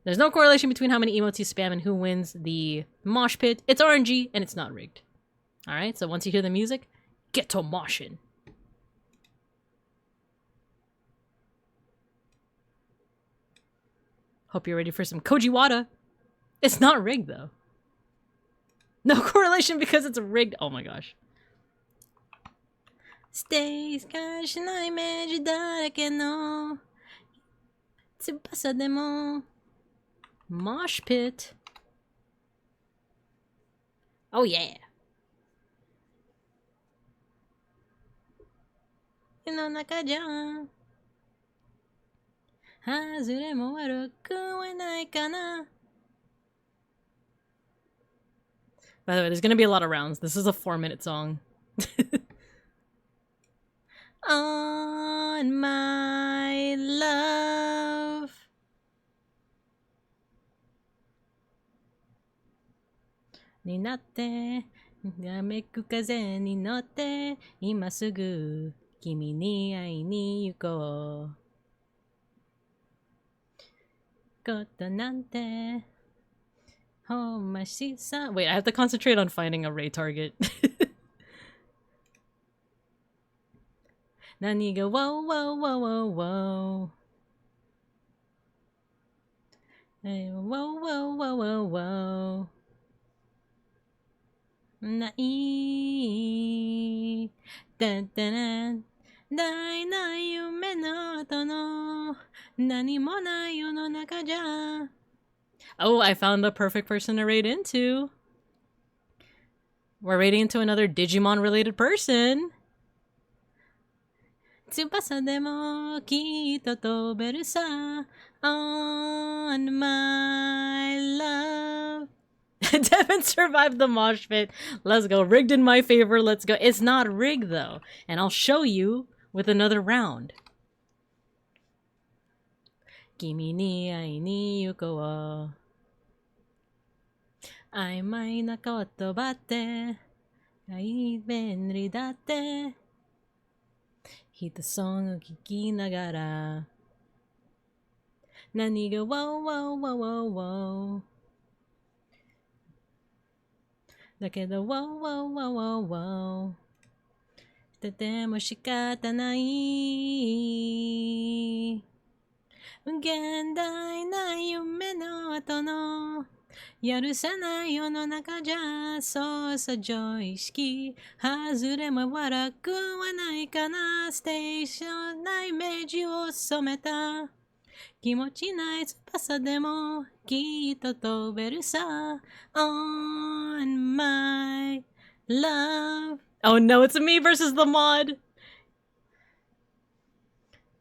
There's no correlation between how many emotes you spam and who wins the mosh pit. It's RNG, and it's not rigged. Alright, so once you hear the music, get to moshing. Hope you're ready for some Kojiwada. It's not rigged, though. No correlation because it's rigged. Oh my gosh. Stay skyなイメージだらけの翼でも Mosh pit. Oh yeah. 世の中じゃ外れも悪くはないかな By the way, there's gonna be a lot of rounds. This is a 4-minute song. On my love. になってめく風に乗って今すぐ君に会いに行こうことなんてほんましさ Wait, I have to concentrate on finding a Ray target. 何が wow wow wow wow wow wow wow wow wow wow ないだったら大な夢の後の何もない世の中じゃ Oh, I found the perfect person to raid into. We're raiding into another Digimon related person. 翼でもきっと飛べるさ On my love. Devin survived the mosh pit. Let's go. Rigged in my favor. Let's go. It's not rigged though. And I'll show you with another round. 君に会いに行こう曖昧な言葉って便利だってヒットソング聴きながら何が wow wow wow wow wow だけど wow wow wow wow wow してても仕方ない現代な夢の後の許さない世の中じゃ操作上意識外れも悪くはないかなステーションなイメージを染めた気持ちない翼でもきっと飛べるさ On my love. Oh no, it's me versus the mod.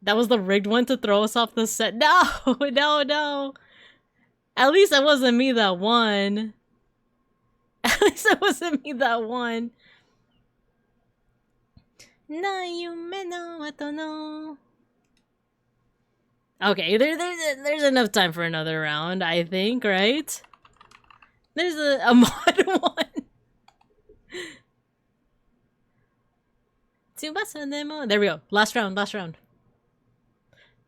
That was the rigged one to throw us off the set. No, no, no. At least it wasn't me that won. At least it wasn't me that won. Okay, there's enough time for another round, I think, right? There's a mod one. There we go. Last round, last round.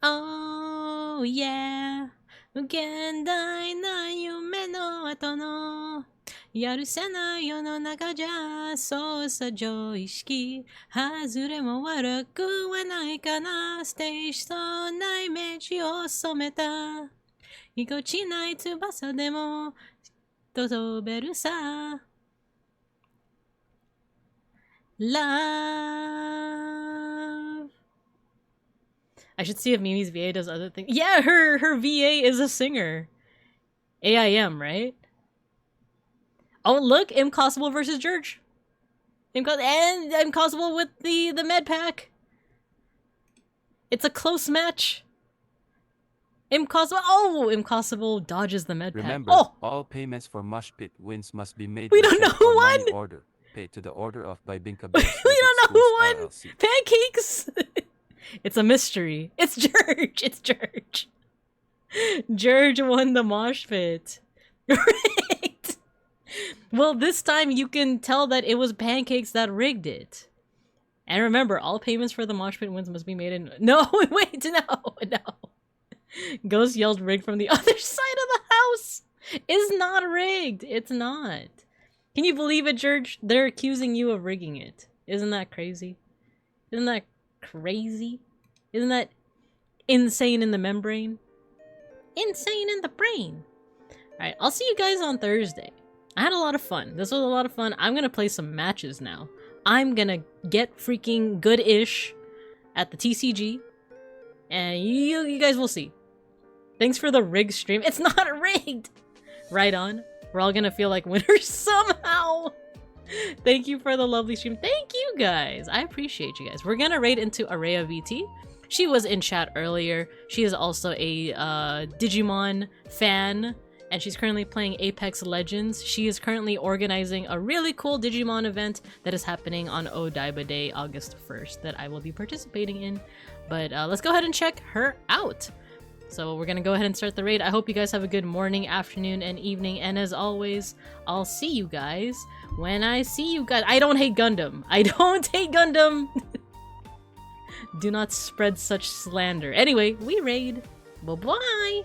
Oh yeah. 無限大な夢の後のやるせない世の中じゃそうさ常識外れも悪くはないかなステージとなイメージを染めたぎこちない翼でもと飛べるさ Love I should see if Mimi's VA does other things. Yeah, her VA is a singer. AIM, right? Oh, look, Impossible versus George. And Impossible with the med pack. It's a close match. Impossible. Oh, Impossible dodges the med pack. Remember, all payments for Mosh Pit wins must be made. We don't know who won. Order paid to the order of by binka. We don't know who won. LLC. Pancakes. It's a mystery. It's George. It's George. George won the mosh pit. Right. Well, this time you can tell that it was Pancakes that rigged it. And remember, all payments for the mosh pit wins must be made in... No, wait, no. Ghost yelled rigged from the other side of the house. It's not rigged. It's not. Can you believe it, George? They're accusing you of rigging it. Isn't that crazy? Isn't that crazy? Isn't that insane in the membrane? Insane in the brain. Alright, I'll see you guys on Thursday. I had a lot of fun. This was a lot of fun. I'm gonna play some matches now. I'm gonna get freaking good-ish at the TCG. And you guys will see. Thanks for the rigged stream. It's not rigged! Right on. We're all gonna feel like winners somehow. Thank you for the lovely stream. Thank you guys. I appreciate you guys. We're gonna raid into Araya VT. She was in chat earlier. She is also a Digimon fan, and she's currently playing Apex Legends. She is currently organizing a really cool Digimon event that is happening on Odaiba Day, August 1st, that I will be participating in. But let's go ahead and check her out. So we're gonna go ahead and start the raid. I hope you guys have a good morning, afternoon, and evening. And as always, I'll see you guys when I see you guys. I don't hate Gundam. I don't hate Gundam. Do not spread such slander. Anyway, we raid. Bye-bye.